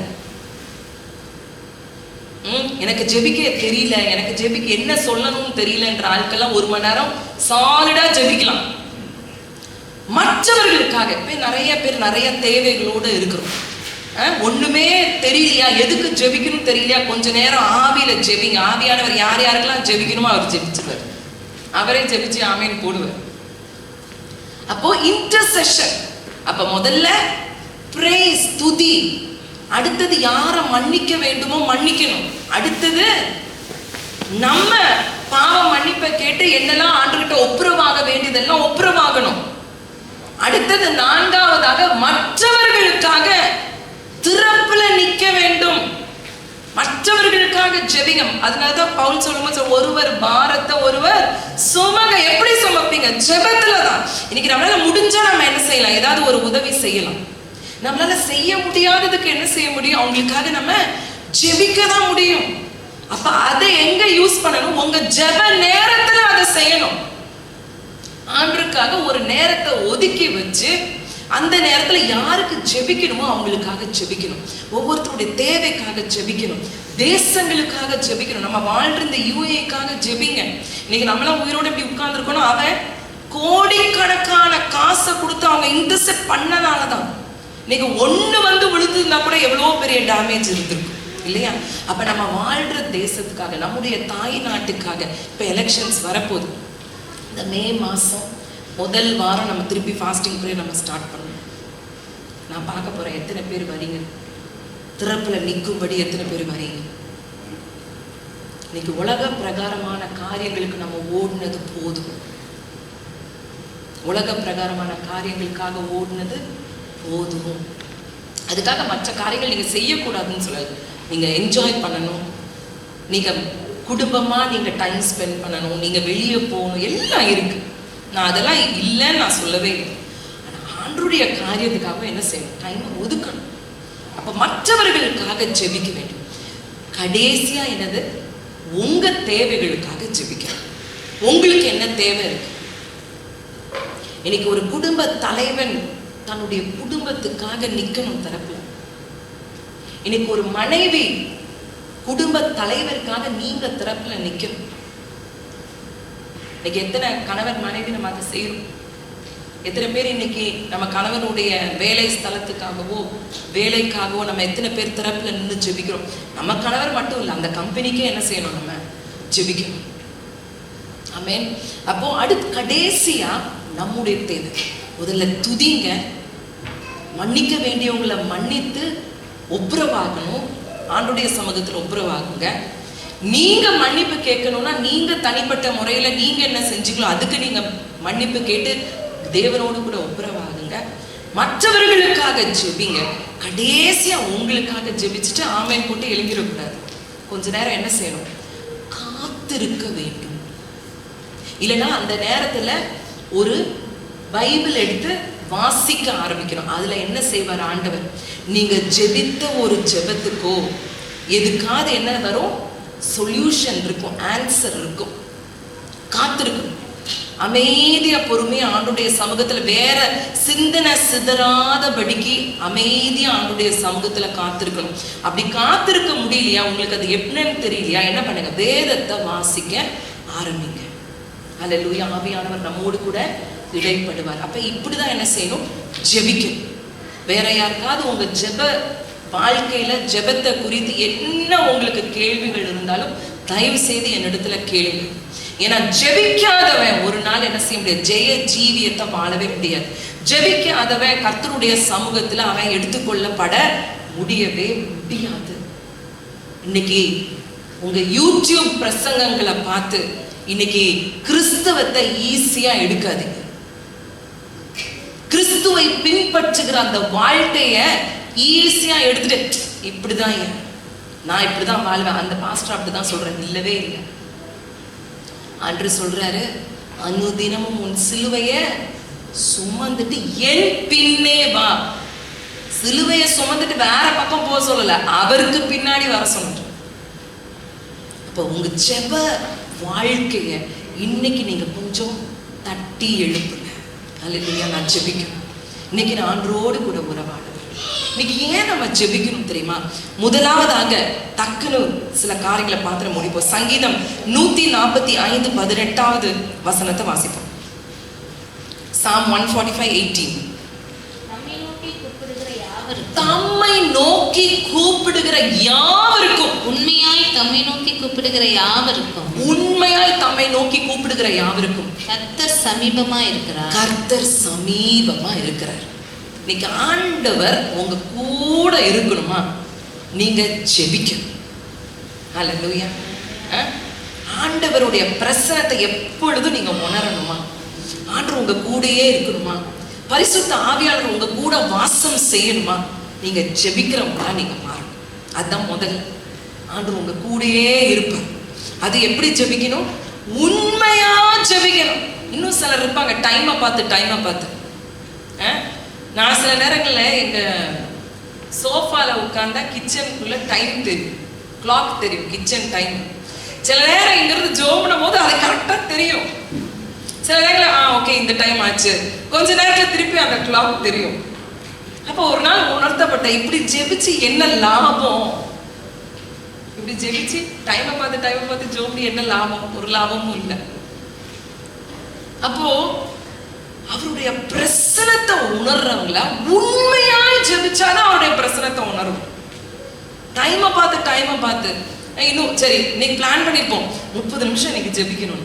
எனக்கு ஜெபிக்க தெரியல, எனக்கு ஜெபிக்க என்ன சொல்லணும்னு தெரியலன்ற ஆட்கள்லாம் 1 மணி நேரம் சாலிடா ஜெபிக்கலாம். மற்றவர்களுக்காக நிறைய பேர் நிறைய தேவைகளோடு இருக்கிறோம். ஒண்ணுமே தெரியலையா, எதுக்கு ஜெபிக்கணும் தெரியலையா, கொஞ்ச நேரம் ஆவியில ஜெபிங்க. ஆவியானவர் யார் யாருக்கெல்லாம் ஜெபிக்கணுமோ அவர் ஜெபிச்சுவார். அவரே ஜெபிச்சு ஆமீன் போடுவார். அப்போ இன்டர்செஷன். அப்ப முதல்ல பிரேஸ், துதி. அடுத்தது யாரை மன்னிக்க வேண்டுமோ மன்னிக்கணும். அடுத்தது நம்ம பாவ மன்னிப்பை கேட்டு என்னெல்லாம் ஆண்டுகிட்ட ஒப்புரவாக வேண்டியதெல்லாம் ஒப்புரவாகணும். அடுத்தது 4வதாக மற்றவர்களுக்காக திறப்புல நிக்க வேண்டும். மற்றவர்களுக்காக ஜெபிங்க. அதனாலதான் பவுல் சொல்லும்போது ஒருவர் பாரத்தை ஒருவர் சுமங்க. எப்படி சுமப்பீங்க? ஜெபத்துலதான். இன்னைக்கு நம்மளால முடிஞ்சா நம்ம என்ன செய்யலாம்? ஏதாவது ஒரு உதவி செய்யலாம். நம்மளால செய்ய முடியாததுக்கு என்ன செய்ய முடியும்? அவங்களுக்காக நம்ம ஜெபிக்க தான் முடியும். அப்ப அதை எங்க யூஸ் பண்ணணும்? உங்க ஜெப நேரத்துல அதை செய்யணும். ஆண்டவருக்காக ஒரு நேரத்தை ஒதுக்கி வச்சு அந்த நேரத்துல யாருக்கு ஜெபிக்கணுமோ அவங்களுக்காக ஜெபிக்கணும். ஒவ்வொருத்தருடைய தேவைக்காக ஜெபிக்கணும். தேசங்களுக்காக ஜெபிக்கணும். நம்ம வாழ்ற இந்த UAEக்காக ஜெபிங்க. இன்னைக்கு நம்மளாம் உயிரோட இப்படி உட்கார்ந்துருக்கணும். அவன் கோடிக்கணக்கான காசை கொடுத்து அவங்க இன்டர்செப்ட் பண்ணனாலதான் இன்னைக்கு ஒண்ணு வந்து விழுந்துருந்தா கூட எவ்வளவு பெரிய டேமேஜ் இருந்திருக்கும் இல்லையா? அப்ப நம்ம வாழ்ற தேசத்துக்காக, நம்முடைய தாய் நாட்டுக்காக. இப்ப எலெக்ஷன்ஸ் வரப்போகுது. இந்த மே மாசம் முதல் வாரம் நம்ம திருப்பி ஃபாஸ்டிங் ப்ரேயர் நம்ம ஸ்டார்ட் பண்ணணும். நான் பார்க்க போறேன் எத்தனை பேர் வரீங்க, திறப்புல நிற்கும்படி எத்தனை பேர் வரீங்க. இன்னைக்கு உலக பிரகாரமான காரியங்களுக்கு நம்ம ஓடுனது போதும். உலக பிரகாரமான காரியங்களுக்காக ஓடுனது போதும். அதுக்காக மற்ற காரியங்கள் நீங்க செய்யக்கூடாதுன்னு சொல்லல. நீங்க என்ஜாய் பண்ணணும், நீங்க குடும்பமா நீங்க டைம் ஸ்பெண்ட் பண்ணணும், நீங்க வெளியே போகணும், எல்லாம் இருக்கு. நான் அதெல்லாம் இல்லைன்னு நான் சொல்லவே இல்லை. ஆனா ஆண்டவருடைய காரியத்துக்காக என்ன செய்யணும்? டைம் ஒதுக்கணும். அப்ப மற்றவர்களுக்காக ஜெபிக்க வேண்டும். கடைசியா என்னது? உங்க தேவைகளுக்காக ஜெபிக்கணும். உங்களுக்கு என்ன தேவை இருக்கு? இன்னைக்கு ஒரு குடும்ப தலைவன் தன்னுடைய குடும்பத்துக்காக நிக்கணும் தரப்புல. இன்னைக்கு ஒரு மனைவி குடும்ப தலைவருக்காக நீங்க தரப்புல நிக்கணும். இன்னைக்கு எத்தனை கணவர் மனைவி நம்ம அதை செய்யறோம்? எத்தனை பேர் இன்னைக்கு நம்ம கணவனுடைய வேலை ஸ்தலத்துக்காகவோ வேலைக்காகவோ நம்ம எத்தனை பேர் தரப்புல நின்று ஜெபிக்கிறோம்? நம்ம கணவர் மட்டும் இல்லை, அந்த கம்பெனிக்கே என்ன செய்யணும்? நம்ம ஜெபிக்கணும். ஆமென். அப்போ அடுத்து கடைசியா நம்முடைய தேவை. முதல்ல துதிங்க, மன்னிக்க வேண்டியவங்களை மன்னித்து ஒப்புரவாகணும். ஆண்டுடைய சமூகத்தில் ஒப்புரவாகுங்க. நீங்க மன்னிப்பு கேட்கணும்னா நீங்க தனிப்பட்ட முறையில நீங்க என்ன செஞ்சீங்களோ அதுக்கு நீங்க மன்னிப்பு கேட்டு தேவனோடு கூட ஒப்புரவாகுங்க. மற்றவர்களுக்காக ஜெபிங்க. கடைசியா உங்களுக்காக ஜெபிச்சுட்டு ஆமென் போட்டு எழுந்திடக்கூடாது. கொஞ்ச நேரம் என்ன செய்யணும்? காத்திருக்க வேண்டும். இல்லைன்னா அந்த நேரத்துல ஒரு பைபிள் எடுத்து வாசிக்க ஆரம்பிக்கணும். அதுல என்ன செய்வார் ஆண்டவர்? நீங்க ஜெபித்த ஒரு ஜெபத்துக்கோ எதுக்காவது என்ன வரும்? சொல்யூஷன் இருக்கும், ஆன்சர் இருக்கும். காத்திருக்கணும். அமைதியா பொறுமையா ஆண்டுடைய சமூகத்துல வேற சிந்தனை சிதறாதபடிக்கு அமைதியா ஆண்டுடைய சமூகத்துல காத்திருக்கணும். அப்படி காத்திருக்க முடியலையா, உங்களுக்கு அது எப்படின்னு தெரியலையா, என்ன பண்ணுங்க? வேதத்தை வாசிக்க ஆரம்பிங்க. அல்லேலூயா. ஆவியானவர் நம்மோடு கூட இடைப்படுவார். அப்ப இப்படிதான் என்ன செய்யணும்? ஜெபிக்கணும். வேற யாருக்காவது உங்க ஜெப வாழ்க்கையில ஜெபத்தை குறித்து என்ன உங்களுக்கு கேள்விகள் இருந்தாலும் தயவு செய்து என்னிடத்துல கேளுங்க. ஏன்னா ஜெபிக்காதவன் ஒரு நாள் என்ன செய்ய முடியாது? ஜெய ஜீவியத்தை வாழவே முடியாது. ஜெபிக்காதவன் கர்த்தருடைய சமூகத்துல அவன் எடுத்துக்கொள்ளப்பட முடியவே முடியாது. இன்னைக்கு உங்க யூடியூப் பிரசங்கங்களை பார்த்து இன்னைக்கு கிறிஸ்தவத்தை ஈஸியா எடுக்காதீங்க. கிறிஸ்துவை பின்பற்றுகிற அந்த வாழ்க்கைய ஈஸியா எடுத்துட்டு இப்படிதான் நான் இப்படிதான் வாழ்வேன், அந்த பாஸ்டர் அப்படிதான் சொல்றேன். இல்லவே இல்லை. அன்று சொல்றாரு, அனுதினமும் உன் சிலுவைய சுமந்துட்டு என் பின்னே வா. சிலுவைய சுமந்துட்டு வேற பக்கம் போக சொல்லல, அவருக்கு பின்னாடி வர சொன்னார். அப்ப உங்க ஜெப வாழ்க்கைய இன்னைக்கு நீங்க கொஞ்சம் தட்டி எழுப்புங்க. அல்லேலூயா. நான் ஜெபிக்கணும். இன்னைக்கு நான் ஆண்டவரோடு கூட உறவாடுவேன். இன்னைக்கு ஏன் நம்ம ஜெபிக்கணும் தெரியுமா? முதலாவதாக டக்குனு சில காரியங்களை பார்த்து முடிப்போம். சங்கீதம் 145:18 வசனத்தை வாசிப்போம். Psalm 145:18. தம்மை நோக்கி கூப்பிடுகிற யாவருக்கும், உண்மையாய் தம்மை நோக்கி கூப்பிடுகிற யாவருக்கும், உண்மையாய் தம்மை நோக்கி கூப்பிடுகிற யாவருக்கும் கர்த்தர் சமீபமா இருக்கிறார். கர்த்தர் சமீபமா இருக்கிறார். இன்னைக்கு ஆண்டவர் உங்க கூட இருக்கணுமா? நீங்க ஜெபிக்கணும். அல்லேலூயா. ஆண்டவருடைய பிரசன்னத்தை எப்பொழுதும் நீங்க உணரணுமா? ஆண்டவர் உங்க கூடயே இருக்கணுமா? பரிசுத்த ஆவியாளர் உங்க கூட வாசம் செய்யணுமா? நீங்க ஜெபிக்கிறவங்களா நீங்க மாறணும். அதுதான் முதல். ஆண்டவர் உங்க கூடயே இருப்பார். அது எப்படி ஜெபிக்கணும்? உண்மையா ஜெபிக்கணும். இன்னும் சிலர் இருப்பாங்க டைமை பார்த்து. நான் சில நேரங்கள்ல எங்க சோஃபால உட்கார்ந்தா கிச்சனுக்குள்ள டைம் தெரியும், கிளாக் தெரியும், கிச்சன் டைம். சில நேரம் இங்கிருந்து ஜோம் பண்ணும் போது அது கரெக்டா தெரியும். சில நேரங்கள் ஓகே இந்த டைம் ஆச்சு, கொஞ்ச நேரத்துல திருப்பி அந்த கிளாக் தெரியும். அப்போ ஒரு நாள் உணர்த்தப்பட்ட, இப்படி ஜெபிச்சு என்ன லாபம்? இப்படி ஜெபிச்சு டைமை பார்த்து ஜோம்பி என்ன லாபம்? ஒரு லாபமும் இல்லை. அப்போ அவருடைய பிரசனத்தை உணர்றவங்கள உண்மையாய் ஜெபிச்சாதான் அவருடைய பிரசனத்தை உணரும். டைமை பார்த்து இன்னும் சரி இன்னைக்கு பிளான் பண்ணிருப்போம் 30 நிமிஷம் இன்னைக்கு ஜெபிக்கணும்.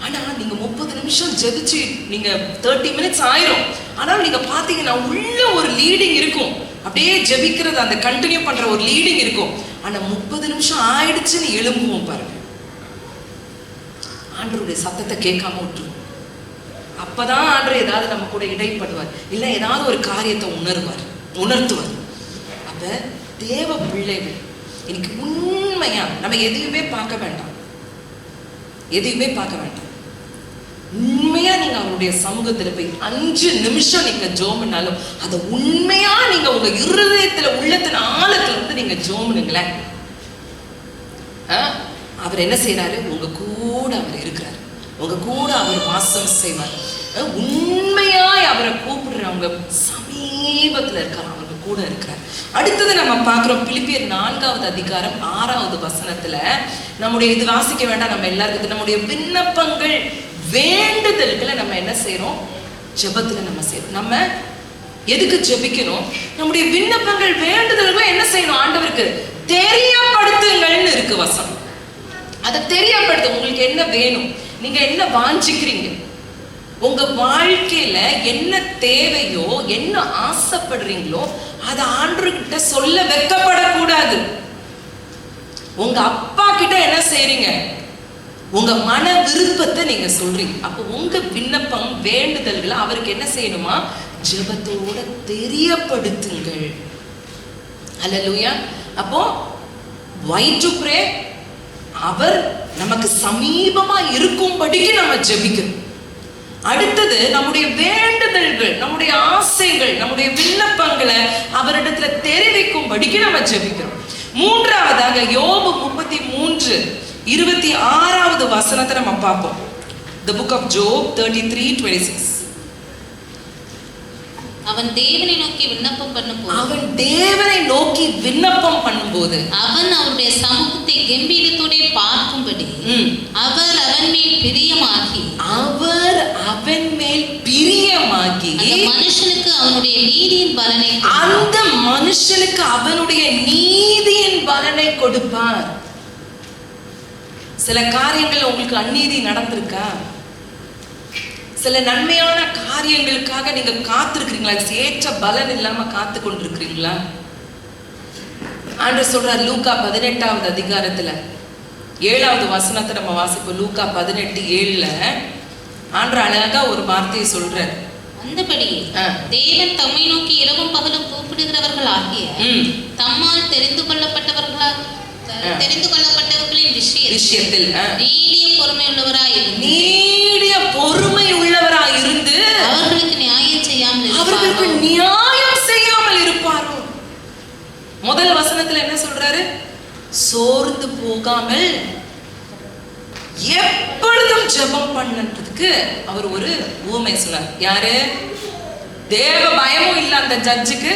ஆனா நீங்க 30 நிமிஷம் ஜெபிச்சு நீங்க 30 மினிட்ஸ் ஆயிரும். ஆனால் நீங்க பாத்தீங்கன்னா உள்ள ஒரு லீடிங் இருக்கும். அப்படியே ஜெபிக்கிறது அந்த கண்டினியூ பண்ற ஒரு லீடிங் இருக்கும். ஆனா 30 நிமிஷம் ஆயிடுச்சுன்னு எழும்புவோம் பாருங்க. ஆண்டவருடைய சத்தத்தை கேட்காம விட்டுருவோம். அப்பதான் ஆண்டவர் ஏதாவது நம்ம கூட இடைப்படுவார், இல்ல ஏதாவது ஒரு காரியத்தை உணர்த்துவார். அப்ப தேவ பிள்ளைகள் இன்னைக்கு உண்மையா நம்ம எதையுமே பார்க்க வேண்டாம். உண்மையா நீங்க அவருடைய சமூகத்துல போய் 5 நிமிஷம் நீங்க ஜோம்னாலும் அதை உண்மையா நீங்க உங்க இருதயத்துல உள்ளத்தின் ஆழத்துல இருந்து நீங்க ஜோம்னுங்களேன். அவர் என்ன செய்யறாரு? உங்க கூட அவர் இருக்கிறார், உங்க கூட அவர் வாசம் செய்வார். உண்மையாய் அவரை கூப்பிடுறவங்க சமீபத்துல இருக்காங்க, அவங்க கூட இருக்கிறார். அடுத்தது நம்ம பார்க்கிறோம் பிலிப்பியர் 4வது அதிகாரம் 6வது வசனத்துல. நம்முடைய இது வாசிக்க வேண்டாம், நம்ம எல்லாருக்கும் நம்முடைய விண்ணப்பங்கள் வேண்டுதல்களை நம்ம என்ன செய்யறோம்? ஜெபத்துல நம்ம செய்யறோம். நம்ம எதுக்கு ஜெபிக்கணும்? நம்முடைய விண்ணப்பங்கள் வேண்டுதல்களை என்ன செய்யணும்? ஆண்டவருக்கு தெரியப்படுத்துங்கள்னு இருக்கு வசனம். அதை தெரியப்படுத்து. உங்களுக்கு என்ன வேணும், நீங்க என்ன வாஞ்சிக்கிறீங்க, உங்க வாழ்க்கையில என்ன தேவையோ, என்ன ஆசைப்படுறீங்களோ அதை ஆண்டவர்கிட்ட சொல்ல வெட்கப்படக்கூடாது. உங்க அப்பா கிட்ட என்ன செய்றீங்க? உங்க மன விருப்பத்தை நீங்க சொல்றீங்க. அப்போ உங்க விண்ணப்பம் வேண்டுதல்களை அவருக்கு என்ன செய்யணுமா? ஜெபத்தோட தெரியப்படுத்துங்கள். அல்லேலூயா. அப்போ why to pray? அவர் நமக்கு சமீபமா இருக்கும்படிக்கு நம்ம ஜெபிக்கணும். அடுத்தது நம்முடைய வேண்டுதல்கள், நம்முடைய ஆசைகள், நம்முடைய விண்ணப்பங்களை அவரிடத்துல தெரிவிக்கும்படிக்கு நம்ம ஜெபிக்கிறோம். மூன்றாவதாக யோபு 33:26வது வசனத்தை நம்ம பார்ப்போம். The book of Job 33:26. அவன் தேவனை நோக்கி விண்ணப்பம் பண்ணும்போது அவன் அவருடைய சமூகத்தை கம்பீரத்தோட பார்க்கும்படி அவர் அவன் மேல் பிரியமாகி அந்த மனுஷனுக்கு அவனுடைய நீதியின் பலனை கொடுப்பார். சில காரியங்கள் உங்களுக்கு அநீதி நடந்திருக்கா? சில நன்மையான காரியங்களுக்காக நீங்க காத்திருக்கிறீங்களா? ஏற்ற பலன் இல்லாம காத்து கொண்டிருக்கிறீங்களா? ஆண்டவர் சொல்றார் லூக்கா 18வது அதிகாரத்துல 7வது வசனத்தை நம்ம வாசிப்போம். லூக்கா 18:7 ஆண்டவர் அழகா ஒரு வார்த்தையை சொல்றார். அந்தபடி தேவன் தம்மை நோக்கி இரவும் பகலும் கூப்பிடுகிறவர்கள் ஆகிய தம்மால் தெரிந்து கொள்ளப்பட்டவர்களின் விஷயத்தில் நீடிய பொறுமை உள்ளவராய் இருந்து அவர்களுக்கு நியாயம் செய்யாமல் இருப்பாரோ. முதல் வசனத்துல என்ன சொல்றாரு? சோர்ந்து போகாமல் எப்பொழுதும் ஜெபம் பண்ணதுக்கு அவர் ஒரு ஊமை சொன்னார். யாரு? தேவ பயமும் இல்ல அந்த ஜட்ஜுக்கு.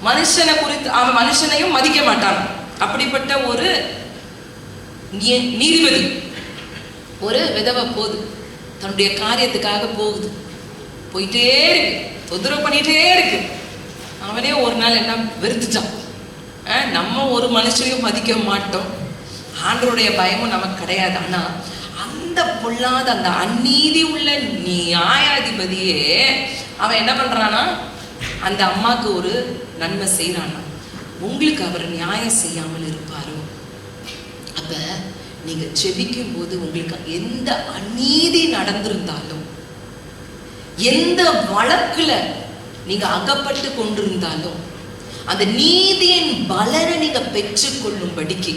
மனுஷனை குறித்து அவன் மனுஷனையும் மதிக்க மாட்டான். அப்படிப்பட்ட ஒரு நீதிபதி. ஒரு விதவை போகுது, தன்னுடைய காரியத்துக்காக போகுது, போயிட்டே இருக்கு, தொந்தரவு பண்ணிட்டே இருக்கு. அவனே ஒரு நாள் என்ன வெறுத்துட்டான். நம்ம ஒரு மனுஷனையும் மதிக்க மாட்டோம், ஆண்டவருடைய பயமும் நமக்கு கிடையாது. ஆனா அந்த பொல்லாத அந்த அநீதி உள்ள நியாயாதிபதியே அவன் என்ன பண்றானா, அந்த அம்மாக்கு ஒரு நன்மை செய்யறானா. உங்களுக்கு அவர் நியாயம் செய்யாமல் இருப்பாரோ? அப்ப நீங்க ஜெபிக்கும் போது உங்களுக்கு எந்த அநீதி நடந்திருந்தாலும், எந்த வழக்குல நீங்க அகப்பட்டு கொண்டிருந்தாலும், அந்த நீதியின் பலனை நீங்க பெற்றுக்கொள்ளும்படிக்கு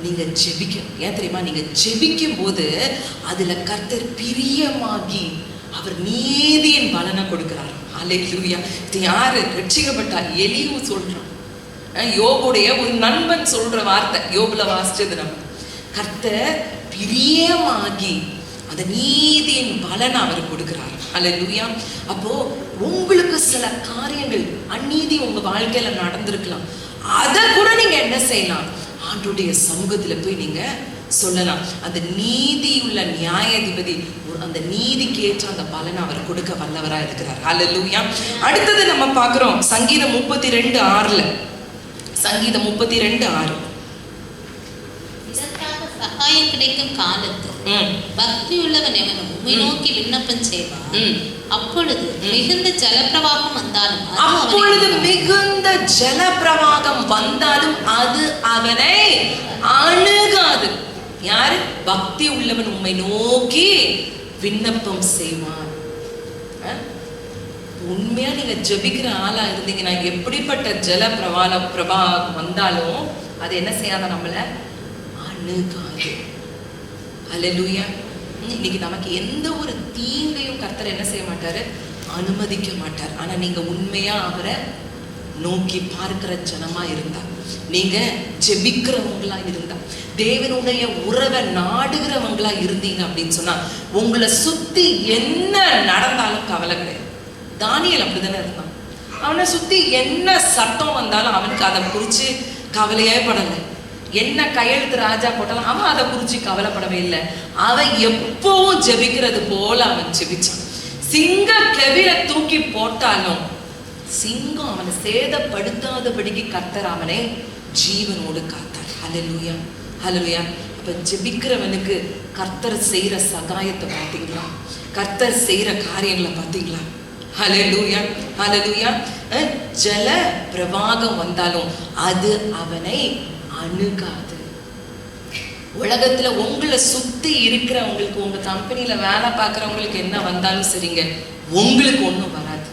நீங்க ஜெபிக்கணும். ஏன் தெரியுமா? நீங்க ஜெபிக்கும் போது அதுல கர்த்தர் பிரியமாகி அவர் நீதியின் பலனை கொடுக்கிறார். அல்லேலூயா. இது யாரு? ரட்சிக்கப்பட்டார் எலியு சொல்றான். யோபுடைய ஒரு நண்பன் சொல்ற வார்த்தை யோபுல வாசிச்சது நம்ம. கர்த்தர் பிரியமாகி அந்த நீதியின் பலனை அவர் கொடுக்கிறார். அல்லேலூயா. அப்போ உங்களுக்கு சில காரியங்கள் அநீதி உங்க வாழ்க்கையில நடந்திருக்கலாம். அதை கூட நீங்க என்ன செய்யலாம்? ஆண்டோடைய சமூகத்துல போய் நீங்க சொல்லலாம். அந்த நீதியுள்ள நியாயாதிபதி அந்த நீதிக்கு ஏற்ற அந்த பலனை அவர் கொடுக்க வல்லவரா இருக்கிறார். ஹல்லேலூயா. அடுத்தது நம்ம பார்க்கிறோம் சங்கீதம் 32:6. சங்கீதம் 32:6. இதற்காக சகாயம் கிடைக்கும் காலத்து பக்தி உள்ளவன் எவனும் உம்மை நோக்கி விண்ணப்பம் செய்வான். அப்பொழுது மிகுந்த ஜலப்பிரவாகம் வந்தாலும் அது அவனை அணுகாது. யாரு? பக்தி உள்ளவன் உம்மை நோக்கி விண்ணப்பம் செய்வான். உண்மையா நீங்க ஜெபிக்கிற ஆளா இருந்தீங்கன்னா எப்படிப்பட்ட ஜல பிரவாகம் வந்தாலும் அது என்ன செய்யாத நம்மள அணுகாது. ஹல்லேலூயா. இன்னைக்கு நமக்கு எந்த ஒரு தீங்கையும் கர்த்தர் என்ன செய்ய மாட்டாரு? அனுமதிக்க மாட்டார். ஆனா நீங்க உண்மையா அவரை நோக்கி பார்க்கிற ஜனமா இருந்தா, நீங்க ஜெபிக்கிறவங்களா இருந்தா, தேவனுடைய உறவை நாடுகிறவங்களா இருந்தீங்க அப்படின்னு சொன்னா உங்களை சுத்தி என்ன நடந்தாலும் கவலை கிடையாது. தானியேல் அப்படிதானே இருந்தான். அவனை சுத்தி என்ன சட்டம் வந்தாலும் அவனுக்கு அதை குறிச்சு கவலையே படலை. என்ன கையெழுத்து ராஜா போட்டாலும் அவன் அதை குறிச்சு கவலைப்படவே இல்லை. அவன் எப்பவும் ஜெபிக்கிறது போல அவன் ஜெபிச்சான். சிங்க கெவில தூக்கி போட்டாலும் சிங்கம் அவனை சேதப்படுத்தாதபடிக்கு கர்த்தர் அவனை ஜீவனோடு காத்தார். ஹல்லேலூயா, ஹல்லேலூயா. அப்ப ஜெபிக்கிறவனுக்கு கர்த்தர் செய்யற சகாயத்தை பார்த்தீங்களா? கர்த்தர் செய்யற காரியங்களை பார்த்தீங்களா? ஹல்லேலூயா, ஹல்லேலூயா. ஜல பிரவாகம் வந்தாலும் அது அவனை அணுகாது. உலகத்துல உங்களை சுத்தி இருக்கிறவங்களுக்கு, உங்க கம்பெனில வேலை பார்க்கறவங்களுக்கு என்ன வந்தாலும் சரிங்க, உங்களுக்கு ஒண்ணும் வராது.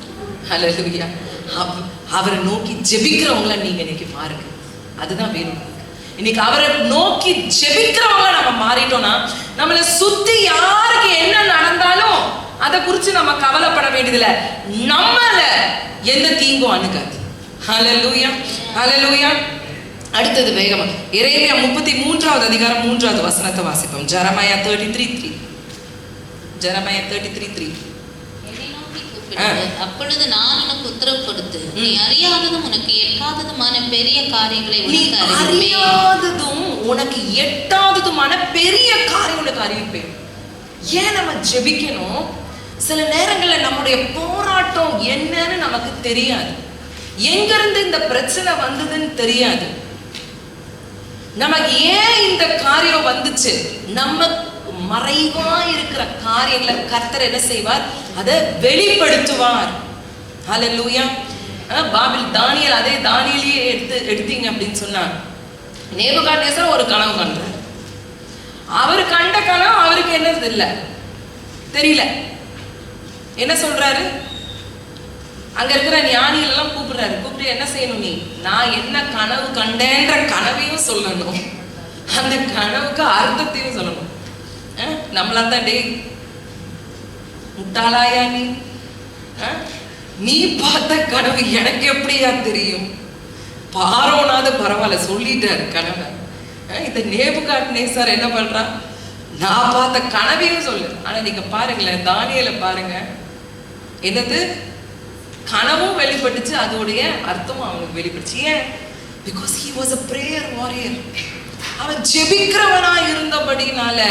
ஹல்லேலூயா. அவரை நோக்கி ஜெபிக்கிறவங்கள நீங்க இன்னைக்கு பாருங்க. அதுதான் வேணும். இன்னைக்கு அவரை நோக்கி ஜெபிக்கிறவங்கள நம்ம மாறிட்டோம்னா நம்மளை சுத்தி யாருக்கு என்ன நடந்தாலும் அதை குறிச்சு நம்ம கவலைப்பட வேண்டியதில்லை. நம்மள எந்த தீங்கும் அணுகாது. ஹல்லேலூயா, ஹல்லேலூயா. அடுத்தது வேகமா எரேமியா 33வது அதிகாரம் 3வது வசனத்தை வாசிப்போம். ஜெரமையா 33:3. ஜெரமையா 33:3. அப்பொழுது நான் உனக்கு உத்தரவு கொடுத்து நீ அறியாததும் உனக்கு எட்டாததுமான பெரிய காரியங்களை அறியாததும் உனக்கு எட்டாததுமான பெரிய காரியம் உனக்கு அறிவிப்பேன். ஏன் நம்ம ஜெபிக்கணும்? சில நேரங்கள்ல நம்முடைய போராட்டம் என்னன்னு நமக்கு தெரியாது. எங்க இருந்து இந்த பிரச்சனை வந்ததுன்னு தெரியாது. நமக்கு ஏன் இந்த காரியம் வந்துச்சு? நம்ம மறைவா இருக்கிற காரியங்களை கர்த்தர் என்ன செய்வார்? அதை வெளிப்படுத்துவார். ஹல்லேலூயா. பாபில் தானியேல், அதே தானியேலையே எடுத்தீங்க அப்படின்னு சொன்னா, நேபுகாத்நேசர் ஒரு கனவு கண்டார். அவர் கண்ட கனவு அவருக்கு என்னது இல்லை, தெரியல. என்ன சொல்றாரு? அங்க இருக்கிற ஞானிகள் எல்லாம் கூப்பிடுறாரு. கூப்பிட்டு என்ன செய்யணும்? நீ நான் என்ன கனவு கண்டேன்ற கனவையும் சொல்லணும், அந்த கனவுக்கு அர்த்தத்தையும் சொல்லணும். நம்மளா தான் டே முட்டாளாயா நீ? நீ பார்த்த கனவு எனக்கு எப்படியா தெரியும்? பாரோனாவது பரவாயில்ல சொல்லிட்டாரு கனவை. இந்த நேபுகாத்நேசர் என்ன பண்றான்? நான் பார்த்த கனவையும் சொல்லு. ஆனா நீங்க பாருங்களேன், தானியேலை பாருங்க, என்னது கனவும் வெளிப்பட்டுச்சு, அதோடைய அர்த்தமும் அவனுக்கு வெளிப்பட்டுச்சு. ஏன்? Because he was a prayer warrior. அவன் ஜெபிக்கிறவனா இருந்தபடினால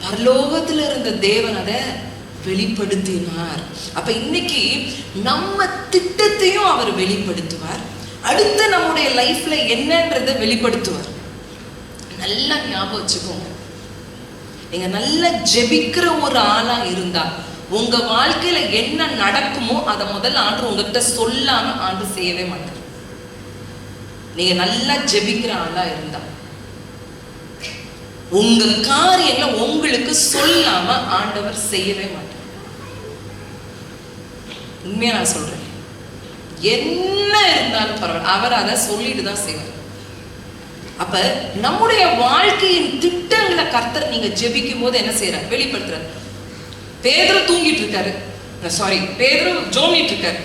பரலோகத்துல இருந்த தேவன் அதை வெளிப்படுத்தினார். அப்ப இன்னைக்கு நம்ம திட்டத்தையும் அவர் வெளிப்படுத்துவார். அடுத்து நம்முடைய லைஃப்ல என்னன்றதை வெளிப்படுத்துவார். நல்லா ஞாபகம் வச்சுக்கோங்க. நீங்க நல்லா ஜெபிக்கிற ஒரு ஆளா இருந்தா உங்க வாழ்க்கையில என்ன நடக்குமோ அதை முதல்ல ஆண்டு உங்ககிட்ட சொல்லாம ஆண்டு செய்யவே மாட்டார். நீங்க நல்லா ஜெபிக்கிற ஆளா இருந்தா உங்க காரியங்களை உங்களுக்கு சொல்லாம ஆண்டவர் செய்யவே மாட்டார். உண்மையா நான் சொல்றேன், என்ன இருந்தாலும் பரவாயில்ல, அவர் அதை சொல்லிட்டு தான் செய்வார். அப்ப நம்முடைய வாழ்க்கையின் திட்டங்களை கர்த்தர் நீங்க ஜெபிக்கும் போது என்ன செய்யறார்? வெளிப்படுத்துறார். பேதுரு தூங்கிட்டு இருக்காரு, சாரி பேதுரு ஜோமிட்டு இருக்காரு.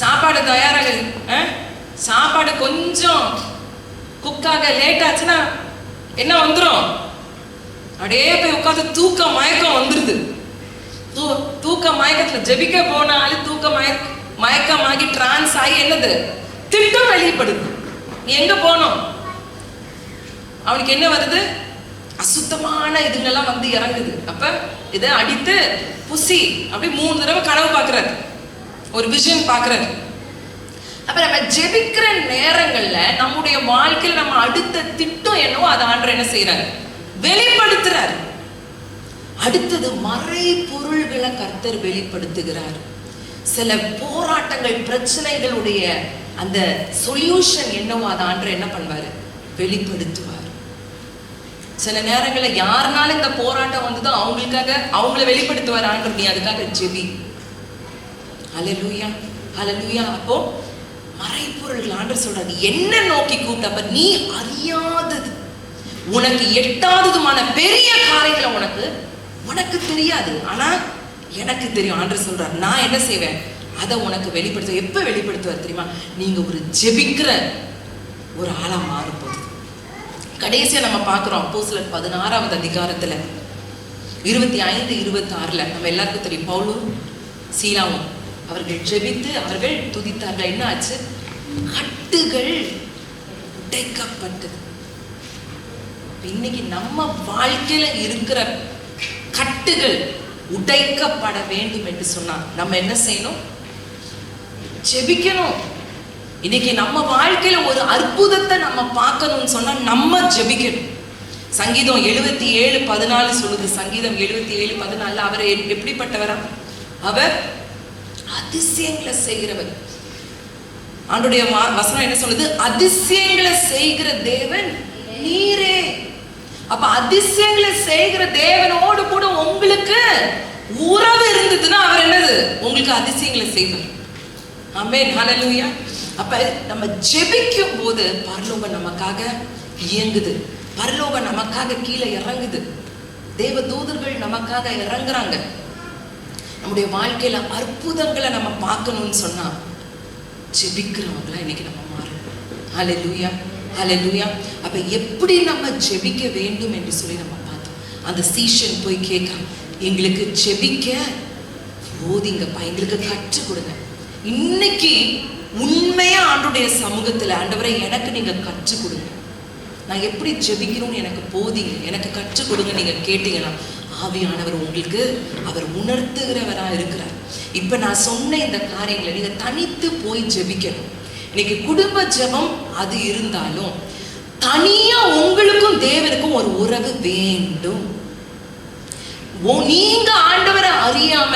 சாப்பாடு தயாராக, சாப்பாடு கொஞ்சம் குக்காக லேட் ஆச்சுன்னா என்ன வந்துடும்? அப்படியே போய் உட்காந்து தூக்க மயக்கம் வந்துருது. தூக்க மயக்கத்துல ஜெபிக்க போனாலும் தூக்க மயக்கமாகி டிரான்ஸ் ஆகி என்னது திட்டம் வெளிப்படுது. நீ எங்க போனோம்? அவனுக்கு என்ன வருது? அசுத்தமான இதுங்கெல்லாம் வந்து இறங்குது. அப்ப இதை அடித்து புசி அப்படி 3 தடவை கனவு பார்க்கறாரு, ஒரு விஷன் பார்க்கறாரு. அப்ப நம்ம ஜெபிக்கிற நேரங்கள்ல நம்முடைய வாழ்க்கையில் நம்ம அடுத்த திட்டம் என்னவோ அதை ஆண்டவர் என்ன செய்யறாரு? வெளிப்படுத்துறாரு. அடுத்தது மறை பொருள்களை கர்த்தர் வெளிப்படுத்துகிறார். சில போராட்டங்கள், பிரச்சனைகளுடைய அந்த சொல்யூஷன் என்னவோ அதை ஆண்டவர் என்ன பண்ணுவாரு? வெளிப்படுத்துவார். சில நேரங்களில் யாருனால இந்த போராட்டம் வந்ததோ அவங்களுக்காக அவங்கள வெளிப்படுத்துவார் ஆண்டவர். நீ அதுக்காக ஜெபி. ஹல்லேலூயா, ஹல்லேலூயா. அப்போ மறைப்பொருள்கள் ஆண்டவர் சொல்றாரு, என்ன நோக்கி கூப்பிட்டப்ப நீ அறியாதது, உனக்கு எட்டாததுமான பெரிய காரியங்களை உனக்கு தெரியாது, ஆனா எனக்கு தெரியும். ஆண்டவர் சொல்றாரு, நான் என்ன செய்வேன்? அதை உனக்கு வெளிப்படுத்துவேன். எப்ப வெளிப்படுத்துவார் தெரியுமா? நீங்க ஒரு ஜெபிக்கிற ஒரு ஆளா மாறும்போது. கடைசியா நம்ம பார்க்கிறோம் அப்போஸ்தலர் 16வது அதிகாரத்துல 25, 26 நம்ம எல்லாருக்கும் தெரியும், பவுலும் சீலாவும் அவர்கள் ஜெபித்து அவர்கள் துதித்தார்கள். என்ன ஆச்சு? கட்டுகள் உடைக்கப்பட்டது. இன்னைக்கு நம்ம வாழ்க்கையில இருக்கிற கட்டுகள் உடைக்கப்பட வேண்டும் என்று சொன்னா நம்ம என்ன செய்யணும்? ஜெபிக்கணும். இன்னைக்கு நம்ம வாழ்க்கையில ஒரு அற்புதத்தை நம்ம பார்க்கணும்னு சொன்னா நம்ம ஜெபிக்கணும். சங்கீதம் 77:14 சொல்லுது. சங்கீதம் 77:14 அவர் எப்படிப்பட்டவரா? அவர் அதிசயங்களை செய்கிறவர். ஆண்டுடைய வசனம் என்ன சொல்லுது? அதிசயங்களை செய்கிற தேவன் நீரே. அப்ப அதிசயங்களை செய்கிற தேவனோடு கூட உங்களுக்கு உறவு இருந்ததுன்னா அவர் என்னது? உங்களுக்கு அதிசயங்களை செய்வார். ஆமென், ஹல்லேலூயா. அப்ப நம்ம ஜெபிக்கும் போது பரலோகம் நமக்காக இயங்குது, பரலோகம் நமக்காக கீழே இறங்குது, தேவ தூதர்கள் நமக்காக இறங்குறாங்க. நம்முடைய வாழ்க்கையில அற்புதங்களை நம்ம பார்க்கணும்னு சொன்னா ஜெபிக்கிறவங்களா இன்னைக்கு நம்ம மாறணும். ஹல்லேலூயா, ஹல்லேலூயா. அப்ப எப்படி நம்ம ஜெபிக்க வேண்டும் என்று சொல்லி நம்ம பார்த்தோம். அந்த சீஷன் போய் கேட்கிறான், எங்களுக்கு ஜெபிக்க போதிங்கப்பா, எங்களுக்கு கற்றுக் கொடுங்க. இன்னைக்கு உண்மையா ஆண்டவருடைய சமூகத்துல, ஆண்டவரை எனக்கு நீங்க கற்றுக் கொடுங்க, நான் எப்படி ஜெபிக்கணும்னு எனக்கு போதிங்க, எனக்கு கற்றுக் கொடுங்க நீங்க கேட்டீங்கன்னா ஆவியானவர் உங்களுக்கு அவர் உணர்த்துகிறவரா இருக்கிறார். இப்ப நான் சொன்ன இந்த காரியங்களை நீங்க தனித்து போய் ஜெபிக்கணும். இன்னைக்கு குடும்ப ஜெபம் அது இருந்தாலும் தனியா உங்களுக்கும் தேவனுக்கும் ஒரு உறவு வேண்டும். நீங்க ஆண்டவரை அறியாம,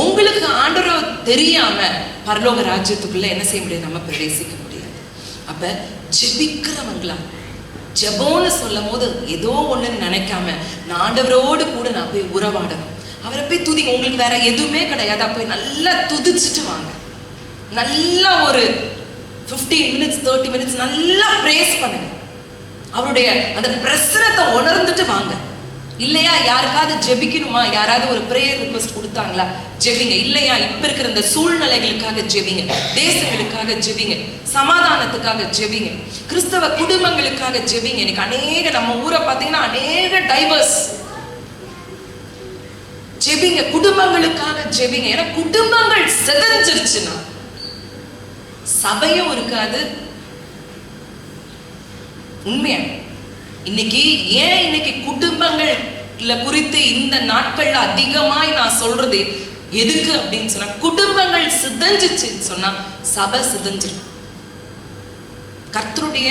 உங்களுக்கு ஆண்டவரை தெரியாம பரலோக ராஜ்யத்துக்குள்ள என்ன செய்ய முடியாது? நம்ம பிரவேசிக்க முடியாது. அப்ப ஜெபிக்கிறவங்களா, ஜெபம்னு சொல்லும் போது ஏதோ ஒண்ணுன்னு நினைக்காம நான் ஆண்டவரோடு கூட நான் போய் உறவாடணும். அவரை போய் துதிங்க. உங்களுக்கு வேற எதுவுமே கிடையாது, போய் நல்லா துதிச்சுட்டு வாங்க. நல்லா ஒரு 15 minutes 30 minutes நல்லா பிரேஸ் பண்ணுங்க. அவருடைய அந்த பிரசனத்தை உணர்ந்துட்டு வாங்க. இல்லையா யாருக்காவது ஜெபிக்கணுமா? யாராவது ஒரு பிரேயர் ரிக்வெஸ்ட் கொடுத்தாங்களா? ஜெபிங்க. இல்லையா இப்ப இருக்கிற இந்த சூழ்நிலைகளுக்காக ஜெபிங்க, தேசங்களுக்காக ஜெபிங்க, சமாதானத்துக்காக ஜெபிங்க, கிறிஸ்தவ குடும்பங்களுக்காக ஜெபிங்க. இன்னைக்கு அநேக நம்ம ஊரை பார்த்தீங்கன்னா அநேக டைவர்ஸ். ஜெபிங்க, குடும்பங்களுக்காக ஜெபிங்க. ஏன்னா குடும்பங்கள் சிதைஞ்சிருச்சுன்னா சபையும் இருக்காது. உண்மையா இன்னைக்கு குடும்பங்கள் குறித்து இந்த நாட்கள்ல அதிகமாய் நான் சொல்றது எதுக்கு அப்படின்னு சொன்னா, குடும்பங்கள் சிதைஞ்சிச்சுன்னு சொன்னா சபை சிதைஞ்சிரும். கர்த்தருடைய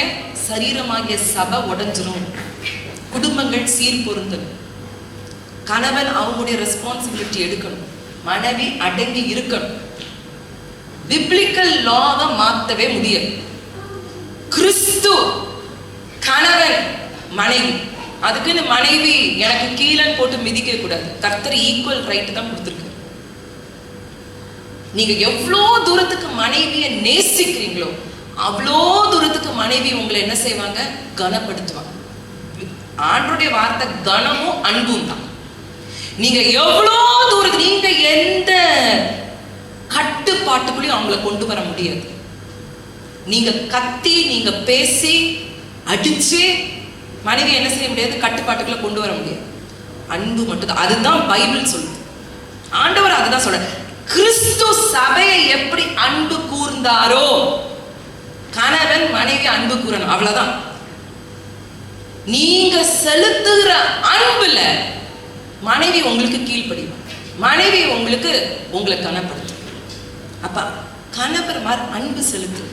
சரீரமாகிய சபை உடைஞ்சிரும். குடும்பங்கள் சீர் பொருந்தணும். கணவன் அவங்களுடைய ரெஸ்பான்சிபிலிட்டி எடுக்கணும், மனைவி அடங்கி இருக்கணும். பிப்ளிக்கல் லாவை மாத்தவே முடியாது. கிறிஸ்து கணவன் மனைவி, அதுக்குன்னு மனைவி எனக்கு கீழே போட்டு மிதிக்க கூடாது. கர்த்தர் ஈக்குவல் ரைட் தான் கொடுத்துருக்கு. நீங்க எவ்வளோ தூரத்துக்கு மனைவியை நேசிக்கிறீங்களோ அவ்வளோ தூரத்துக்கு மனைவி உங்களை என்ன செய்வாங்க? கனப்படுத்துவாங்க. ஆண்டவருடைய வார்த்தை கனமும் அன்பும் தான். நீங்க எவ்வளோ தூரத்துக்கு, நீங்க எந்த கட்டுப்பாட்டுக்குள்ளேயும் அவங்கள கொண்டு வர முடியாது. நீங்க கத்தி, நீங்க பேசி அடிச்சு மனைவி என்ன செய்ய முடியாது? கட்டுப்பாட்டுக்குள்ள கொண்டு வர முடியாது. அன்பு மட்டும்தான். அதுதான் பைபிள் சொல்லுது. ஆண்டவர் அதுதான் சொல்ற. கிறிஸ்து சபையை எப்படி அன்பு கூர்ந்தாரோ கணவன் மனைவி அன்பு கூறணும். அவ்வளவுதான். நீங்க செலுத்துகிற அன்புல மனைவி உங்களுக்கு கீழ்ப்படியும், மனைவி உங்களுக்கு உங்களை கனப்படுத்தும். அப்ப கணவர் மாதிரி அன்பு செலுத்து,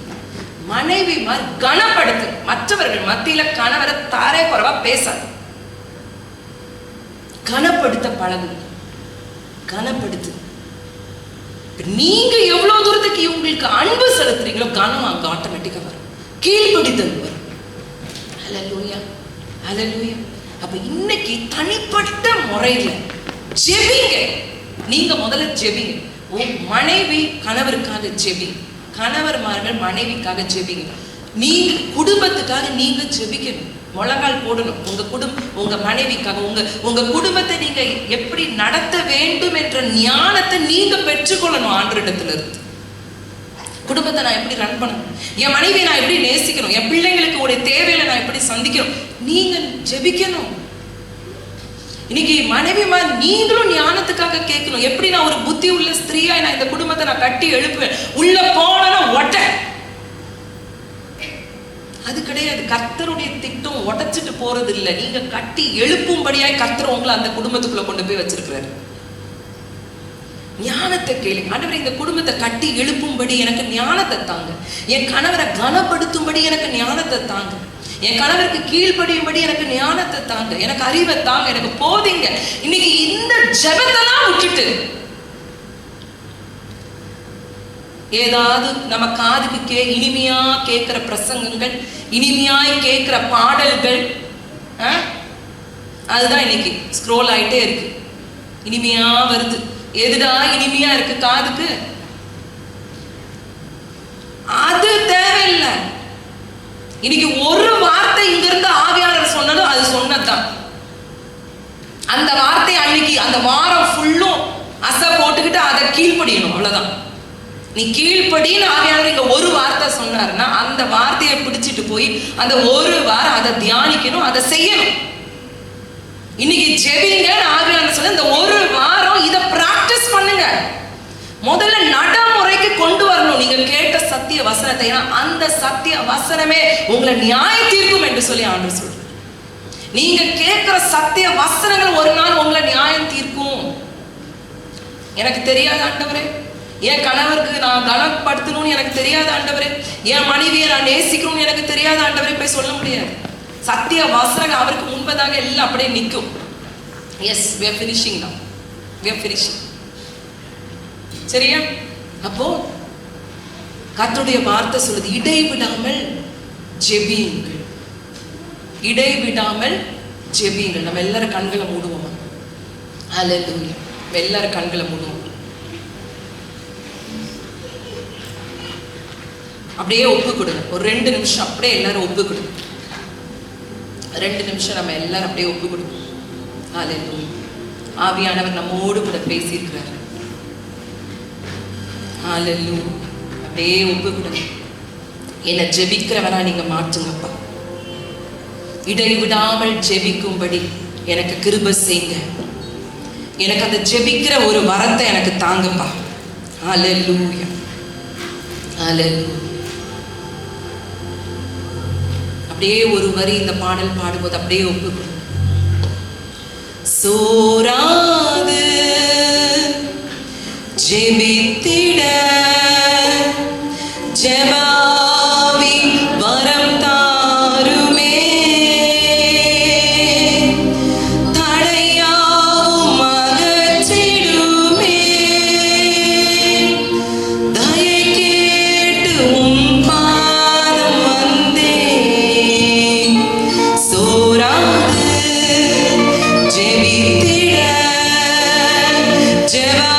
மனைவி மாதிரி கனப்படுத்து. மற்றவர்கள் மத்தியில கணவரை தாரே குறைவா பேசாது, கனப்படுத்த பழகு, கனப்படுத்து. நீங்க எவ்வளவு தூரத்துக்கு இவங்களுக்கு அன்பு செலுத்துறீங்களோ கனம் அங்க ஆட்டோமேட்டிக்கா வரும், கீழ்ப்படிதல் வரும். ஹல்லேலூயா, ஹல்லேலூயா. அப்ப இன்னைக்கு தனிப்பட்ட முறையில ஜெபிங்க. நீங்க முதல்ல ஜெபிங்க. மனைவி கணவருக்காக ஜெபிங்க, கணவர்மார்கள் மனைவிக்காக ஜெபிங்க. நீங்க குடும்பத்துக்காக நீங்க ஜெபிக்கணும், முழங்கால் போடணும். உங்க மனைவிக்காக, உங்க குடும்பத்தை நீங்க எப்படி நடத்த வேண்டும் என்ற ஞானத்தை நீங்க பெற்றுக்கொள்ளணும் ஆண்டவரிடத்துல இருந்து. குடும்பத்தை நான் எப்படி ரன் பண்ணணும், என் மனைவியை நான் எப்படி நேசிக்கணும், என் பிள்ளைங்களுக்கு உடைய தேவையில நான் எப்படி சந்திக்கணும், நீங்க ஜெபிக்கணும். இன்னைக்கு மனைவிமா நீங்களும் ஞானத்துக்காக கேட்கணும். எப்படி நான் ஒரு புத்தி உள்ள ஸ்திரீயா நான் இந்த குடும்பத்தை நான் கட்டி எழுப்புவேன், உள்ள போனா ஒட்ட. அது கிடையாது. கர்த்தருடைய திட்டம் உடைச்சிட்டு போறது இல்லை, நீங்க கட்டி எழுப்பும்படியாய் கர்த்தர் உங்களை அந்த குடும்பத்துக்குள்ள கொண்டு போய் வச்சிருக்கிறாரு. ஞானத்தை கேளுங்க. ஆண்டவரே, இந்த குடும்பத்தை கட்டி எழுப்பும்படி எனக்கு ஞானத்தை தாங்க, என் கணவரை கனப்படுத்தும்படி எனக்கு ஞானத்தை தாங்க, என் கணவருக்கு கீழ்ப்படியும்படி எனக்கு ஞானத்தை தாங்க, எனக்கு அறிவை தாங்க, எனக்கு போதிங்க. இன்னைக்கு இந்த ஜெபத்தெல்லாம் விட்டுட்டு ஏதாவது நம்ம காதுக்கு இனிமையா கேட்கிற பிரசங்கங்கள், இனிமையாய் கேட்கிற பாடல்கள், அதுதான் இன்னைக்கு ஸ்க்ரோல் ஆயிட்டே இருக்கு. இனிமையா வருது. எதுடா இனிமையா இருக்கு காதுக்கு? அது தேவையில்லை. இன்னைக்கு ஒரு வார்த்தை இங்க இருந்து ஆவியாளர் சொன்னதும் அது சொன்னதுதான். அந்த வார்த்தை அன்னைக்கு அந்த வாரம் ஃபுல்லும் அசை போட்டுக்கிட்டு அதை கீழ்ப்படியணும், அவ்வளவுதான். நீ கீழ்ப்படின்னு ஆவியாளர் இங்க ஒரு வார்த்தை சொன்னாருன்னா அந்த வார்த்தையை பிடிச்சிட்டு போய் அந்த ஒரு வாரம் அதை தியானிக்கணும், அதை செய்யணும். இன்னைக்கு ஜெபிங்க ஆவியாளர் சொன்ன இந்த ஒரு வாரம் இதை பிராக்டிஸ் பண்ணுங்க. முதல்ல நடைமுறைக்கு கொண்டு வரணும் நீங்க கேட்ட சத்திய வசனத்தை. ஏன்னா அந்த சத்திய வசனமே உங்களை நியாய தீர்க்கும் என்று சொல்லி ஆண்டவர் சொல்றார். நீங்க கேட்கிற சத்திய வசனங்கள் ஒரு நாள் உங்களை நியாயம் தீர்க்கும். எனக்கு தெரியாத ஆண்டவரே, என் கணவருக்கு நான் கனப்படுத்தணும்னு எனக்கு தெரியாத ஆண்டவரே, என் மனைவியை நான் நேசிக்கணும்னு எனக்கு தெரியாத ஆண்டவரே போய் சொல்ல முடியாது. சத்திய வசனங்கள் அவருக்கு முன்பதாக எல்லாம் அப்படியே நிற்கும். Yes, we are finishing now, we are finishing. சரியா? அப்போ கர்த்தருடைய வார்த்தை சொல்லுது, இடைவிடாமல் ஜெபியுங்கள், இடைவிடாமல் ஜெபியுங்கள். நம்ம எல்லாரும் கண்களை மூடுவோமா? ஹல்லேலூயா. எல்லாரும் கண்களை மூடுவோம். அப்படியே ஒப்பு கொடுங்க. ஒரு 2 நிமிஷம் அப்படியே எல்லாரும் ஒப்பு கொடுங்க. 2 நிமிஷம் நம்ம எல்லாரும் அப்படியே ஒப்பு கொடுங்க. ஹல்லேலூயா. ஆவியானவர் நம்மோடு கூட பேசியிருக்கிறார். ஹல்லேலூயா. அப்படியே ஒப்பு கொடுங்க. என்னை ஜெபிக்கிறவனா நீங்க மாற்றுங்கப்பா. இடைவிடாமல் ஜெபிக்கும்படி எனக்கு கிருபை செய்யுங்க. எனக்கு அந்த ஜெபிக்கிற ஒரு வரத்தை எனக்கு தாங்கப்பா. ஹல்லேலூயா, ஹல்லேலூயா. அப்படியே ஒரு வரி இந்த பாடல் பாடும்போது அப்படியே ஒப்பு கொடுங்க. சோராது ஜெபித்திட ஜெபாவி வரம் தாருமே, தடையாவும் அகற்றிடுமே, தயை கேட்டு உம் பாதம் வந்தேன். சோராது ஜெபித்திட ஜெபா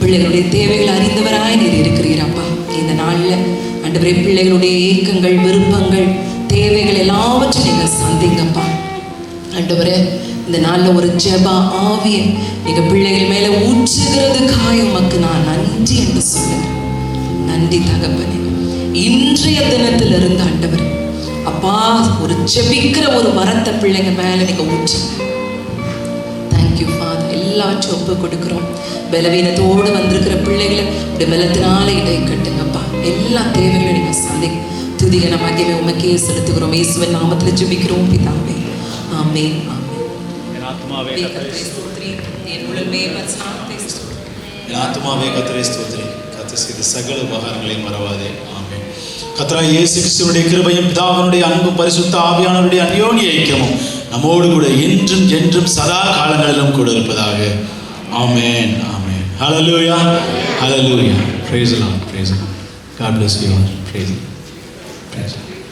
பிள்ளைகளுடைய தேவைகள் அறிந்தவராய் நீர் இருக்கிறீரப்பா. இந்த நாளில் ஆண்டவரே பிள்ளைகளுடைய ஏக்கங்கள், விருப்பங்கள், தேவைகள் எல்லாவற்றையும் நீங்கள் சந்திங்கப்பா. ஆண்டவரே இந்த நாளில் ஒரு ஜெப ஆவியை நீங்கள் பிள்ளைகள் மேலே ஊற்றுகிறதுக்காக உமக்கு நான் நன்றி என்று சொல்லுகிறேன். நன்றி தகப்பனே. இன்றைய தினத்திலிருந்து ஆண்டவர் அப்பா ஒரு ஜெபிக்கிற ஒரு வரத்தை பிள்ளைங்க மேலே நீங்கள் ஊற்றுங்க. Thank you father. எல்லாவற்றையும் ஒப்பு கொடுக்குறோம். பலவீனத்தோடு வந்திருக்கிற பிள்ளைகளை உடைய பலத்தினால இடை கட்டுங்கப்பா. எல்லா தேவைகளையும் நீங்கள் சந்திங்க. துதிக நமக்கே உமக்கே செலுத்துகிறோம். இயேசுவின் நாமத்தில் ஜெபிக்கிறோம் பிதாவே. ஆமென். ஆத்மாவே கர்த்தரை ஸ்தோத்திரி. என் உடலே பரிசுத்தத்தை ஸ்தோத்திரி. என் ஆத்மாவே கர்த்தரை ஸ்தோத்திரி. கர்த்தர் செய்த சகல உபகாரங்களையும் மறவாதே. ஆமென். கர்த்தராகிய இயேசு கிறிஸ்துவினுடைய கிருபையும் பிதாவினுடைய அன்பும் பரிசுத்த ஆவியானவருடைய அந்யோன்ய ஐக்கியமும் நம்மோடு கூட இன்றும் என்றும் சதா காலங்களிலும் கூட இருப்பதாக. ஆமென். ஆமென். ஹல்லேலூயா. ஹல்லேலூயா. Praise the Lord. Praise the Lord. God bless you all. Praise the Lord. Praise the Lord.